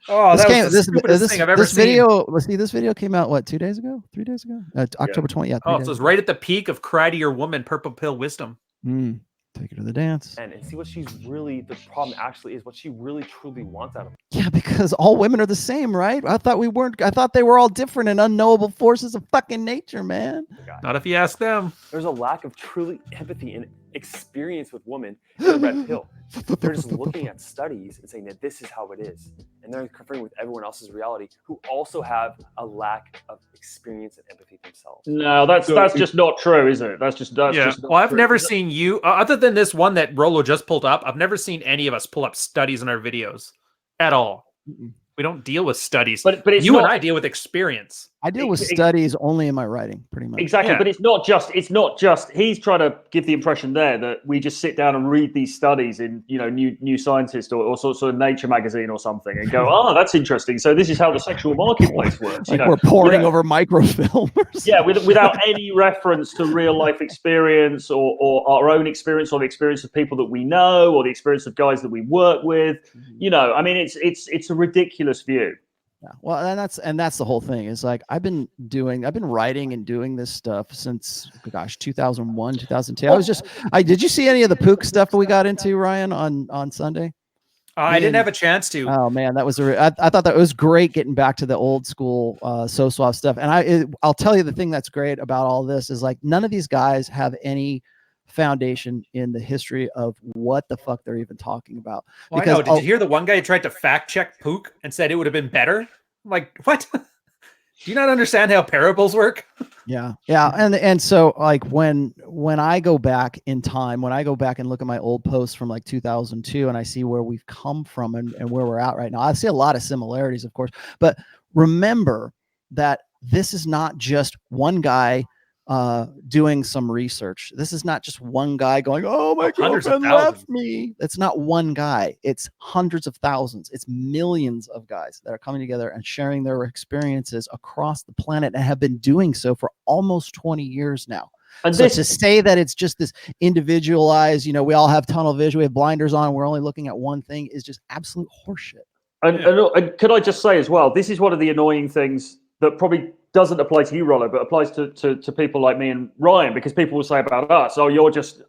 Oh, that was the stupidest thing I've ever seen. This video came out, what, 2 days ago? 3 days ago? October 20th. Yeah. Oh, so it's right at the peak of cry to your woman, purple pill wisdom. Take her to the dance. And see what she's really, the problem actually is what she really truly wants out of it. Yeah, because all women are the same, right? I thought they were all different and unknowable forces of fucking nature, man. Not if you ask them. There's a lack of truly empathy and experience with women in the red pill. They're just looking at studies and saying that this is how it is. And they're conferring with everyone else's reality who also have a lack of experience and empathy themselves. No, that's just not true, is it? That's just not well, I've never seen you, other than this one that Rolo just pulled up, I've never seen any of us pull up studies in our videos at all. We don't deal with studies. But you and I deal with experience. I deal with studies only in my writing, pretty much. Exactly, but it's not just. He's trying to give the impression there that we just sit down and read these studies in New Scientist or sort of Nature magazine or something and go, oh, that's interesting. So this is how the sexual marketplace works. Like we're poring over microfilm. Yeah, without any reference to real life experience or our own experience or the experience of people that we know or the experience of guys that we work with. I mean, it's a ridiculous view. Yeah. Well, and that's the whole thing. Is like I've been writing and doing this stuff since 2001, 2002. Did you see any of the Pook stuff that we got into, Ryan, on Sunday? I didn't have a chance to. Oh man, that was I thought that was great getting back to the old school So Suave stuff. And I'll tell you the thing that's great about all this is like none of these guys have any foundation in the history of what the fuck they're even talking about. Well, I know. Did you hear the one guy who tried to fact check Pook and said it would have been better? I'm like, what? Do you not understand how parables work? Yeah. And so like when I go back in time, when I go back and look at my old posts from like 2002 and I see where we've come from and where we're at right now, I see a lot of similarities, of course, but remember that this is not just one guy doing some research. This is not just one guy going, oh, my girlfriend left me. It's not one guy. It's hundreds of thousands. It's millions of guys that are coming together and sharing their experiences across the planet and have been doing so for almost 20 years now. And so to say that it's just this individualized, we all have tunnel vision, we have blinders on, we're only looking at one thing is just absolute horseshit. And could I just say as well, this is one of the annoying things that probably doesn't apply to you, Rollo, but applies to people like me and Ryan, because people will say about us, oh, you're just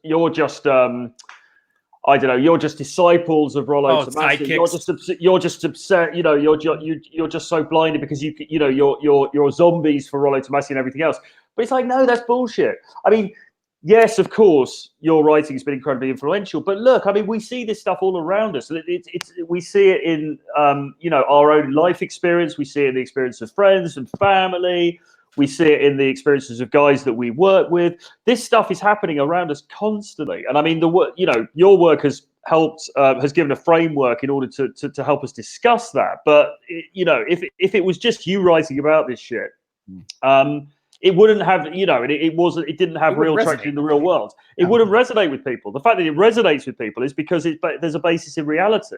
I don't know, you're just disciples of Rollo Tomassi. You're just upset. You know, you're just so blinded because you're zombies for Rollo Tomassi and everything else. But it's like, no, that's bullshit. I mean, yes, of course, your writing has been incredibly influential. But look, I mean, we see this stuff all around us. We see it in our own life experience. We see it in the experience of friends and family. We see it in the experiences of guys that we work with. This stuff is happening around us constantly. And I mean, your work has helped, has given a framework in order to help us discuss that. But if it was just you writing about this shit, it wouldn't have, it didn't have real traction in the real world. It wouldn't resonate with people. The fact that it resonates with people is because there's a basis in reality.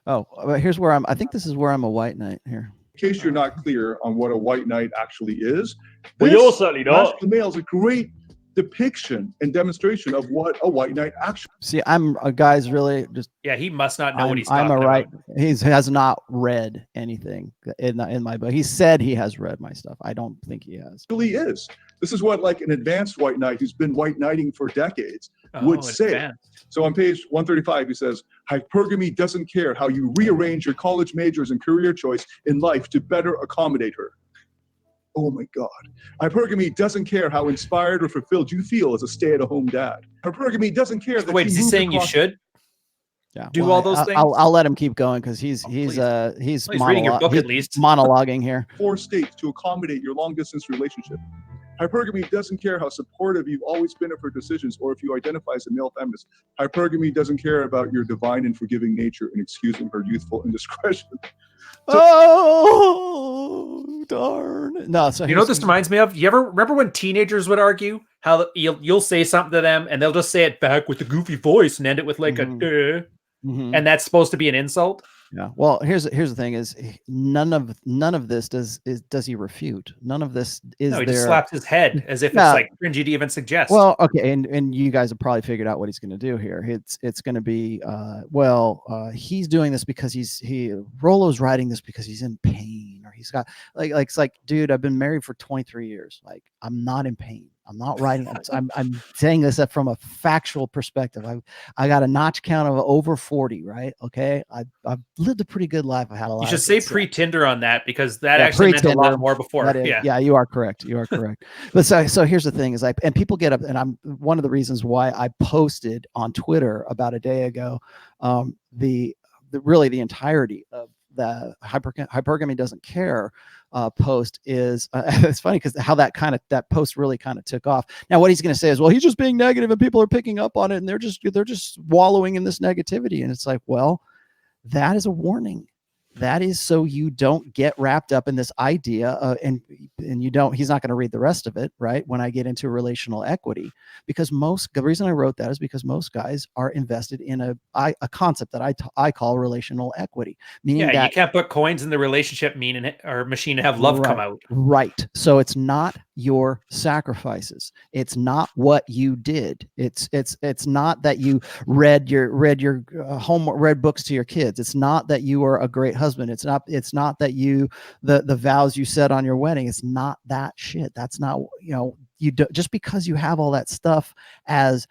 Oh, here's where I think this is where I'm a white knight here. In case you're not clear on what a white knight actually is, well, you're certainly not. Masculine Male is a great depiction and demonstration of what a white knight actually. See, I'm a guy's really just. Yeah, he must not know what he's talking talking about. He has not read anything in my book. He said he has read my stuff. I don't think he has. Really is. This is what like an advanced white knight who's been white knighting for decades would say. Advanced. So on page 135, he says, hypergamy doesn't care how you rearrange your college majors and career choice in life to better accommodate her. Oh my God. Hypergamy doesn't care how inspired or fulfilled you feel as a stay-at-home dad. Hypergamy doesn't care that. Wait, is he saying you should? Yeah, do all those things? I'll let him keep going because he's reading your book at least. Monologuing here. 4 states to accommodate your long-distance relationship. Hypergamy doesn't care how supportive you've always been of her decisions or if you identify as a male feminist. Hypergamy doesn't care about your divine and forgiving nature and excusing her youthful indiscretion. Oh, darn. No, so you know what this reminds me of? You ever remember when teenagers would argue how you'll say something to them and they'll just say it back with a goofy voice and end it with like and that's supposed to be an insult? Yeah. Well, here's the thing: is none of this does he refute? None of this is. No, he just slaps his head as if it's like cringy to even suggest. Well, okay, and you guys have probably figured out what he's going to do here. It's going to be he's doing this because Rollo's writing this because he's in pain, or he's got it's like, dude, I've been married for 23 years. Like, I'm not in pain. I'm not writing. I'm saying this from a factual perspective. I got a notch count of over 40, right? Okay. I've lived a pretty good life. I had a lot. You should say pre-Tinder on that because that actually meant a lot more before. Yeah, you are correct. You are correct. But so here's the thing: is and people get up, and I'm one of the reasons why I posted on Twitter about a day ago, the entirety of the hypergamy doesn't care post is it's funny because how that post really kind of took off. Now what he's going to say is, well, he's just being negative and people are picking up on it and they're just wallowing in this negativity. And it's like, well, that is a warning. That is so you don't get wrapped up in this idea and you don't, he's not going to read the rest of it, right? When I get into relational equity, because the reason I wrote that is because most guys are invested in a concept that I call relational equity, meaning that you can't put coins in the relationship machine and have love come out. Right. So it's not your sacrifices. It's not what you did. It's not that you read your homework, read books to your kids. It's not that you are a great husband. It's not that you the vows you said on your wedding. It's not that shit. That's not, just because you have all that stuff as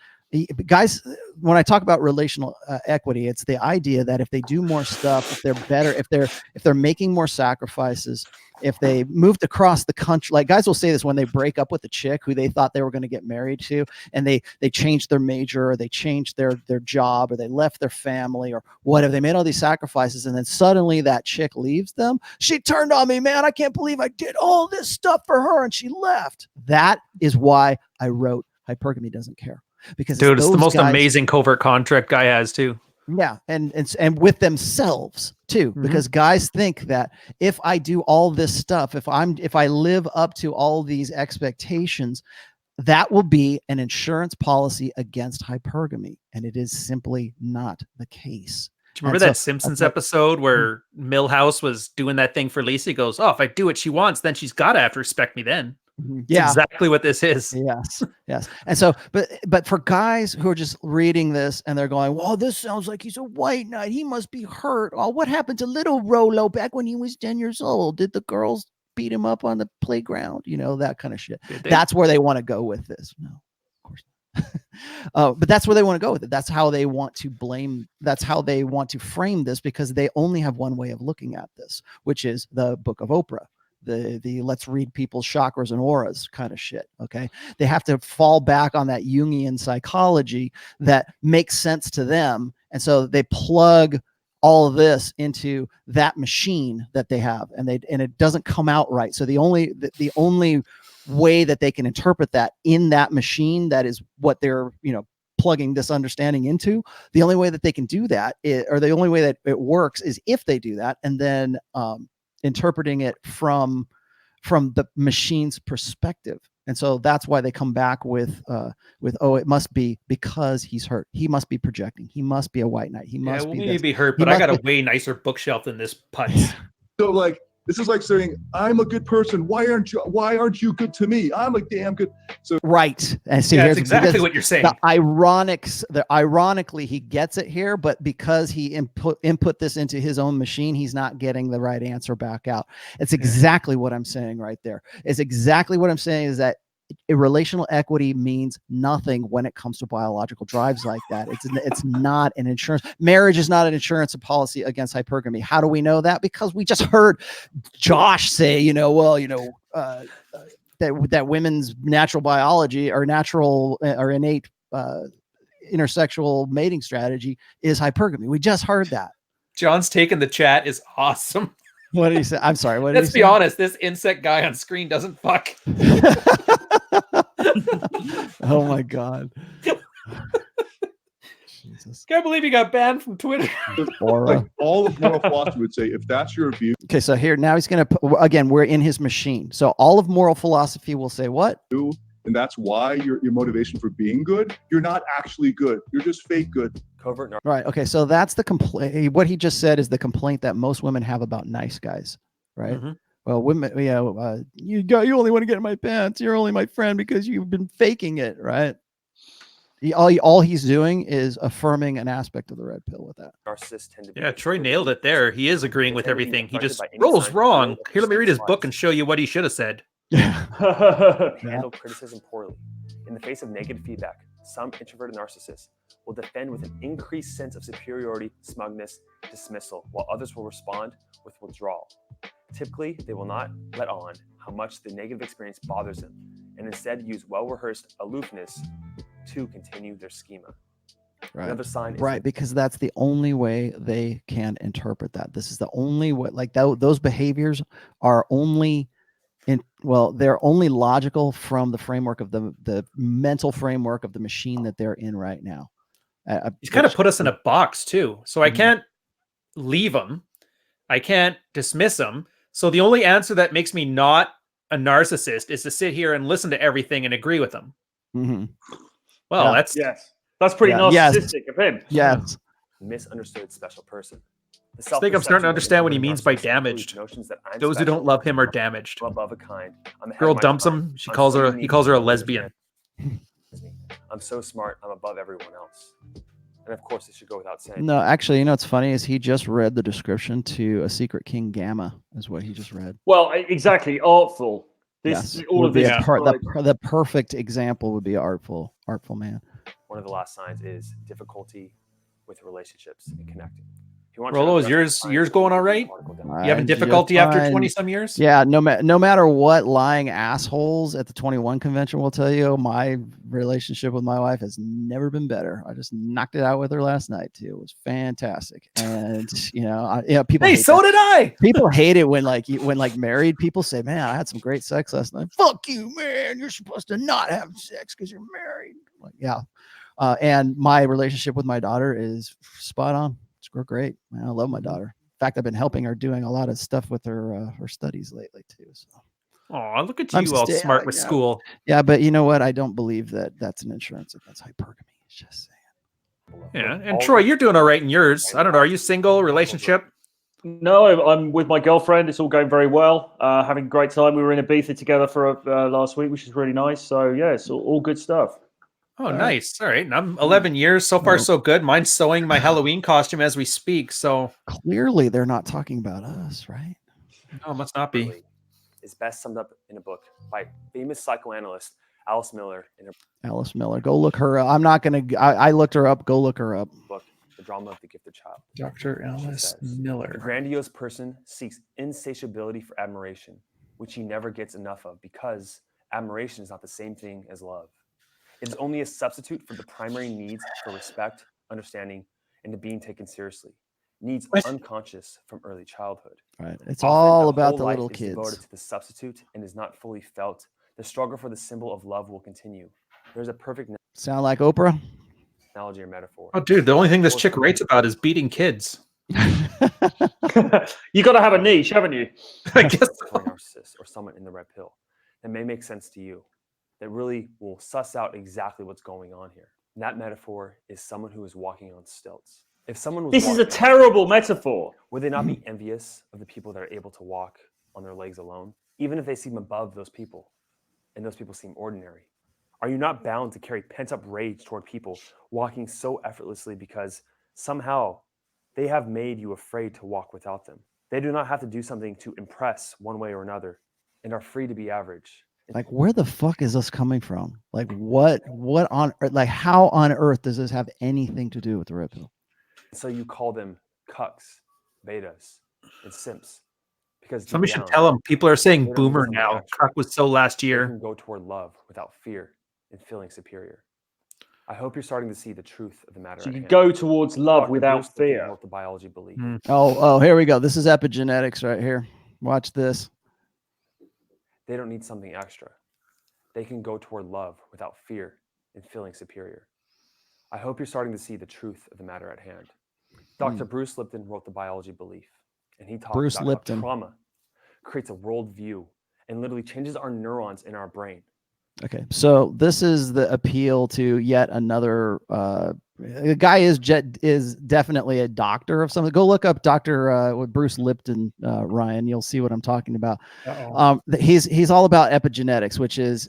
guys, when I talk about relational equity, it's the idea that if they do more stuff, if they're better, if they're making more sacrifices, if they moved across the country, like guys will say this when they break up with a chick who they thought they were going to get married to, and they changed their major, or they changed their job, or they left their family, or whatever. They made all these sacrifices, and then suddenly that chick leaves them. She turned on me, man. I can't believe I did all this stuff for her, and she left. That is why I wrote Hypergamy Doesn't Care. Because dude, it's the most amazing covert contract guy has too. Yeah, and with themselves too, because guys think that if I do all this stuff, if I live up to all these expectations, that will be an insurance policy against hypergamy, and it is simply not the case. Do you remember that Simpsons episode where Milhouse was doing that thing for Lisa? He goes, "Oh, if I do what she wants, then she's got to have to respect me then." Yeah, exactly what this is. Yes. And so, but for guys who are just reading this and they're going, well, this sounds like he's a white knight. He must be hurt. Oh, what happened to little Rollo back when he was 10 years old? Did the girls beat him up on the playground? That kind of shit. That's where they want to go with this. No, of course But that's where they want to go with it. That's how they want to blame. That's how they want to frame this, because they only have one way of looking at this, which is the Book of Oprah, the let's read people's chakras and auras kind of shit. Okay. They have to fall back on that Jungian psychology that makes sense to them. And so they plug all of this into that machine that they have, and it doesn't come out right. So the only way that they can interpret that in that machine, that is what they're, plugging this understanding into. The only way that they can do that or the only way that it works is if they do that, and then interpreting it from the machine's perspective. And so that's why they come back with oh, it must be because he's hurt. He must be projecting. He must be a white knight. He must be hurt, but I got a way nicer bookshelf than this putz. So like, this is like saying, I'm a good person. Why aren't you good to me? I'm a damn good. So right. And see, that's exactly what you're saying. Ironically, he gets it here, but because he input this into his own machine, he's not getting the right answer back out. It's exactly what I'm saying right there. It's exactly what I'm saying, is that relational equity means nothing when it comes to biological drives like that. It's not an insurance. Marriage is not an insurance policy against hypergamy. How do we know that? Because we just heard Josh say, that women's natural biology or natural or innate intersexual mating strategy is hypergamy. We just heard that. John's take in the chat is awesome. What did he say? I'm sorry. What did Let's he be say? honest. This insect guy on screen doesn't fuck. Oh my God. Jesus. Can't believe he got banned from Twitter. Like, all of moral philosophy would say, if that's your view. Okay, so here now he's going to again, we're in his machine. So all of moral philosophy will say what? And that's why your motivation for being good, you're not actually good. You're just fake good. Covert. Right. Okay. So that's the complaint. What he just said is the complaint that most women have about nice guys. Right. Mm-hmm. Well, women, you only want to get in my pants. You're only my friend because you've been faking it. Right. All he's doing is affirming an aspect of the red pill with that. Narcissists tend to be. Yeah, Troy nailed it there. He is agreeing with everything. He just rolls wrong. Here, let me read his book and show you what he should have said. Handle criticism poorly. In the face of negative feedback, some introverted narcissists will defend with an increased sense of superiority, smugness, dismissal, while others will respond with withdrawal. Typically, they will not let on how much the negative experience bothers them, and instead use well-rehearsed aloofness to continue their schema. Right. Another sign is because that's the only way they can interpret that. This is the only way, like those behaviors are only they're only logical from the framework of the mental framework of the machine that they're in right now. He's kind of put us in a box too. So I can't leave him. I can't dismiss him. So the only answer that makes me not a narcissist is to sit here and listen to everything and agree with him. Mm-hmm. Well, that's pretty narcissistic of him. Yes. Misunderstood special person. I think I'm starting to understand what he means by damaged. Those who don't love him are damaged. Above a kind. Girl dumps him. He calls her a lesbian. I'm so smart. I'm above everyone else. And of course, it should go without saying. No, actually, what's funny is he just read the description to A Secret King Gamma, is what he just read. Well, exactly, artful. The perfect example would be artful man. One of the last signs is difficulty with relationships and connecting. Rolo, is yours going all right? You having difficulty after 20 some years? Yeah, no matter what lying assholes at the 21 convention will tell you, my relationship with my wife has never been better. I just knocked it out with her last night too. It was fantastic. And people Hey, so did I. People hate it when married people say, "Man, I had some great sex last night." Fuck you, man. You're supposed to not have sex because you're married. Like, yeah. And my relationship with my daughter is spot on. We're great. Man, I love my daughter. In fact, I've been helping her doing a lot of stuff with her studies lately too. So, oh, look at you, all smart with school. Yeah, but you know what? I don't believe that that's an insurance against hypergamy. It's just saying. Yeah, and Troy, you're doing all right in yours. I don't know. Are you single? Relationship? No, I'm with my girlfriend. It's all going very well. Having a great time. We were in Ibiza together for last week, which is really nice. So yeah, it's all good stuff. Oh, nice. All right. And I'm 11 years. So far, so good. Mine's sewing my Halloween costume as we speak. So clearly they're not talking about us, right? No, must not be. Is best summed up in a book by famous psychoanalyst Alice Miller, in her Alice Miller. Go look her up. I'm not going to, I looked her up. Go look her up. book, The Drama of the Gifted Child. Dr. Alice says, Miller. The grandiose person seeks insatiability for admiration, which he never gets enough of because admiration is not the same thing as love. It is only a substitute for the primary needs for respect, understanding, and to being taken seriously. Needs unconscious from early childhood. Right. It's Often all a about whole the life little is kids. devoted to the substitute and is not fully felt. The struggle for the symbol of love will continue. There's a perfect Sound like Oprah? analogy or metaphor. Oh, dude, the only thing this chick writes about is beating kids. You got to have a niche, haven't you? I guess For a narcissist or someone in the red pill that may make sense to you, that really will suss out exactly what's going on here. And that metaphor is someone who is walking on stilts. If someone was This is a walking on terrible metaphor. would they not be envious of the people that are able to walk on their legs alone, even if they seem above those people and those people seem ordinary? Are you not bound to carry pent-up rage toward people walking so effortlessly because somehow they have made you afraid to walk without them? They do not have to do something to impress one way or another and are free to be average. Like, where the fuck is this coming from? Like, what on earth, like, how on earth does this have anything to do with the red pill? So you call them cucks, betas, and simps. Because somebody deep should down, tell them. People are saying they don't boomer need something now. extra. Cuck was so last They year. can go toward love without fear and feeling superior. I hope you're starting to see the truth of the matter So at you hand. go towards love Dr. without Bruce Lipton fear. wrote the biology belief. Oh, here we go. This is epigenetics right here. Watch this. They don't need something extra. They can go toward love without fear and feeling superior. I hope you're starting to see the truth of the matter at hand. Dr. Bruce Lipton wrote the biology belief, and he talked Bruce about Lipton. how trauma creates a worldview and literally changes our neurons in our brain. Okay, so this is the appeal to yet another. The guy is definitely a doctor of something. Go look up Dr. With Bruce Lipton, Ryan. You'll see what I'm talking about. He's all about epigenetics, which is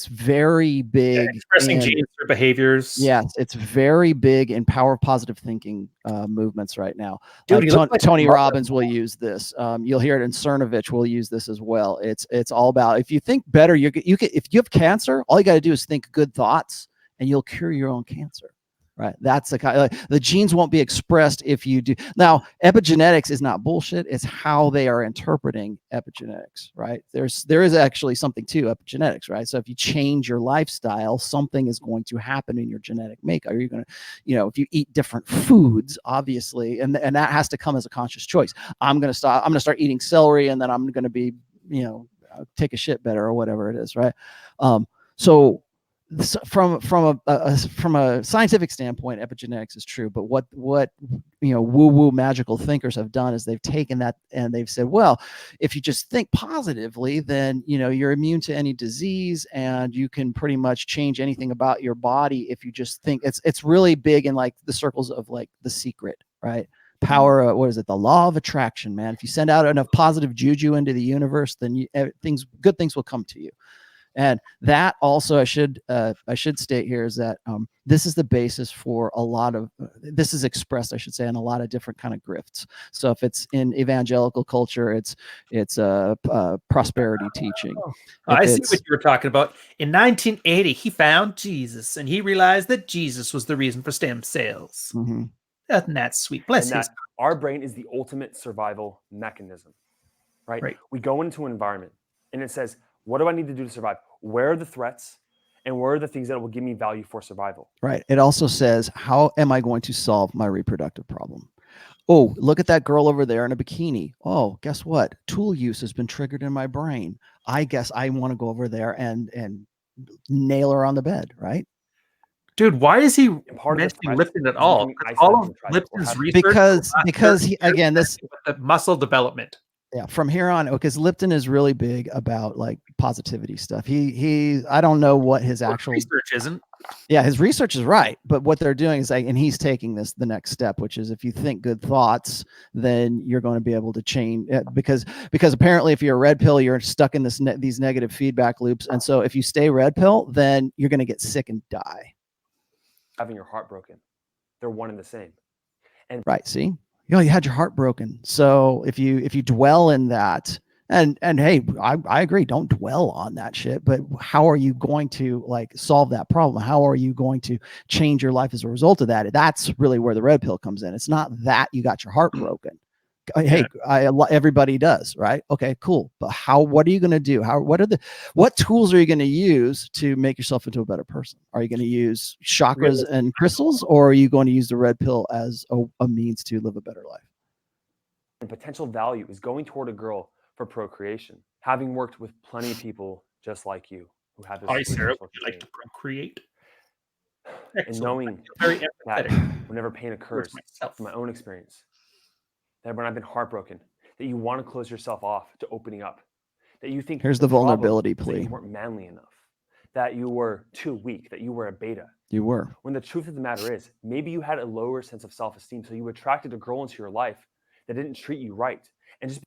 very big. Expressing genes through behaviors. Yes, it's very big in power of positive thinking movements right now. Dude, he looks like Tony a mother. Robbins will use this. You'll hear it in Cernovich will use this as well. It's all about, if you think better, you can, if you have cancer, all you got to do is think good thoughts and you'll cure your own cancer. Right. That's the kind, the genes won't be expressed if you do. Now, epigenetics is not bullshit. It's how they are interpreting epigenetics. Right. There is actually something to epigenetics. Right. So if you change your lifestyle, something is going to happen in your genetic makeup. Are you going to, if you eat different foods, obviously, and that has to come as a conscious choice. I'm going to start eating celery, and then I'm going to be, take a shit better or whatever it is. Right. So from a scientific standpoint, epigenetics is true, but what woo-woo magical thinkers have done is they've taken that and they've said, well, if you just think positively, then you're immune to any disease and you can pretty much change anything about your body if you just think. It's really big in like the circles of like The Secret, right? Power, what is it? The law of attraction, man. If you send out enough positive juju into the universe, then good things will come to you. And that also, I should state here, is that this is the basis for a lot of, this is expressed, I should say, in a lot of different kind of grifts. So if it's in evangelical culture, it's prosperity teaching. I see what you were talking about. In 1980, he found Jesus, and he realized that Jesus was the reason for stem cells. Mm-hmm. Isn't that sweet? Bless his. Our brain is the ultimate survival mechanism, right? We go into an environment, and it says, what do I need to do to survive? Where are the threats? And where are the things that will give me value for survival? Right. It also says, how am I going to solve my reproductive problem? Oh, look at that girl over there in a bikini. Oh, guess what? Tool use has been triggered in my brain. I guess I want to go over there and nail her on the bed, right? Dude, why is he mentioning Lipton at all? All of Lipton's research because he, again, this muscle development. Yeah, from here on, because Lipton is really big about like positivity stuff. I don't know what his actual research isn't. Yeah, his research is right, but what they're doing is like, and he's taking the next step, which is if you think good thoughts, then you're going to be able to change. Because apparently, if you're a red pill, you're stuck in these negative feedback loops, and so if you stay red pill, then you're going to get sick and die. Having your heart broken, they're one and the same. And right, see. You had your heart broken. So if you dwell in that, And hey, I agree. Don't dwell on that shit. But how are you going to like solve that problem? How are you going to change your life as a result of that? That's really where the red pill comes in. It's not that you got your heart broken. Hey, everybody does, right? Okay, cool. But what are you going to do? What tools are you going to use to make yourself into a better person? Are you going to use chakras and crystals, or are you going to use the red pill as a means to live a better life? And potential value is going toward a girl for procreation. Having worked with plenty of people just like you who have this. Hi, Sarah. Would you like to procreate? And knowing very that empathetic. whenever pain occurs, from my own experience, that when I've been heartbroken, that you want to close yourself off to opening up, that you think here's the vulnerability that plea. you weren't manly enough, that you were too weak, that you were a beta. You were. When the truth of the matter is, maybe you had a lower sense of self-esteem, so you attracted a girl into your life that didn't treat you right, and just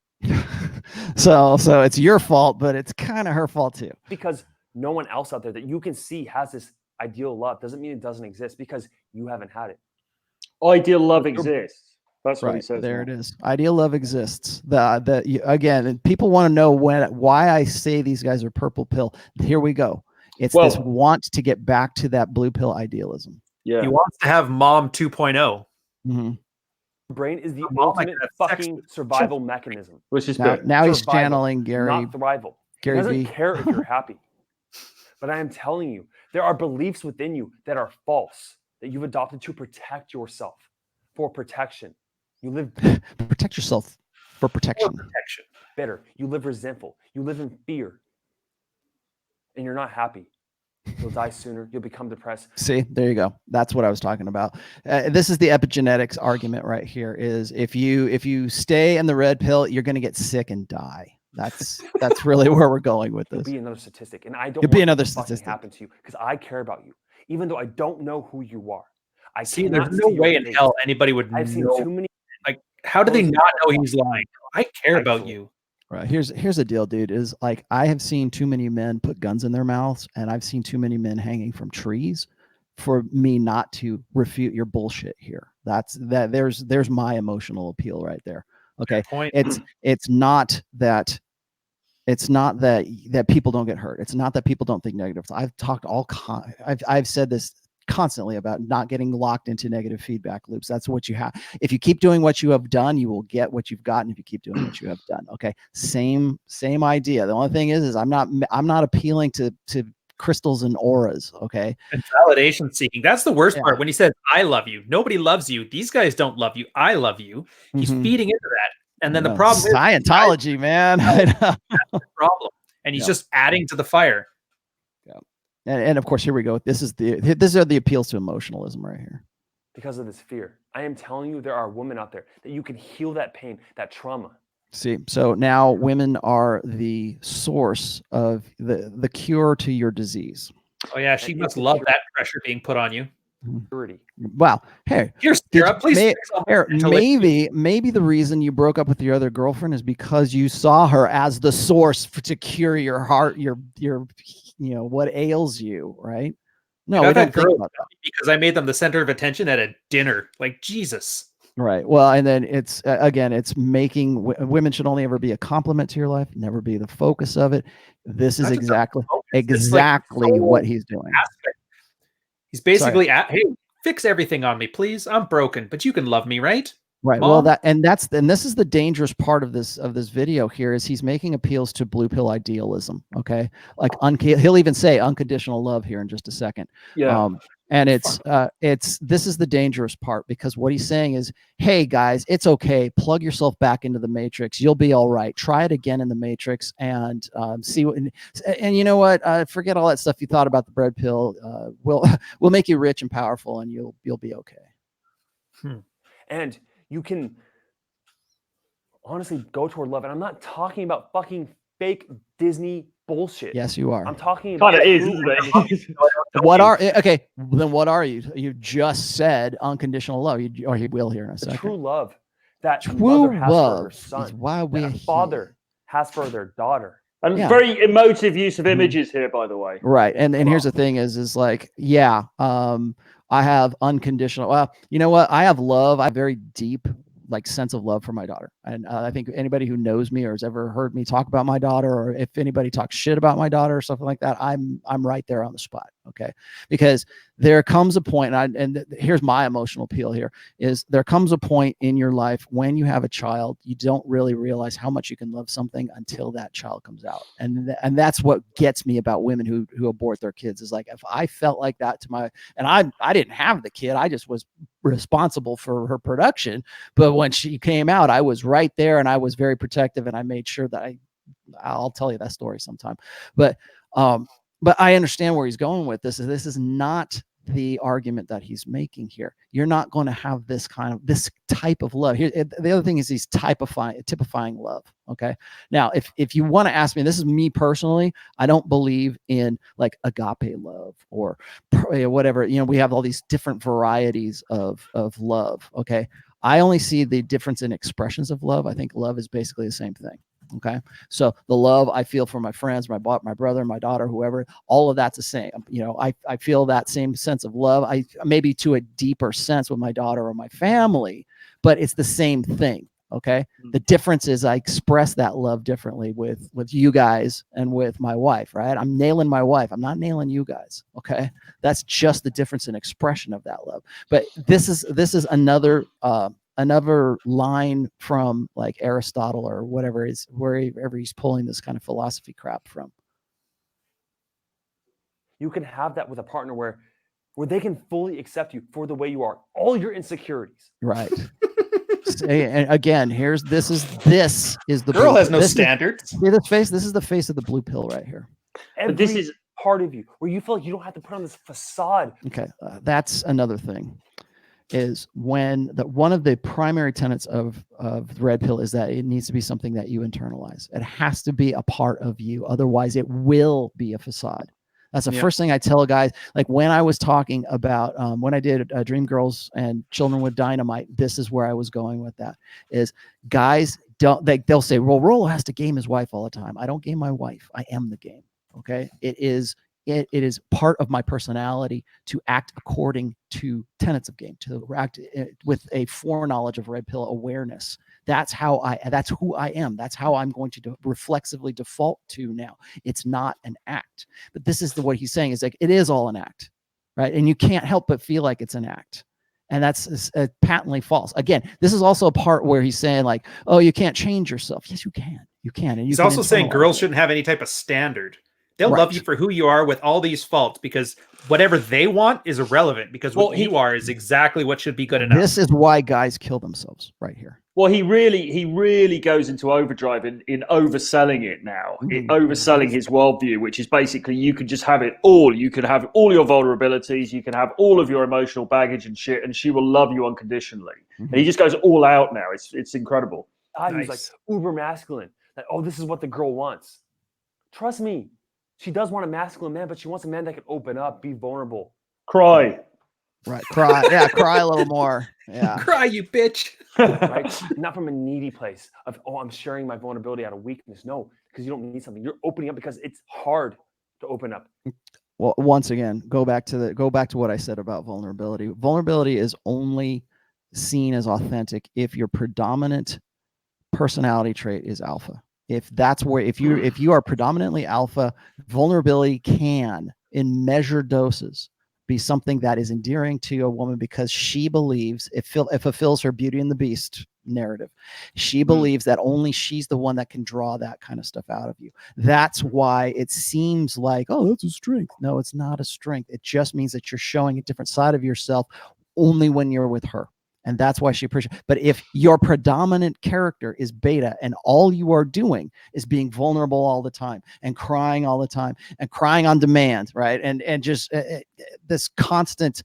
so it's your fault, but it's kind of her fault too. Because no one else out there that you can see has this ideal love doesn't mean it doesn't exist, because you haven't had it. Ideal love exists. That's what he says. There it is. Ideal love exists. Again, people want to know why I say these guys are purple pill. Here we go. It's this want to get back to that blue pill idealism. Yeah. He wants to have mom 2.0. Mm-hmm. Brain is the ultimate fucking survival mechanism. Which is now he's channeling Gary. Not thrival. He doesn't care if you're happy. But I am telling you, there are beliefs within you that are false, that you've adopted to protect yourself, for protection. You live protect yourself for protection. Bitter. You live resentful. You live in fear. And you're not happy. You'll die sooner. You'll become depressed. See, there you go. That's what I was talking about. This is the epigenetics argument right here. Is if you stay in the red pill, you're going to get sick and die. That's really where we're going with this. You'll be another statistic, and I don't want another statistic happen to you because I care about you, even though I don't know who you are. I see. There's no way in hell anybody would. I've seen too many. Like, how do they not know he's lying? I care about you. Right. Here's the deal, dude, is like I have seen too many men put guns in their mouths, and I've seen too many men hanging from trees for me not to refute your bullshit here. There's my emotional appeal right there. Okay. It's not that people don't get hurt. It's not that people don't think negative. I've talked I've said this constantly about not getting locked into negative feedback loops. That's what you have. If you keep doing what you have done, you will get what you've gotten. If you keep doing what you have done. Okay. Same idea. The only thing is I'm not appealing to crystals and auras. Okay. And validation seeking. That's the worst part. When he says, I love you, nobody loves you. These guys don't love you. I love you. He's feeding into that. And then the problem is Scientology, man. That's the problem. And he's just adding to the fire. Yeah. And of course, here we go. These are the appeals to emotionalism right here. Because of this fear. I am telling you, there are women out there that you can heal that pain, that trauma. See, so now women are the source of the cure to your disease. Oh yeah, she must love that pressure being put on you. Wow. Hey, here's Sarah, please. Maybe the reason you broke up with your other girlfriend is because you saw her as the source to cure your heart, your what ails you, right? No, we don't think about that. Because I made them the center of attention at a dinner. Like, Jesus. Right. Well, and then it's again, it's making women should only ever be a complement to your life, never be the focus of it. This is exactly what he's doing. He's basically hey, fix everything on me, please. I'm broken, but you can love me, right? Right. Mom? Well, this is the dangerous part of this video here is he's making appeals to blue pill idealism. Okay. Like he'll even say unconditional love here in just a second. Yeah. And this is the dangerous part because what he's saying is, hey guys, it's okay. Plug yourself back into the matrix. You'll be all right. Try it again in the matrix and see what. And you know what? Forget all that stuff you thought about the red pill. We'll make you rich and powerful, and you'll be okay. And you can honestly go toward love. And I'm not talking about fucking fake Disney bullshit. Yes, you are. I'm talking about kind of is, isn't it? What are you? You just said unconditional love. Or he will here in a second. True love that a mother has for her son. Is why that a father has for their daughter. And very emotive use of images here, by the way. Right. And here's the thing is like, I have unconditional. Well, you know what? I have love. I have very deep like sense of love for my daughter. And I think anybody who knows me or has ever heard me talk about my daughter, or if anybody talks shit about my daughter or something like that, I'm right there on the spot. Okay. Because there comes a point, and here's my emotional appeal here, is there comes a point in your life when you have a child, you don't really realize how much you can love something until that child comes out. And that's what gets me about women who abort their kids, is like, if I felt like that to I didn't have the kid, I just was responsible for her production. But when she came out, I was right there, and I was very protective, and I made sure that I'll tell you that story sometime. But I understand where he's going with this. This is not the argument that he's making here. You're not going to have this type of love here. The other thing is he's typifying love. Okay. Now, if you want to ask me, this is me personally, I don't believe in like agape love or whatever. We have all these different varieties of love. Okay. I only see the difference in expressions of love. I think love is basically the same thing. Okay. So the love I feel for my friends, my brother, my daughter, whoever, all of that's the same. I feel that same sense of love. I maybe to a deeper sense with my daughter or my family, but it's the same thing. Okay. The difference is I express that love differently with you guys and with my wife, right? I'm nailing my wife. I'm not nailing you guys. Okay. That's just the difference in expression of that love. But this is another line from like Aristotle or whatever wherever he's pulling this kind of philosophy crap from. You can have that with a partner where they can fully accept you for the way you are, all your insecurities. Right. And again, this is the girl has no standards. See this face? This is the face of the blue pill right here. But this is part of you where you feel like you don't have to put on this facade. Okay, that's another thing. Is when one of the primary tenets of the red pill is that it needs to be something that you internalize. It has to be a part of you. Otherwise, it will be a facade. That's the first thing I tell guys. Like when I was talking about when I did Dream Girls and Children with Dynamite, this is where I was going with that. Is guys they'll say, well, Rollo has to game his wife all the time. I don't game my wife. I am the game. Okay, it is part of my personality to act according to tenets of game, to act with a foreknowledge of red pill awareness. That's who I am. That's how I'm going to reflexively default to now. It's not an act. But this is what he's saying is like, it is all an act, right? And you can't help but feel like it's an act. And that's patently false. Again, this is also a part where he's saying like, oh, you can't change yourself. Yes, you can. You can. And he's also saying girls shouldn't have any type of standard. They'll love you for who you are with all these faults, because whatever they want is irrelevant, because what you are is exactly what should be good enough. This is why guys kill themselves right here. Well, he really goes into overdrive in overselling it now, overselling his worldview, which is basically you can just have it all. You can have all your vulnerabilities. You can have all of your emotional baggage and shit, and she will love you unconditionally. And he just goes all out now. It's incredible. He's like uber masculine. Like, oh, this is what the girl wants. Trust me. She does want a masculine man, but she wants a man that can open up, be vulnerable. Cry. Right. Cry. Yeah. Cry a little more. Yeah. Cry, you bitch. Right? Not from a needy place of, oh, I'm sharing my vulnerability out of weakness. No, because you don't need something. You're opening up because it's hard to open up. Well, once again, go back to what I said about vulnerability. Vulnerability is only seen as authentic if your predominant personality trait is alpha. If you are predominantly alpha, vulnerability can, in measured doses, be something that is endearing to a woman because she believes it fulfills her Beauty and the Beast narrative. She believes that only she's the one that can draw that kind of stuff out of you. That's why it seems like, oh, that's a strength. No, it's not a strength. It just means that you're showing a different side of yourself only when you're with her. And that's why she appreciates. But if your predominant character is beta and all you are doing is being vulnerable all the time and crying all the time and crying on demand, right? And just this constant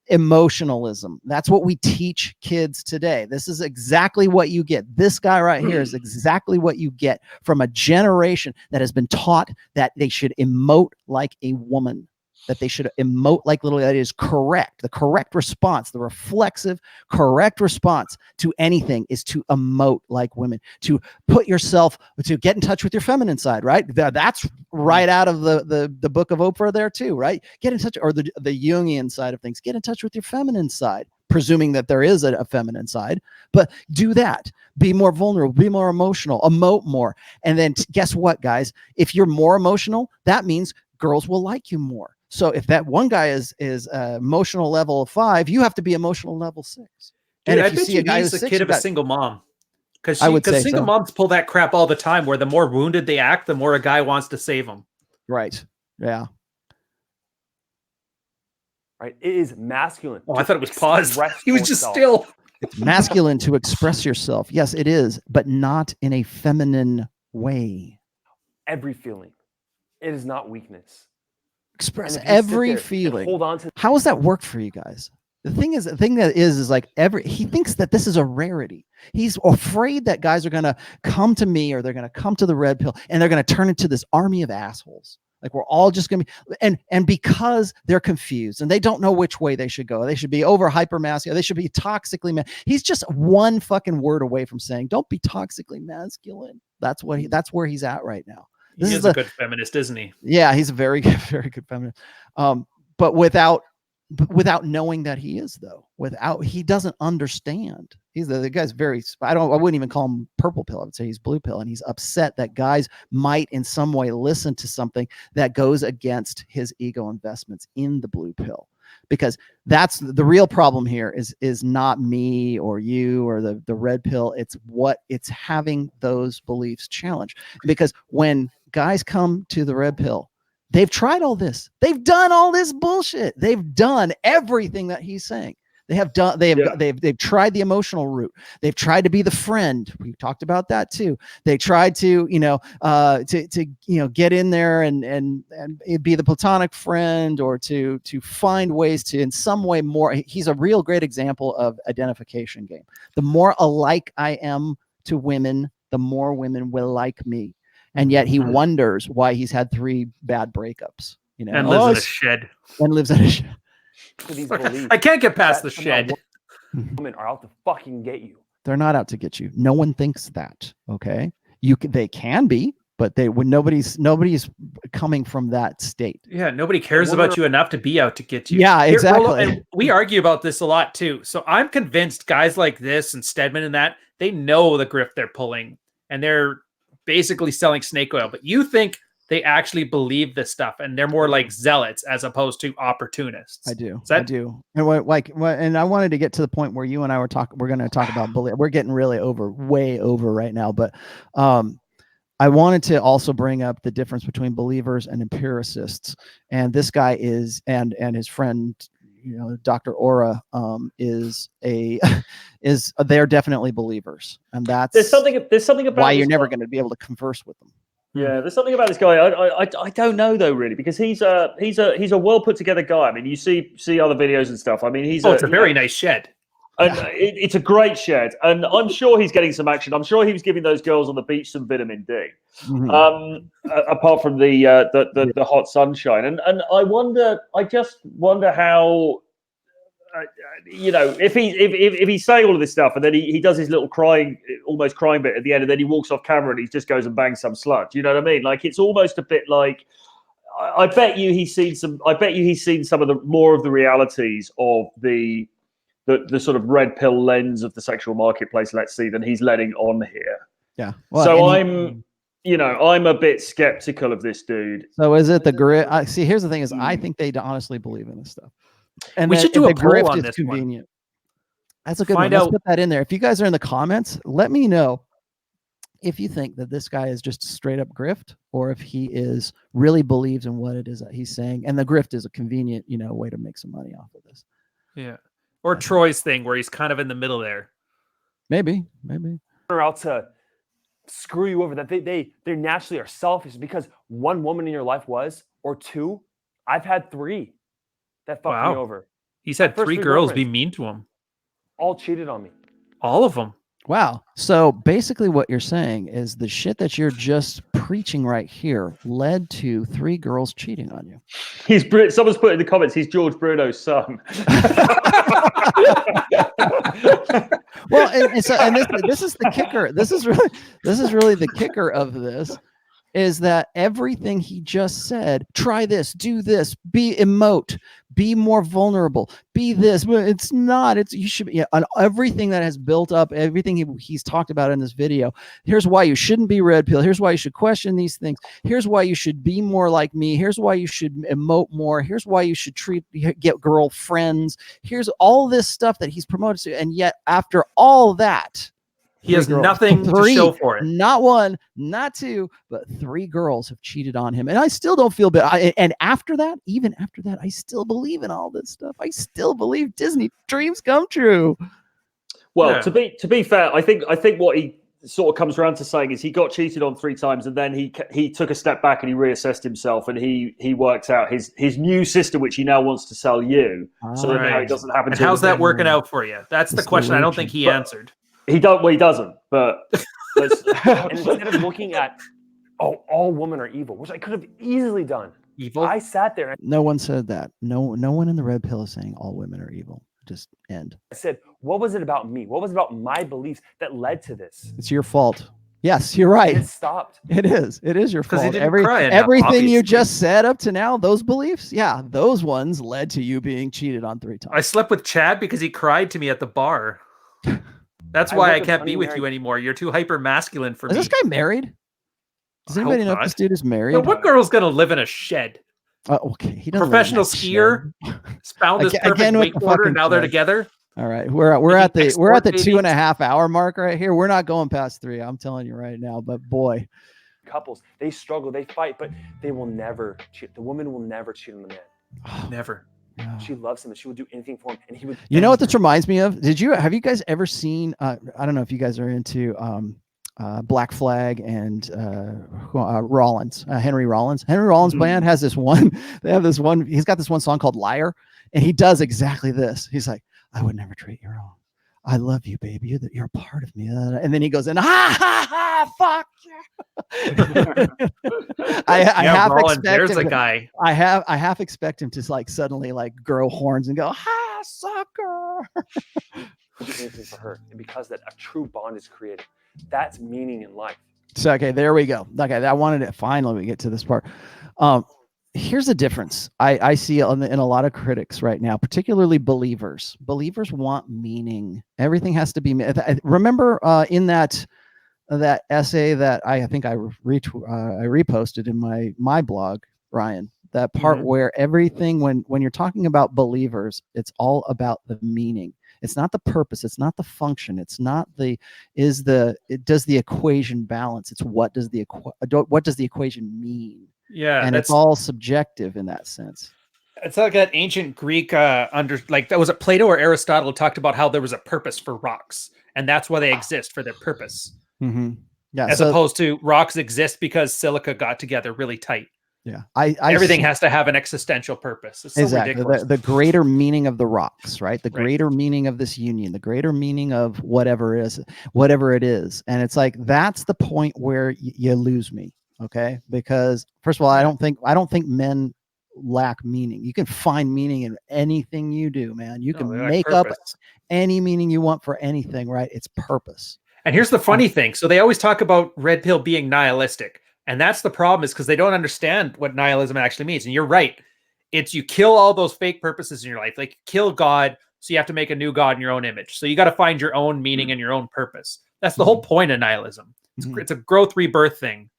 emotionalism. That's what we teach kids today. This is exactly what you get. This guy right here is exactly what you get from a generation that has been taught that they should emote like a woman, that they should emote like little, that is correct. The correct response, the reflexive, correct response to anything is to emote like women, to put yourself, to get in touch with your feminine side, right? That's right out of the book of Oprah there too, right? Get in touch, or the Jungian side of things, get in touch with your feminine side. presuming that there is a feminine side, but do that. Be more vulnerable, be more emotional, emote more. And then guess what, guys? If you're more emotional, that means girls will like you more. So if that one guy is emotional level of 5, you have to be emotional level 6. Dude, and if I you bet see a guy he's who's the 6, kid of a got, single mom. Because single moms pull that crap all the time, where the more wounded they act, the more a guy wants to save them. Right. Yeah. Right. It is masculine. Oh, I thought it was paused. express He was just yourself. still. It's masculine to express yourself. Yes, it is, but not in a feminine way. Every feeling. It is not weakness. Express And if you sit every there and feeling. hold on to. How does that work for you guys? The thing that is like he thinks that this is a rarity. He's afraid that guys are going to come to me, or they're going to come to the red pill, and they're going to turn into this army of assholes. Like we're all just going to be, and because they're confused and they don't know which way they should go. They should be over hyper masculine. They should be toxically masculine. He's just one fucking word away from saying, don't be toxically masculine. That's where he's at right now. He is a good feminist, isn't he? Yeah, he's a very good feminist. But without knowing that he is, though, he doesn't understand. The guy's very, I wouldn't even call him purple pill. I would say he's blue pill, and he's upset that guys might in some way listen to something that goes against his ego investments in the blue pill. Because that's the real problem here is not me or you or the red pill. It's having those beliefs challenged. Because when guys come to the red pill, they've tried all this. They've done all this bullshit. They've done everything that he's saying. They've tried the emotional route. They've tried to be the friend. We talked about that too. They tried to, get in there and be the platonic friend, or to find ways to, in some way, more. He's a real great example of identification game. The more alike I am to women, the more women will like me. And yet he wonders why he's had 3 bad breakups, and lives in a shed. And lives in a shed. I can't get past the shed. Women are out to fucking get you. They're not out to get you. No one thinks that. Okay, they can be, but nobody's coming from that state. Yeah, nobody cares about you enough to be out to get you. Yeah, exactly. And we argue about this a lot too. So I'm convinced guys like this and Stedman and that, they know the grift they're pulling, and they're basically selling snake oil. But you think they actually believe this stuff, and they're more like zealots as opposed to opportunists. I do. And I wanted to get to the point where you and I we're going to talk about bullying. We're getting really way over right now, but I wanted to also bring up the difference between believers and empiricists. And this guy is, and his friend, Dr. Aura, they're definitely believers, and that's there's something about why you're never going to be able to converse with them. Yeah, there's something about this guy. I don't know though, really, because he's a well put together guy. I mean, you see other videos and stuff. I mean, it's a very nice shed. And it's a great shed, and I'm sure he's getting some action. I'm sure he was giving those girls on the beach some vitamin D, apart from the hot sunshine. And I just wonder how, if he's saying all of this stuff, and then he does his little almost crying bit at the end, and then he walks off camera and he just goes and bangs some slut. You know what I mean? Like, it's almost a bit like, I bet you he's seen some of the more of the realities of the sort of red pill lens of the sexual marketplace, let's see, than he's letting on here. Yeah. Well, so I'm a bit skeptical of this dude. So is it the grift? See, here's the thing: is I think they honestly believe in this stuff. And we should do a poll on this convenient. That's a good one. Let's put that in there. If you guys are in the comments, let me know if you think that this guy is just straight up grift, or if he really believes in what it is that he's saying, and the grift is a convenient, way to make some money off of this. Yeah. Or Troy's thing, where he's kind of in the middle there. Maybe. Or out to screw you over, that they naturally are selfish because one woman in your life was, or 2. I've had 3 that fucked me over. He's had 3 girls be mean to him. All cheated on me. All of them. Wow. So basically what you're saying is the shit that you're just preaching right here led to 3 girls cheating on you. Someone's put in the comments, he's George Bruno's son. Well, and this is the kicker. This is really the kicker of this, is that everything he just said, try this, do this, be emote, be more vulnerable, be this, but it's not. It's you should be on everything that has built up, everything he's talked about in this video. Here's why you shouldn't be red pill. Here's why you should question these things. Here's why you should be more like me. Here's why you should emote more. Here's why you should get girlfriends. Here's all this stuff that he's promoted to, and yet after all that, he has nothing to show for it. Not one, not two, but 3 girls have cheated on him. And I still don't feel bad. And after that, even after that, I still believe in all this stuff. I still believe Disney dreams come true. Well, yeah. to be fair, I think what he sort of comes around to saying is he got cheated on 3 times, and then he took a step back and he reassessed himself, and he worked out his new system, which he now wants to sell you, so that now it doesn't happen. And how's that working out for you? That's the question. I don't think he answered. He doesn't. But and instead of looking at, all women are evil, which I could have easily done. Evil. I sat there. No one said that. No one in the red pill is saying all women are evil. Just end. I said, what was it about me? What was it about my beliefs that led to this? It's your fault. Yes, you're right. It stopped. It is your fault. He didn't cry enough, everything obviously. you just said up to now, those beliefs, yeah, those ones led to you being cheated on 3 times. I slept with Chad because he cried to me at the bar. That's why I can't be with you anymore. You're too hyper masculine for me. Is this guy married? Does anybody know if this dude is married? So what girl's gonna live in a shed? Okay, he doesn't. Professional skier found this perfect wakeboarder, and now they're together. All right, we're at the 2.5 hour mark right here. We're not going past 3. I'm telling you right now. But boy, couples, they struggle, they fight, but they will never cheat. The woman will never cheat on the man. Never. She loves him and she would do anything for him, and he would. You know what this reminds me of? Have you guys ever seen? I don't know if you guys are into Black Flag and Rollins, Henry Rollins. Henry Rollins' band has this one. They have this one. He's got this one song called "Liar," and he does exactly this. He's like, "I would never treat you wrong. I love you, baby. You're a part of me." And then he goes in, "Ha ha ha! Fuck yeah!" I half expect there's him a guy. I half expect him to like suddenly like grow horns and go, "Ha, sucker!" Anything for her, and because that a true bond is created, that's meaning in life. So okay, there we go. Okay, I wanted to finally get to this part. Here's the difference I see in a lot of critics right now, particularly believers. Believers want meaning. Everything has to be. Remember in that essay that I think I reposted in my blog, Ryan, that part where everything when you're talking about believers, it's all about the meaning. It's not the purpose. It's not the function. It's not does the equation balance? It's what does the equation mean? Yeah, and it's all subjective in that sense. It's like that ancient Greek that was it Plato or Aristotle talked about how there was a purpose for rocks, and that's why they exist, for their purpose. Mm-hmm. Yeah, as opposed to rocks exist because silica got together really tight. Yeah, everything has to have an existential purpose. It's so ridiculous. The greater meaning of the rocks, right? The greater meaning of this union, the greater meaning of whatever it is, and it's like that's the point where you lose me. Okay, because first of all, I don't think men lack meaning. You can find meaning in anything you do, man. You can make up any meaning you want for anything, right? It's purpose. And here's the funny thing. So they always talk about red pill being nihilistic. And that's the problem, is because they don't understand what nihilism actually means. And you're right. It's you kill all those fake purposes in your life. Like kill God, so you have to make a new God in your own image. So you got to find your own meaning and your own purpose. That's the whole point of nihilism. It's a growth rebirth thing.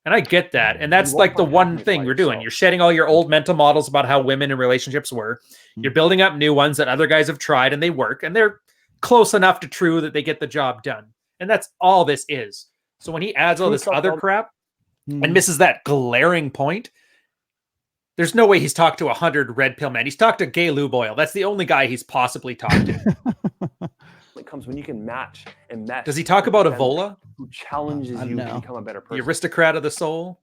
And I get that. And that's like the one thing we're doing. You're shedding all your old mental models about how women in relationships were. You're building up new ones that other guys have tried and they work. And they're close enough to true that they get the job done. And that's all this is. So when he adds all this other crap and misses that glaring point, there's no way he's talked to 100 red pill men. He's talked to Gay Lube Oil. That's the only guy he's possibly talked to. It comes when you can match and match. Does he talk about Evola? Who challenges you to become a better person? The aristocrat of the soul?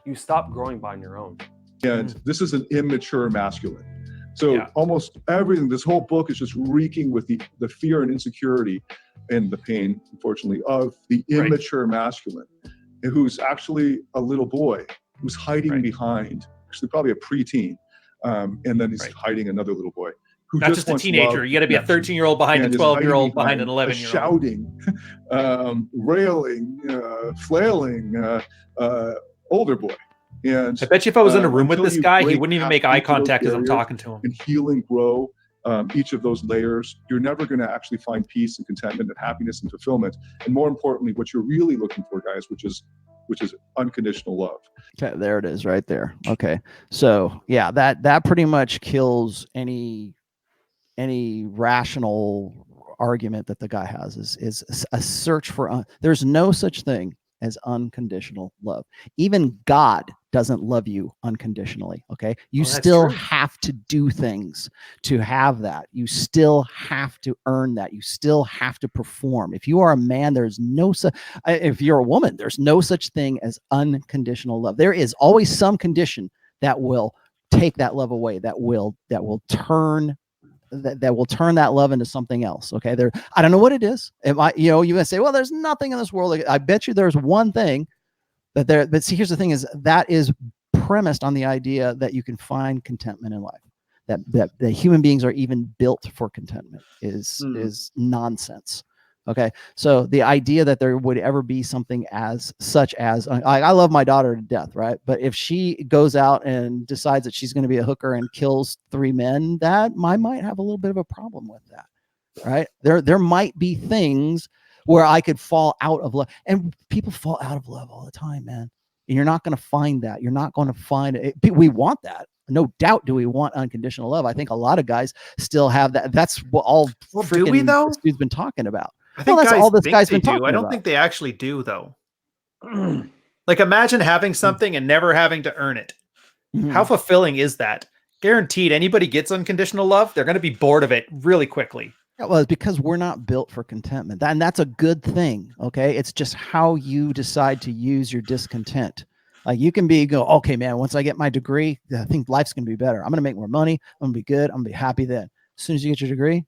You stop growing by your own. And this is an immature masculine. So almost everything, this whole book is just reeking with the fear and insecurity and the pain, unfortunately, of the immature masculine, who's actually a little boy who's hiding behind, actually probably a preteen, and then he's hiding another little boy. Not just a teenager. You got to be a 13-year-old behind a 12-year-old behind an 11-year-old. Shouting, railing, flailing older boy. And I bet you if I was in a room with until this you guy, he break wouldn't even down make eye each of those contact as I'm barriers talking to him. and heal and grow each of those layers, you're never going to actually find peace and contentment and happiness and fulfillment. And more importantly, what you're really looking for, guys, which is unconditional love. Okay, there it is right there. Okay. So yeah, that pretty much kills any rational argument that the guy has is a search for there's no such thing as unconditional love. Even God doesn't love you unconditionally. Okay. You still have to do things to have that. You still have to earn that. You still have to perform. If you are a man, there's no such, if you're a woman, there's no such thing as unconditional love. There is always some condition that will take that love away, that will turn that love into something else. Okay. I don't know what it is. It might, you may say, well, there's nothing in this world. I bet you there's one thing but see, here's the thing is that is premised on the idea that you can find contentment in life, that the human beings are even built for contentment is nonsense. Okay. So the idea that there would ever be something as such as I love my daughter to death. Right. But if she goes out and decides that she's going to be a hooker and kills 3 men, that I might have a little bit of a problem with that. Right. There might be things where I could fall out of love, and people fall out of love all the time, man. And you're not going to find that. You're not going to find it. We want that. No doubt. Do we want unconditional love? I think a lot of guys still have that. That's what all do we though? This dude's been talking about. I think that's all this guy's been talking about. I don't think they actually do though. Like imagine having something and never having to earn it. How fulfilling is that? Guaranteed anybody gets unconditional love, they're going to be bored of it really quickly. Well, it's because we're not built for contentment. And that's a good thing. Okay. It's just how you decide to use your discontent. Like you can go, okay, man, once I get my degree, I think life's going to be better. I'm going to make more money. I'm going to be good. I'm going to be happy then. As soon as you get your degree,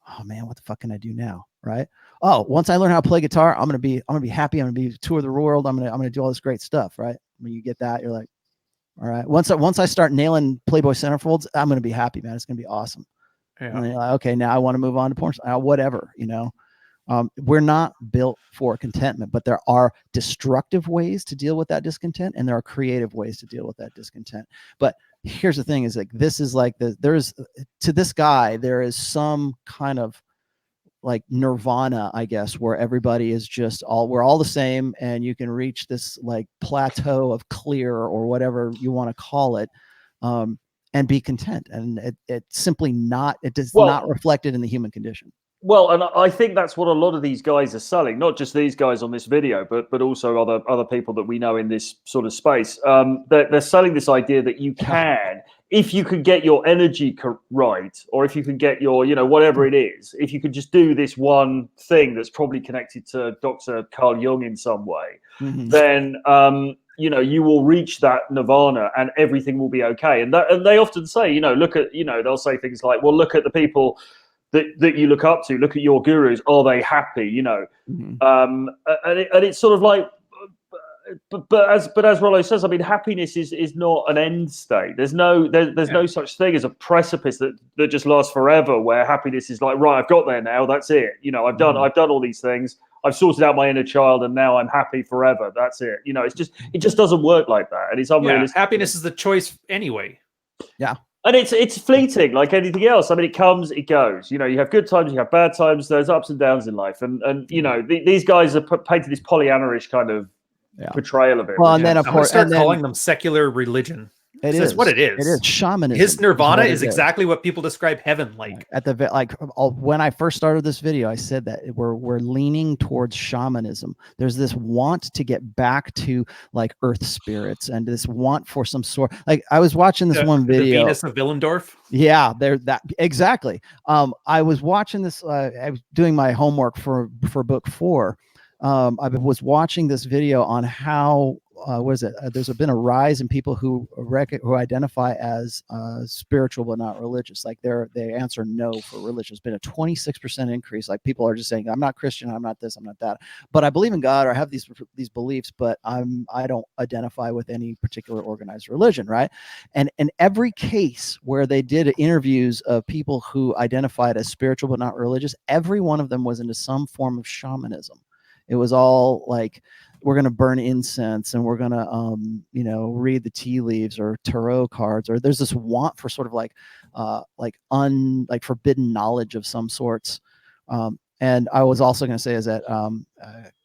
oh man, what the fuck can I do now? Right. Oh, once I learn how to play guitar, I'm going to be happy. I'm going to be tour the world. I'm going to do all this great stuff. Right. When you get that, you're like, all right, once I start nailing Playboy centerfolds, I'm going to be happy, man. It's going to be awesome. Yeah. And you're like, okay, now I want to move on to porn, whatever, we're not built for contentment, but there are destructive ways to deal with that discontent, and there are creative ways to deal with that discontent. But here's the thing: is like this is like there's to this guy there is some kind of like nirvana, I guess, where everybody is just we're all the same, and you can reach this like plateau of clear or whatever you want to call it. And be content, and it's simply not. It does not reflected in the human condition. Well, and I think that's what a lot of these guys are selling. Not just these guys on this video, but also other people that we know in this sort of space. They're selling this idea that you can, if you can get your energy right, or if you can get your, whatever it is, if you could just do this one thing that's probably connected to Dr. Carl Jung in some way, then. You will reach that nirvana and everything will be okay. And they often say, look at, they'll say things like, well, look at the people that you look up to, look at your gurus. Are they happy? And it's sort of like, but as Rollo says, I mean, happiness is not an end state. There's no such thing as a precipice that just lasts forever, where happiness is like, right, I've got there now. That's it. I've done all these things. I've sorted out my inner child, and now I'm happy forever. That's it. It just doesn't work like that, and it's unrealistic. Yeah, happiness is the choice anyway. Yeah, and it's fleeting, like anything else. I mean, it comes, it goes. You have good times, you have bad times. There's ups and downs in life, and these guys are painted this Pollyanna-ish kind of portrayal of it. Well, and then of course, start calling them secular religion. That's what it is. It is shamanism. His nirvana is exactly what people describe heaven like. When I first started this video, I said that we're leaning towards shamanism. There's this want to get back to like earth spirits, and this want for some sort. Like I was watching this one video, the Venus of Willendorf. Yeah, that exactly. I was watching this. I was doing my homework for book 4. I was watching this video on how there's been a rise in people who identify as spiritual but not religious. Like they answer no for religion. It's been a 26% increase. Like people are just saying, I'm not Christian, I'm not this, I'm not that, but I believe in God or I have these beliefs, but I don't identify with any particular organized religion, right? And in every case where they did interviews of people who identified as spiritual but not religious, every one of them was into some form of shamanism. It was all like burn incense, and we're gonna you know, read the tea leaves or tarot cards, or there's this want for sort of like forbidden knowledge of some sorts. And I was also going to say is that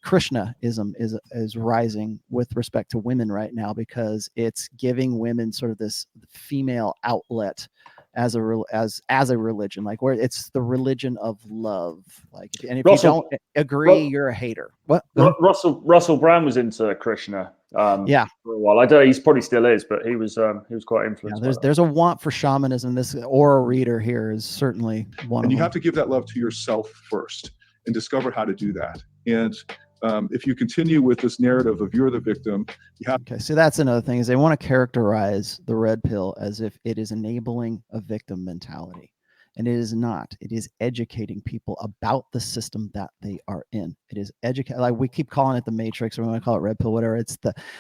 Krishnaism is rising with respect to women right now, because it's giving women sort of this female outlet as a religion, like where it's the religion of love. Like, and if you don't agree, you're a hater. What? Russell Brand was into Krishna. Yeah, for a while. I don't. He's probably still is, but he was quite influenced. Yeah, there's a want for shamanism. This aura reader here is certainly one. And of you them. have to give that love to yourself first, and discover how to do that. And if you continue with this narrative of you're the victim, you have. Okay, so that's another thing, is they want to characterize the red pill as if it is enabling a victim mentality. And it is not. It is educating people about the system that they are in. It is educate. Like we keep calling it the matrix, or we want to call it red pill, whatever. It's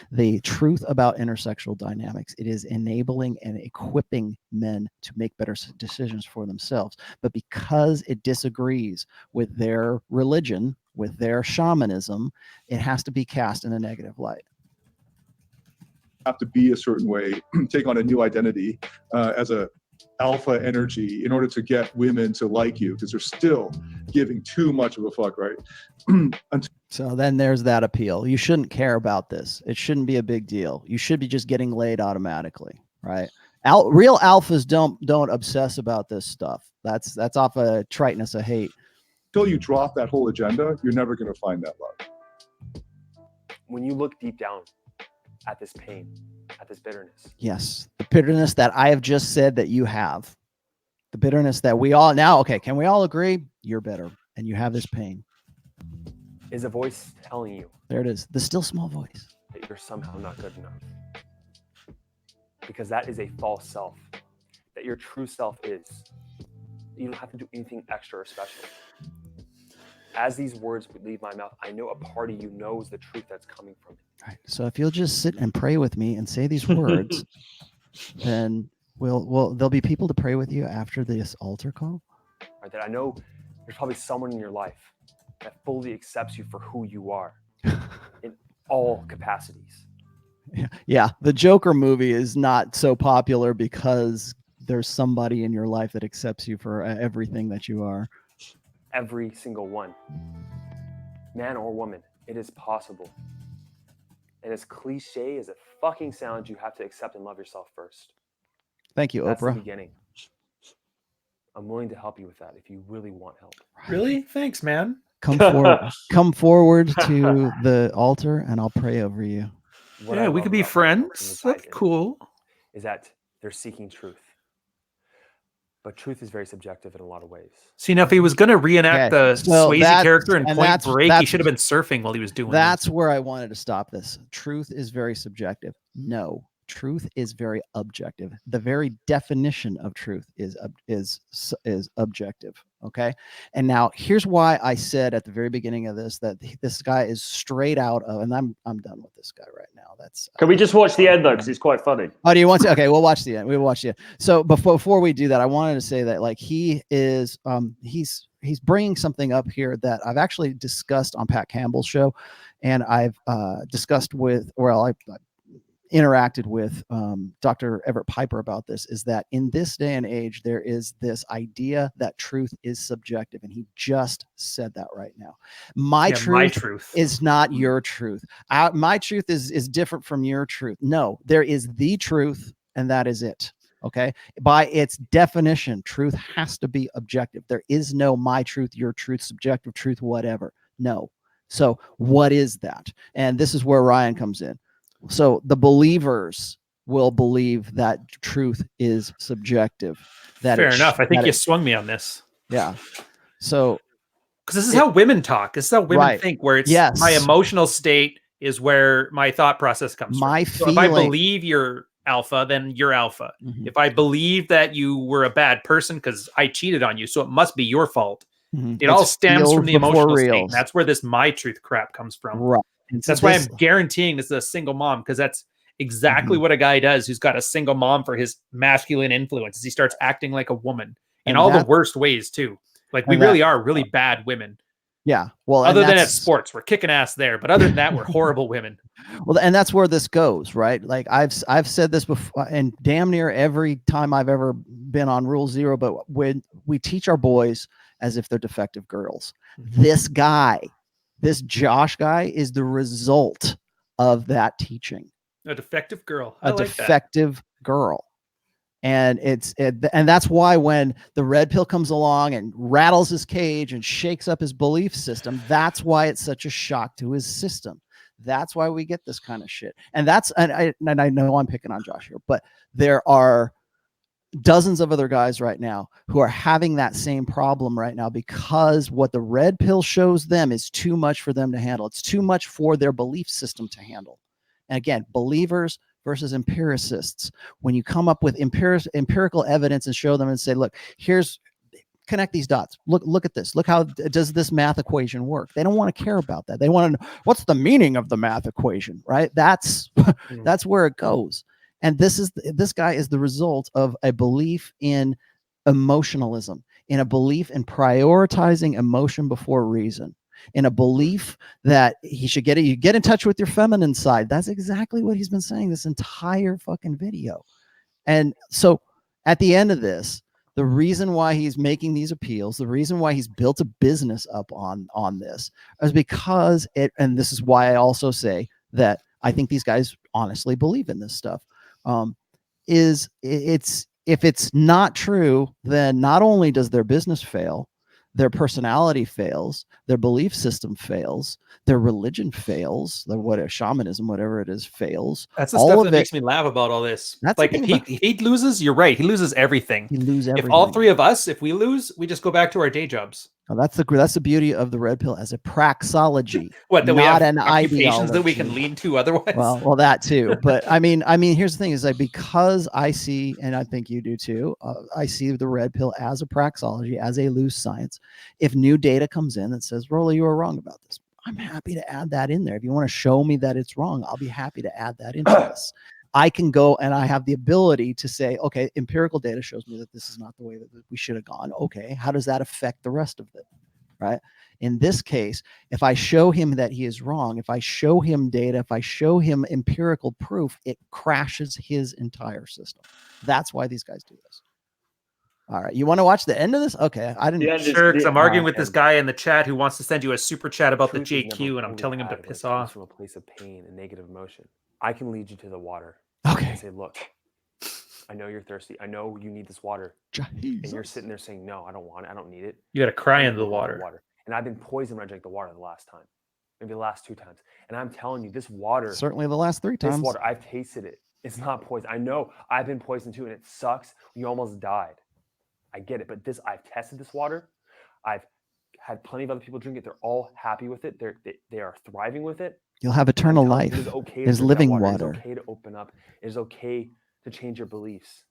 the truth about intersexual dynamics. It is enabling and equipping men to make better decisions for themselves. But because it disagrees with their religion, with their shamanism, it has to be cast in a negative light. Have to be a certain way, take on a new identity as a alpha energy in order to get women to like you, because they're still giving too much of a fuck, right? So then there's that appeal. You shouldn't care about this. It shouldn't be a big deal. You should be just getting laid automatically, right? Real alphas don't obsess about this stuff. That's off a triteness of hate. Until you drop that whole agenda, you're never going to find that love. When you look deep down at this pain, at this bitterness. Yes, the bitterness that I have just said that you have. The bitterness that we all now, okay, can we all agree? You're bitter and you have this pain. Is a voice telling you. There it is. The still small voice. That you're somehow not good enough. Because that is a false self. That your true self is. You don't have to do anything extra or special. As these words would leave my mouth, I know a part of you knows the truth that's coming from it. Right. So if you'll just sit and pray with me and say these words, then there'll be people to pray with you after this altar call. Right, that I know there's probably someone in your life that fully accepts you for who you are in all capacities. Yeah. The Joker movie is not so popular because there's somebody in your life that accepts you for everything that you are. Every single one, man or woman, it is possible. And as cliche as it fucking sounds, you have to accept and love yourself first. Thank you, That's Oprah. the beginning. I'm willing to help you with that if you really want help. Really? Thanks, man. Come forward to the altar and I'll pray over you. What Yeah, I we love could be about friends. my That's cool. Is that they're seeking truth. But truth is very subjective in a lot of ways. See, now if he was going to reenact the Swayze character in Point Break, he should have been surfing while he was doing That's where I wanted to stop this. Truth is very subjective. No, truth is very objective. The very definition of truth is objective. Okay. And now here's why I said at the very beginning of this that this guy is straight out of, and I'm done with this guy right now. That's Can we just watch the end though, because it's quite funny. Oh, do you want to? Okay, we'll watch the end. We'll watch the end. So before we do that, I wanted to say that like he is he's bringing something up here that I've actually discussed on Pat Campbell's show, and I've discussed with, I interacted with Dr. Everett Piper about this, is that in this day and age, there is this idea that truth is subjective. And he just said that right now. My truth is not your truth. My truth is different from your truth. No, there is the truth, and that is it. Okay. By its definition, truth has to be objective. There is no my truth, your truth, subjective truth, whatever. No. So what is that? And this is where Ryan comes in. So the believers will believe that truth is subjective. That fair enough. I think you swung me on this. Yeah. So because this is how women talk. This is how women think, where it's my emotional state is where my thought process comes from. So if I believe you're alpha, then you're alpha. Mm-hmm. If I believe that you were a bad person because I cheated on you, so it must be your fault. Mm-hmm. It all stems from the emotional state. That's where this my truth crap comes from. Right. And that's why I'm guaranteeing this is a single mom, because that's exactly what a guy does who's got a single mom for his masculine influence. He starts acting like a woman in all the worst ways too. Like we really are really bad women. Yeah. Well, Other and than at that's- sports, we're kicking ass there. But other than that, we're horrible women. Well, and that's where this goes, right? Like I've said this before, and damn near every time I've ever been on Rule Zero. But when we teach our boys as if they're defective girls, this guy, this Josh guy, is the result of that teaching. A defective girl. A defective girl. And and that's why when the red pill comes along and rattles his cage and shakes up his belief system, that's why it's such a shock to his system. That's why we get this kind of shit. And I know I'm picking on Josh here, but there are dozens of other guys right now who are having that same problem right now, because what the red pill shows them is too much for them to handle. It's too much for their belief system to handle. And again, believers versus empiricists. When you come up with empirical evidence and show them and say, look, connect these dots. Look at this. Look, how does this math equation work? They don't want to care about that. They want to know, what's the meaning of the math equation, right? That's where it goes. And this guy is the result of a belief in emotionalism, in a belief in prioritizing emotion before reason, in a belief that he should you get in touch with your feminine side. That's exactly what he's been saying this entire fucking video. And so at the end of this, the reason why he's making these appeals, the reason why he's built a business up on this is because and this is why I also say that I think these guys honestly believe in this stuff. If it's not true, then not only does their business fail, their personality fails, their belief system fails, their religion fails, shamanism, whatever it is, fails. That's the stuff that makes me laugh about all this. That's like if he loses, you're right. He loses everything. He loses everything. If all three of us, if we lose, we just go back to our day jobs. Oh, that's the beauty of the red pill as a praxology. What, that not we have an occupations ideology that we can lean to otherwise? Well, that too. But I mean, here's the thing: is like, because I see, and I think you do too, I see the red pill as a praxology, as a loose science. If new data comes in that says, "Rolly, you were wrong about this," I'm happy to add that in there. If you want to show me that it's wrong, I'll be happy to add that into this. I can go and I have the ability to say, okay, empirical data shows me that this is not the way that we should have gone. Okay, how does that affect the rest of it? Right? In this case, if I show him that he is wrong, if I show him data, if I show him empirical proof, it crashes his entire system. That's why these guys do this. All right. You want to watch the end of this? Okay. I didn't. Sure, because I'm arguing with this guy in the chat who wants to send you a super chat about the JQ, and I'm telling him to piss off. From a place of pain and negative emotion, I can lead you to the water. Okay. And say, look, I know you're thirsty. I know you need this water. Jesus. And you're sitting there saying, no, I don't want it. I don't need it. You got to cry into the water. And I've been poisoned when I drank the water the last time, maybe the last 2 times. And I'm telling you, this water, certainly the last 3 times. This water, I've tasted it. It's not poison. I know I've been poisoned too, and it sucks. You almost died. I get it. But I've tested this water. I've had plenty of other people drink it. They're all happy with it. They are thriving with it. You'll have eternal life. It is okay. There's living water. It's okay to open up. It is okay to change your beliefs.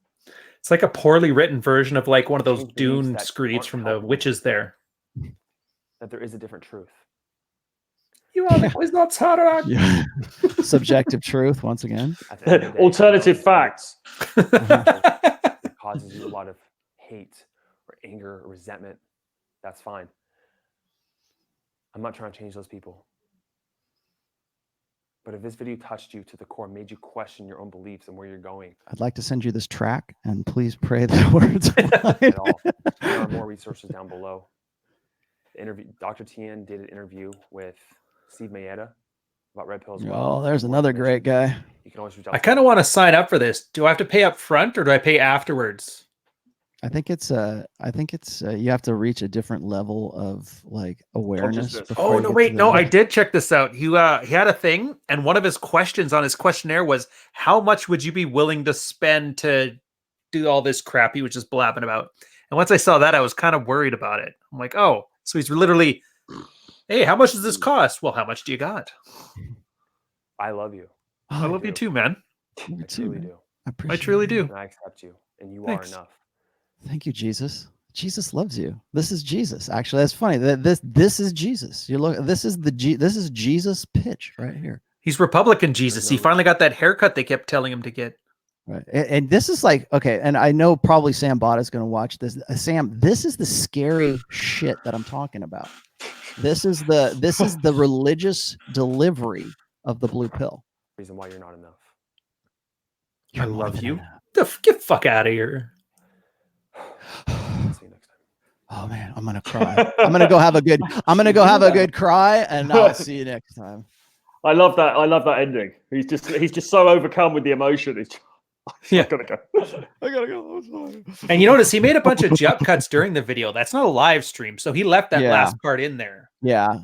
It's like a poorly written version of like one of those Dune screeds from the witches there. That there is a different truth. You always not Tarak. Yeah. Subjective truth once again. Alternative facts. It causes you a lot of hate or anger or resentment. That's fine. I'm not trying to change those people. But if this video touched you to the core, made you question your own beliefs and where you're going, I'd like to send you this track, and please pray the words. At all. There are more resources down below. The interview, Dr. Tien did an interview with Steve Mayetta about red pills. Oh, there's another great guy. You can always reach out. I kind of want to sign up for this. Do I have to pay up front or do I pay afterwards? I think it's you have to reach a different level of like awareness. Oh no, wait, no, I did check this out. He had a thing, and one of his questions on his questionnaire was, how much would you be willing to spend to do all this crap he was just blabbing about? And once I saw that, I was kind of worried about it. I'm like, oh, so he's literally, hey, how much does this cost? Well, how much do you got? I love you. I love you too, man. I truly do. I truly do. And I accept you, and you are enough. Thank you, Jesus. Jesus loves you. This is Jesus. Actually, that's funny. This is Jesus. You look. This is Jesus' pitch right here. He's Republican Jesus. He finally got that haircut they kept telling him to get. Right. And this is like, okay. And I know probably Sam Bott is going to watch this. Sam, this is the scary shit that I'm talking about. This is the religious delivery of the blue pill. Reason why you're not enough. I love you. Get fuck out of here. I'll see you next time. Oh man, I'm gonna cry. I'm gonna go have a good cry, and I'll see you next time. I love that. I love that ending. He's just so overcome with the emotion. I gotta go. I gotta go. I'm sorry. And you notice he made a bunch of jump cuts during the video. That's not a live stream, so he left that last part in there. Yeah,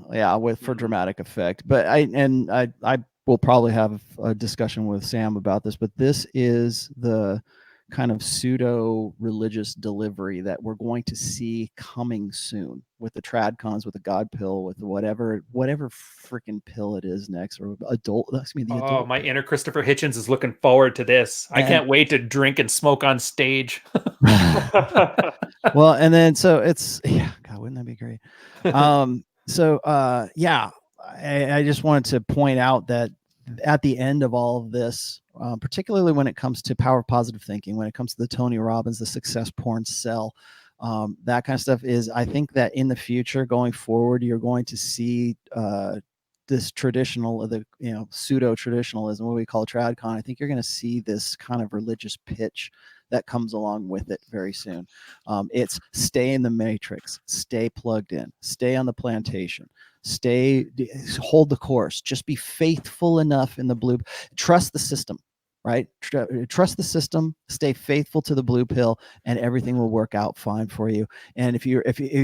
for dramatic effect. But I will probably have a discussion with Sam about this. But this is the kind of pseudo religious delivery that we're going to see coming soon with the tradcons, with the God pill, with whatever freaking pill it is next, or adult. Oh, my inner Christopher Hitchens is looking forward to this. I can't wait to drink and smoke on stage. Well, and then so it's God, wouldn't that be great? I just wanted to point out that at the end of all of this, particularly when it comes to power of positive thinking, when it comes to the Tony Robbins, the success porn sell, that kind of stuff, is I think that in the future going forward, you're going to see this pseudo traditionalism, what we call tradcon. I think you're going to see this kind of religious pitch that comes along with it very soon. It's stay in the matrix, stay plugged in, stay on the plantation, hold the course, just be faithful enough in the blue, trust the system, right? Trust the system, stay faithful to the blue pill, and everything will work out fine for you. And if you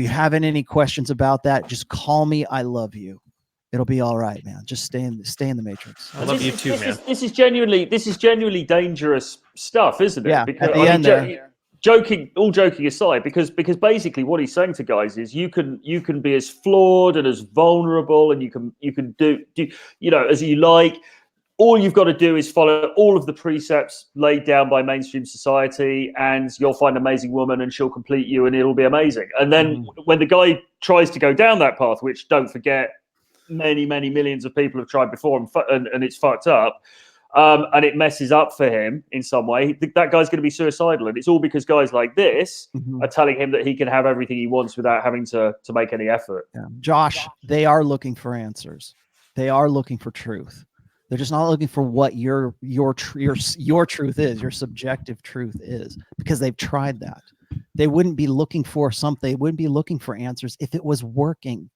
having any questions about that, just call me. I love you. It'll be all right, man. Just stay in the matrix. I love you too, man. This is genuinely dangerous stuff, isn't it? Yeah. Because, at the end all joking aside, because basically what he's saying to guys is you can be as flawed and as vulnerable, and you can do as you like. All you've got to do is follow all of the precepts laid down by mainstream society, and you'll find an amazing woman, and she'll complete you, and it'll be amazing. And then when the guy tries to go down that path, which, don't forget, many millions of people have tried before, and it's fucked up, and it messes up for him in some way, that guy's going to be suicidal. And it's all because guys like this are telling him that he can have everything he wants without having to make any effort. Yeah. Josh, they are looking for answers. They are looking for truth. They're just not looking for what your truth is, your subjective truth is, because they've tried that. They wouldn't be looking for something. They wouldn't be looking for answers if it was working.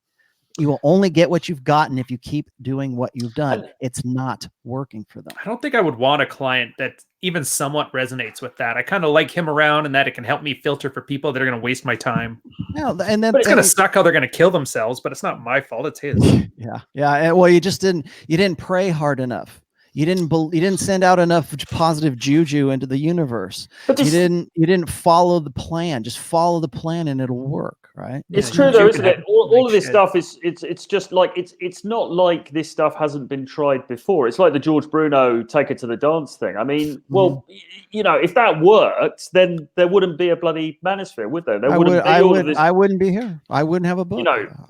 You will only get what you've gotten if you keep doing what you've done. It's not working for them. I don't think I would want a client that even somewhat resonates with that. I kind of like him around, and that it can help me filter for people that are going to waste my time. Yeah, and then it's going to suck how they're going to kill themselves, but it's not my fault. It's his. Yeah. Well, you didn't pray hard enough. You didn't send out enough positive juju into the universe. You didn't follow the plan. Just follow the plan, and it'll work. Right? It's true though, isn't it? All of this stuff it's just like it's not like this stuff hasn't been tried before. It's like the George Bruno take it to the dance thing. I mean, well, if that worked, then there wouldn't be a bloody manosphere, would there? I wouldn't be here. I wouldn't have a book.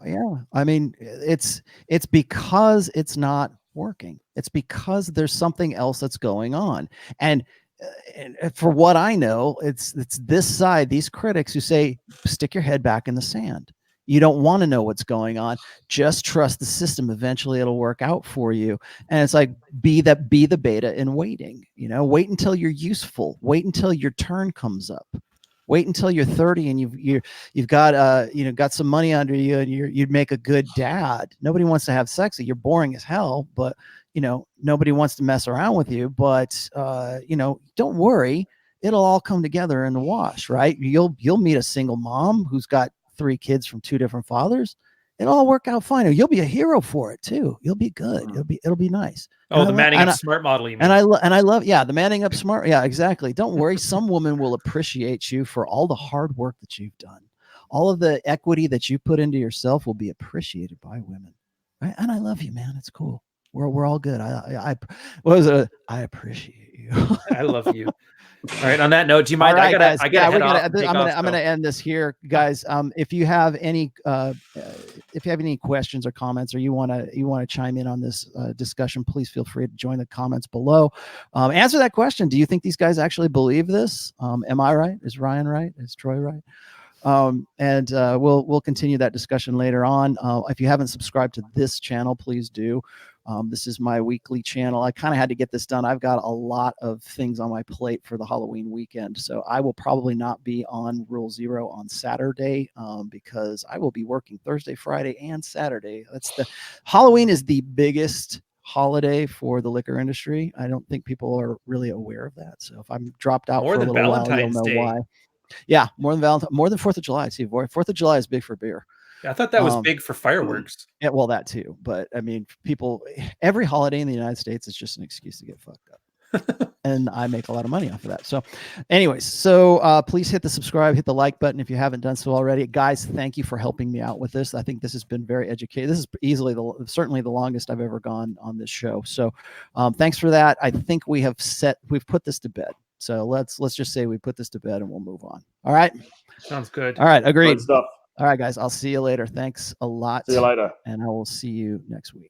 Yeah. I mean, it's because it's not working. It's because there's something else that's going on. And for what I know, it's this side, these critics who say, stick your head back in the sand. You don't want to know what's going on. Just trust the system. Eventually it'll work out for you. And it's like, be the beta in waiting, wait until you're useful. Wait until your turn comes up. Wait until you're 30 and you've got got some money under you, and you'd make a good dad. Nobody wants to have sex. You're boring as hell, but nobody wants to mess around with you, but don't worry, it'll all come together in the wash, right? You'll meet a single mom who's got 3 kids from 2 different fathers. It'll all work out fine. You'll be a hero for it too. You'll be good. It'll be nice. Oh, the manning up smart model, you mean? And I love the manning up smart. Yeah, exactly. Don't worry. Some woman will appreciate you for all the hard work that you've done. All of the equity that you put into yourself will be appreciated by women. Right? And I love you, man. It's cool. We're all good. I appreciate you. I love you. All right. On that note, do you mind? Right, I'm gonna end this here, guys. If you have any questions or comments, or you want to chime in on this discussion, please feel free to join the comments below. Answer that question. Do you think these guys actually believe this? Am I right? Is Ryan right? Is Troy right? And we'll continue that discussion later on. If you haven't subscribed to this channel, please do. This is my weekly channel. I kind of had to get this done. I've got a lot of things on my plate for the Halloween weekend, so I will probably not be on Rule Zero on Saturday because I will be working Thursday, Friday, and Saturday. Halloween is the biggest holiday for the liquor industry. I don't think people are really aware of that. So if I'm dropped out More for a than little while, you'll Valentine's know Day. why. Yeah, more than Valentine, more than 4th of July. See, 4th of July is big for beer. I thought that was big for fireworks. Yeah, well, that too. But I mean, every holiday in the United States is just an excuse to get fucked up. And I make a lot of money off of that. So anyways, please hit the subscribe, hit the like button if you haven't done so already. Guys, thank you for helping me out with this. I think this has been very educated. This is certainly the longest I've ever gone on this show. So thanks for that. I think we've put this to bed. So let's just say we put this to bed and we'll move on. All right. Sounds good. All right. Agreed. Good stuff. All right, guys. I'll see you later. Thanks a lot. See you later. And I will see you next week.